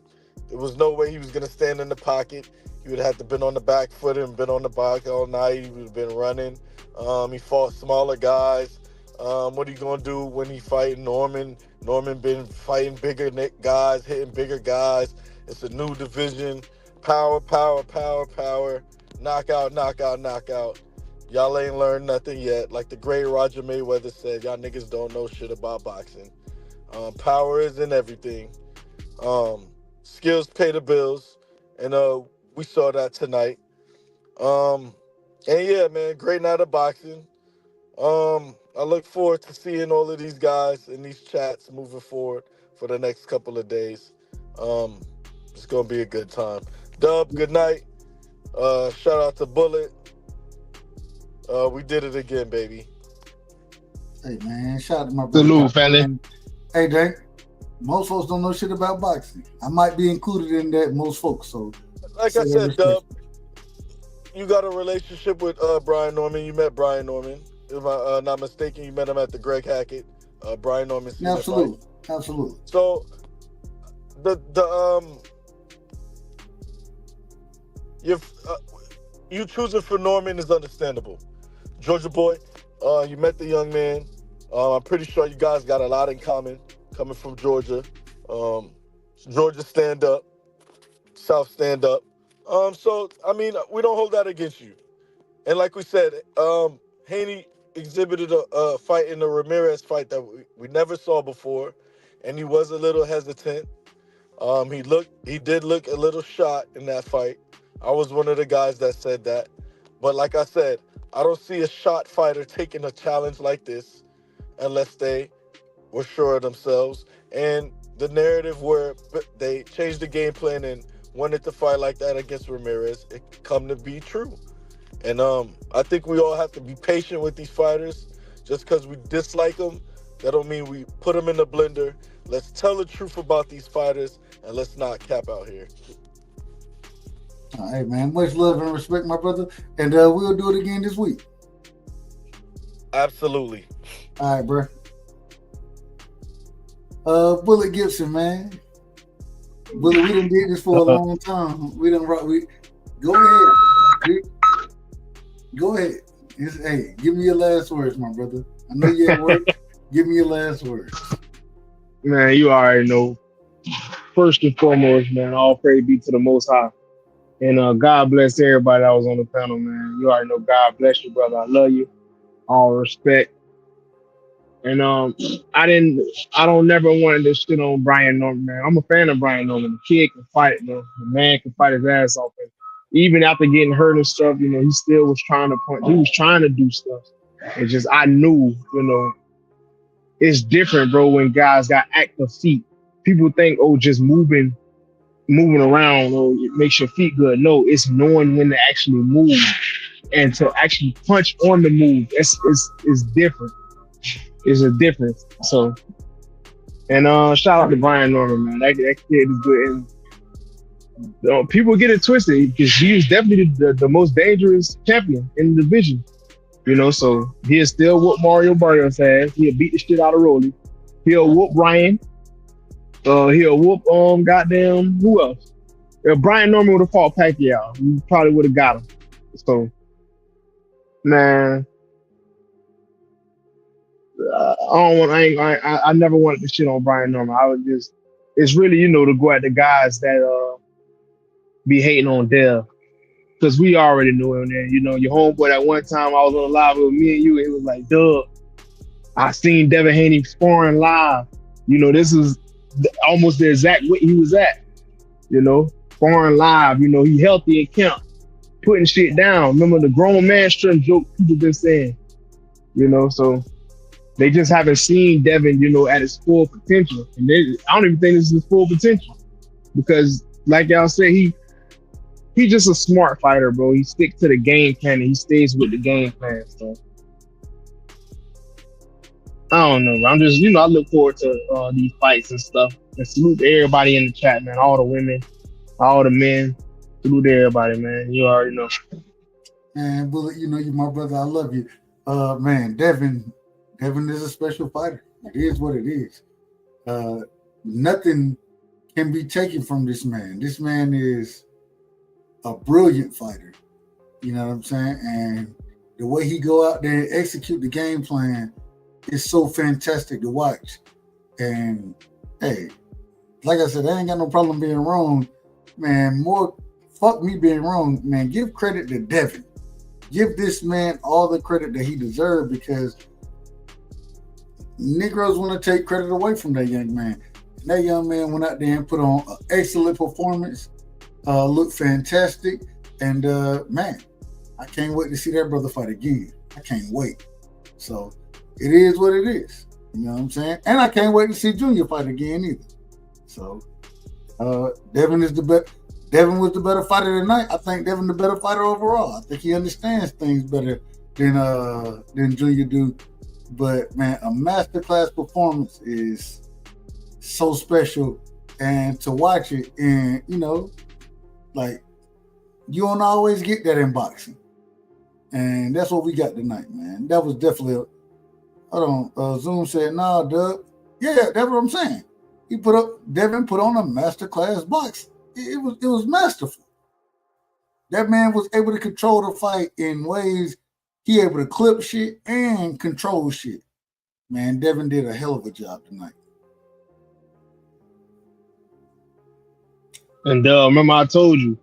was no way he was going to stand in the pocket. He would have to been on the back foot and been on the back all night. He would have been running. He fought smaller guys. What are you going to do when he fighting Norman? Norman been fighting bigger guys, hitting bigger guys. It's a new division. Power, power, power, power. Knockout, knockout, knockout. Y'all ain't learned nothing yet. Like the great Roger Mayweather said, y'all niggas don't know shit about boxing. Power isn't everything. Skills pay the bills. And we saw that tonight. And yeah, man, great night of boxing. I look forward to seeing all of these guys in these chats moving forward for the next couple of days. It's going to be a good time. Dub, good night. Shout out to Bullet. We did it again, baby. Hey, man, shout out to my brother. Salute, family. Hey, Jake, most folks don't know shit about boxing. I might be included in that, most folks. So, like I said, Dub, you got a relationship with Brian Norman. You met Brian Norman. If I'm not mistaken, you met him at the Greg Hackett. Brian Norman. Absolutely. Absolutely. So, you choosing for Norman is understandable. Georgia boy, you met the young man. I'm pretty sure you guys got a lot in common coming from Georgia. Georgia stand up, South stand up. So, I mean, we don't hold that against you. And like we said, Haney exhibited a fight in the Ramirez fight that we never saw before, and he was a little hesitant. He did look a little shot in that fight. I was one of the guys that said that. But like I said, I don't see a shot fighter taking a challenge like this unless they were sure of themselves. And the narrative where they changed the game plan and wanted to fight like that against Ramirez, it come to be true. And I think we all have to be patient with these fighters. Just because we dislike them, that don't mean we put them in the blender. Let's tell the truth about these fighters, and let's not cap out here. All right, man. Much love and respect, my brother. And we'll do it again this week. Absolutely. All right, bro. Bullet Gibson, man. Bullet, we done did this for a long time. We done rock. Go ahead. Go ahead. Hey, give me your last words, my brother. I know you're at work. Give me your last words. Man, you already know. First and foremost, man, all praise be to the Most High. And God bless everybody that was on the panel, man. You already know God bless you, brother. I love you. All respect. And I don't never wanted to shit on Brian Norman, man. I'm a fan of Brian Norman. The kid can fight, man. The man can fight his ass off. And even after getting hurt and stuff, you know, he still was trying to punch. He was trying to do stuff. It's just I knew, you know, it's different, bro, when guys got active feet. People think, oh, just moving around, or it makes your feet good. No, it's knowing when to actually move and to actually punch on the move. It's different. It's a difference. So, and shout out to Brian Norman, man. That kid is good. And people get it twisted because he is definitely the most dangerous champion in the division. You know, so he'll still whoop Mario Barrios' ass. He'll beat the shit out of Rolly. He'll whoop Ryan. He'll whoop goddamn who else? If Brian Norman would have fought Pacquiao, he probably would have got him. So, man, I never wanted to shit on Brian Norman. I would just, it's really, you know, to go at the guys that be hating on Dev. Because we already knew him. And, you know, your homeboy that one time I was on live with me and you, it was like, Doug, I seen Devin Haney sparring live. You know, this is almost the exact way he was at. You know, sparring live. You know, he healthy and camp, putting shit down. Remember the grown man strength joke people been saying. You know, so they just haven't seen Devin, you know, at his full potential. And I don't even think this is his full potential. Because, like y'all said, he's just a smart fighter, bro. He sticks to the game plan and he stays with the game plan. So I don't know. I'm just, you know, I look forward to these fights and stuff. And salute to everybody in the chat, man. All the women, all the men. Salute to everybody, man. You already know. Man, Bullet, you know, you my brother. I love you. Man, Devin is a special fighter. It is what it is. Nothing can be taken from this man. This man is a brilliant fighter. You know what I'm saying? And the way he go out there and execute the game plan is so fantastic to watch. And hey, like I said, I ain't got no problem being wrong, man. Fuck me being wrong, man. Give credit to Devin. Give this man all the credit that he deserved, because Negroes want to take credit away from that young man. And that young man went out there and put on an excellent performance, looked fantastic, and man, I can't wait to see that brother fight again. I can't wait. So it is what it is. You know what I'm saying? And I can't wait to see Junior fight again either. So Devin was the better fighter tonight. I think Devin the better fighter overall. I think he understands things better than Junior do. But man, a masterclass performance is so special, and to watch it, and you know, like, you don't always get that in boxing, and that's what we got tonight, man. That was definitely hold on. Zoom said, "Nah, Doug." Yeah, that's what I'm saying. Devin put on a masterclass box. It was masterful. That man was able to control the fight in ways he able to clip shit and control shit. Man, Devin did a hell of a job tonight. And remember I told you,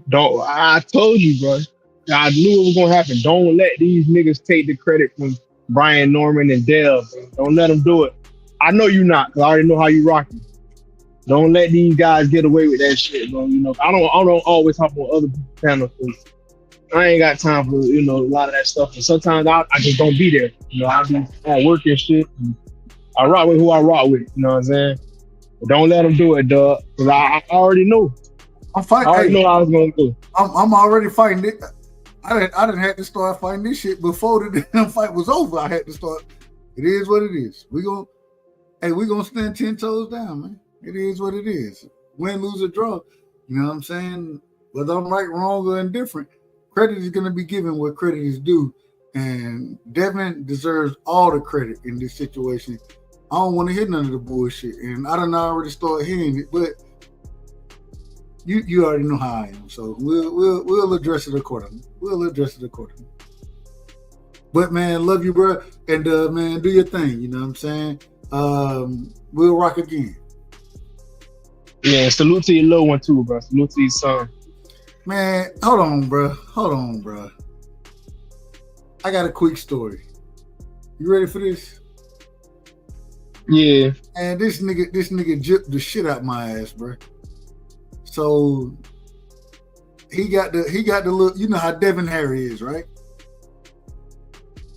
bro. I knew it was gonna happen. Don't let these niggas take the credit from Brian Norman and Dev. Don't let them do it. I know you not, because I already know how you rocking. Don't let these guys get away with that shit, bro. You know, I don't always hop on other people's panels, because I ain't got time for, you know, a lot of that stuff. And sometimes I just don't be there. You know, I be at work and shit. And I rock with who I rock with. You know what I'm saying? But don't let them do it, dog. Because I already know. I'm fighting. I already know how I was going to do. I'm already fighting it. I didn't have to start fighting this shit before the damn fight was over. I had to start. It is what it is. We gonna stand 10 toes down, man. It is what it is. Win, lose, or draw. You know what I'm saying? Whether I'm right, wrong, or indifferent, credit is gonna be given what credit is due. And Devin deserves all the credit in this situation. I don't want to hear none of the bullshit, and I don't already start hearing it, but you already know how I am. So we'll address it accordingly. But man, love you, bro, and man, do your thing. You know what I'm saying? We'll rock again. Yeah, salute to your little one too, bro. Salute to your son. Man, hold on, bro. I got a quick story. You ready for this? Yeah. And this nigga gypped the shit out my ass, bro. So he got the look. You know how Devin hair is, right?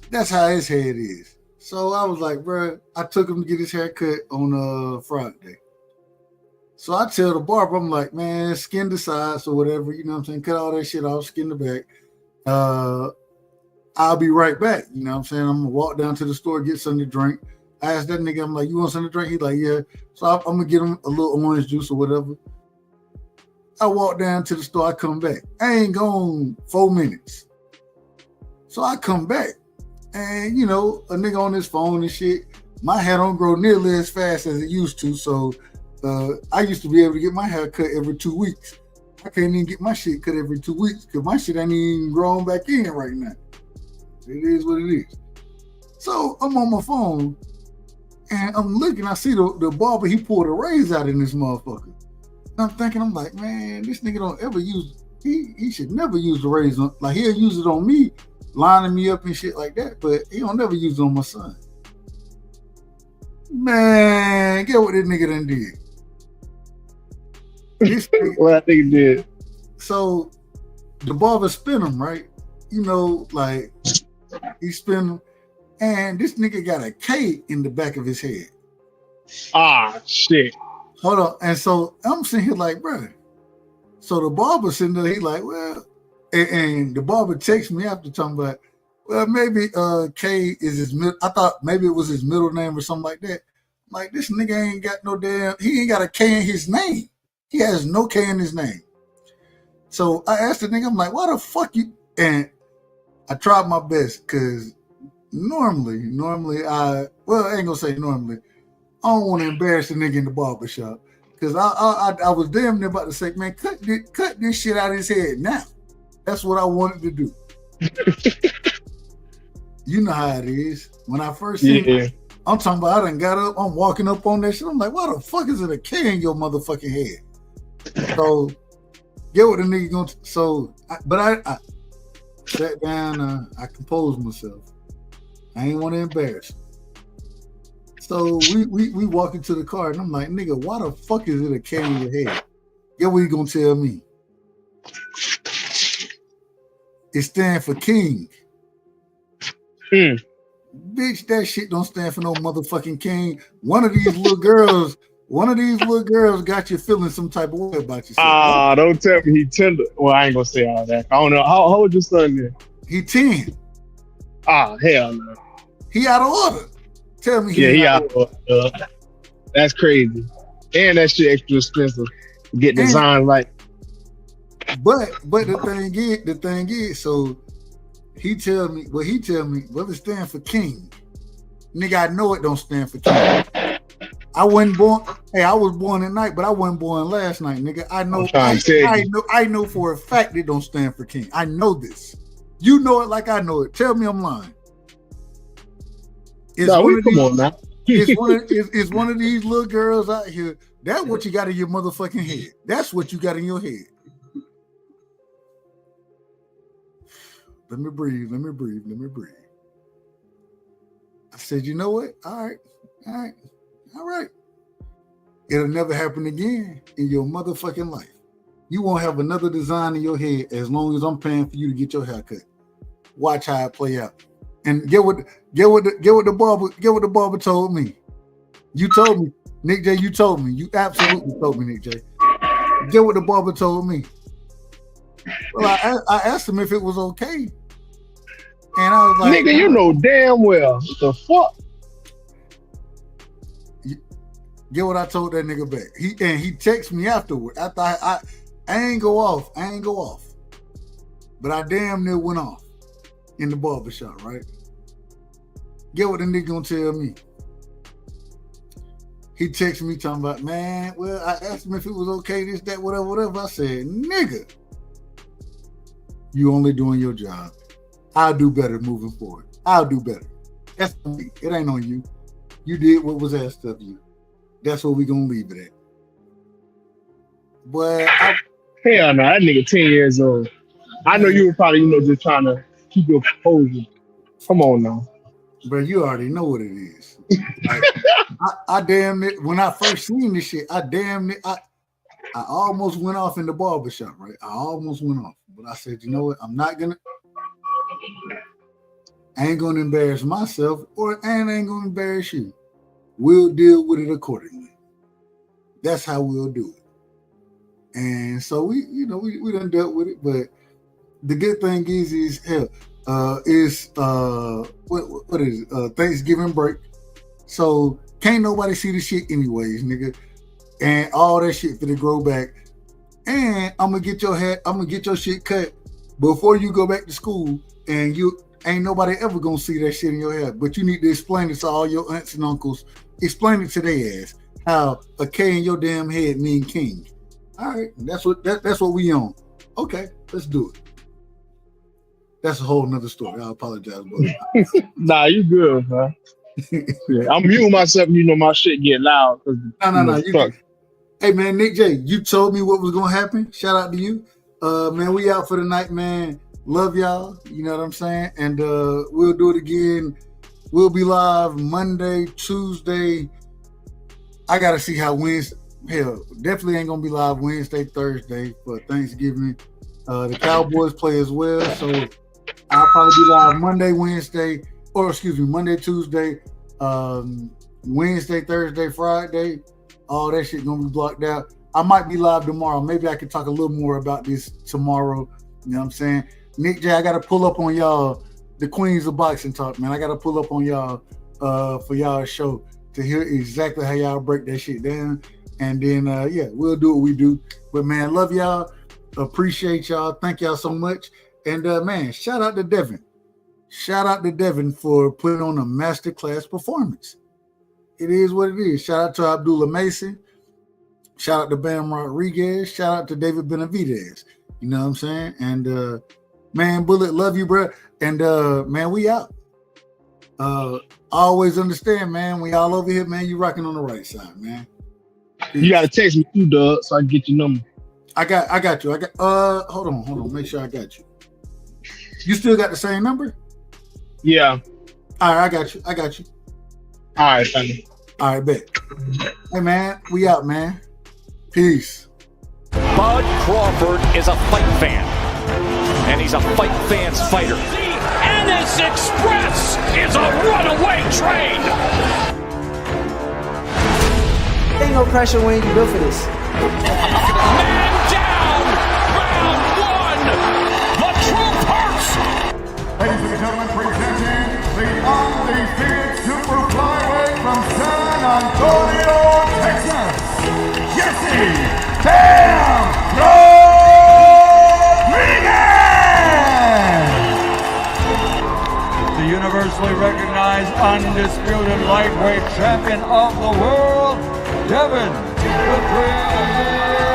That's how his head is. So I was like, bro, I took him to get his hair cut on Friday. So I tell the barber, I'm like, man, skin the sides or whatever, you know what I'm saying? Cut all that shit off, skin the back. I'll be right back. You know what I'm saying? I'm gonna walk down to the store, get something to drink. I asked that nigga, I'm like, you want something to drink? He's like, yeah. So I'm gonna get him a little orange juice or whatever. I walk down to the store, I come back. I ain't gone 4 minutes. So I come back. And you know, a nigga on his phone and shit. My hair don't grow nearly as fast as it used to. So I used to be able to get my hair cut every 2 weeks. I can't even get my shit cut every 2 weeks because my shit ain't even grown back in right now. It is what it is. So I'm on my phone and I'm looking, I see the barber, he pulled a razor out in this motherfucker. And I'm thinking, I'm like, man, this nigga don't ever use, he should never use the razor. Like he'll use it on me, lining me up and shit like that, but he don't never use it on my son. Man, get what this nigga done did. What I think did. So the barber spin him, right? You know, like he spin him, and this nigga got a K in the back of his head. Ah, shit. Hold on. And so I'm sitting here like, bro. So the barber sitting there, he like, well, and the barber texts me after talking about, well, maybe K is his middle. I thought maybe it was his middle name or something like that. Like, this nigga ain't got no damn, he ain't got a K in his name. He has no K in his name. So I asked the nigga, I'm like, why the fuck you? And I tried my best because normally I ain't gonna say normally. I don't want to embarrass the nigga in the barbershop because I was damn near about to say, man, cut this shit out of his head now. That's what I wanted to do. You know how it is. When I first seen it, I'm talking about I done got up, I'm walking up on that shit. I'm like, why the fuck is it a K in your motherfucking head? So get what the nigga gonna I sat down, I composed myself. I ain't want to embarrass him. So we walk into the car and I'm like, nigga, why the fuck is it a K in your head? Get what you gonna tell me? It stands for king. Bitch, that shit don't stand for no motherfucking king. One of these little girls got you feeling some type of way about yourself. Ah, don't tell me he tender. Well, I ain't gonna say all that. I don't know. How old your son then? He 10. Ah, hell no. He out of order. Tell me he out of order. That's crazy. And that shit extra expensive. Get designed like. But the thing is, so he tell me, well, it stand for king. Nigga, I know it don't stand for king. I wasn't born. Hey, I was born at night, but I wasn't born last night, nigga. I know for a fact it don't stand for king. I know this. You know it like I know it. Tell me I'm lying. It's one of these little girls out here. That's what you got in your motherfucking head. That's what you got in your head. Let me breathe. I said, you know what? All right. It'll never happen again in your motherfucking life. You won't have another design in your head as long as I'm paying for you to get your hair cut. Watch how it play out. And get what the barber told me. You told me, Nick J. You told me. You absolutely told me, Nick J. Get what the barber told me. Well, I asked him if it was okay. And I was like, nigga, you know damn well. What the fuck? Get what I told that nigga back. He texted me afterward. After I ain't go off. But I damn near went off in the barbershop, right? Get what the nigga gonna tell me. He texted me talking about, man, well, I asked him if it was okay, this, that, whatever. I said, nigga, you only doing your job. I'll do better moving forward. I'll do better. That's on me. It ain't on you. You did what was asked of you. That's what we gonna leave it at. But hell no, that nigga 10 years old. I know you were probably, just trying to keep your composure. Come on now. Bro, you already know what it is. Like, I damn it, when I first seen this shit, I almost went off in the barbershop, right? I almost went off. But I said, you know what? I ain't gonna embarrass myself and I ain't gonna embarrass you. We'll deal with it accordingly. That's how we'll do it. And so we done dealt with it, but the good thing is what is it? Thanksgiving break. So can't nobody see the shit anyways, nigga. And all that shit for to grow back. And I'm gonna get your shit cut before you go back to school, and you ain't nobody ever gonna see that shit in your hair. But you need to explain it to all your aunts and uncles. Explain it to their ass how a K in your damn head mean king. All right, that's what we on. Okay, let's do it. That's a whole nother story. I apologize, brother. Nah, you good, man. Yeah, I'm muting myself. My shit get loud. No. Hey, man, Nick J, you told me what was gonna happen. Shout out to you, man. We out for the night, man. Love y'all. You know what I'm saying? And we'll do it again. We'll be live Monday, Tuesday. I gotta see how Wednesday. Hell, definitely ain't gonna be live Wednesday, Thursday for Thanksgiving. The Cowboys play as well, so I'll probably be live Monday, Tuesday, Wednesday, Thursday, Friday. All that shit gonna be blocked out. I might be live tomorrow. Maybe I can talk a little more about this tomorrow. You know what I'm saying? Nick J, I gotta pull up on y'all, the Queens of Boxing Talk, man. I gotta pull up on y'all for y'all show to hear exactly how y'all break that shit down. And then we'll do what we do. But man, love y'all. Appreciate y'all. Thank y'all so much. And man, shout out to Devin. Shout out to Devin for putting on a masterclass performance. It is what it is. Shout out to Abdullah Mason. Shout out to Bam Rodriguez. Shout out to David Benavizez. You know what I'm saying? And man, Bullet, love you, bro. And man, we out. Always understand, man. We all over here, man. You rocking on the right side, man. You gotta text me too, Doug, so I can get your number. I got you. Hold on. Make sure I got you. You still got the same number? Yeah. All right, I got you. All right, Sonny. All right, bet. Hey, man, we out, man. Peace. Bud Crawford is a fight fan, and he's a fight fan's fighter. The Ennis Express is a runaway train. Ain't no pressure when you built for this. Man down, round one. The truth hurts. Ladies and gentlemen, presenting the undefeated super flyweight from San Antonio, Texas, Jesse Damn Rodriguez! The universally recognized undisputed lightweight champion of the world, Devin the Dream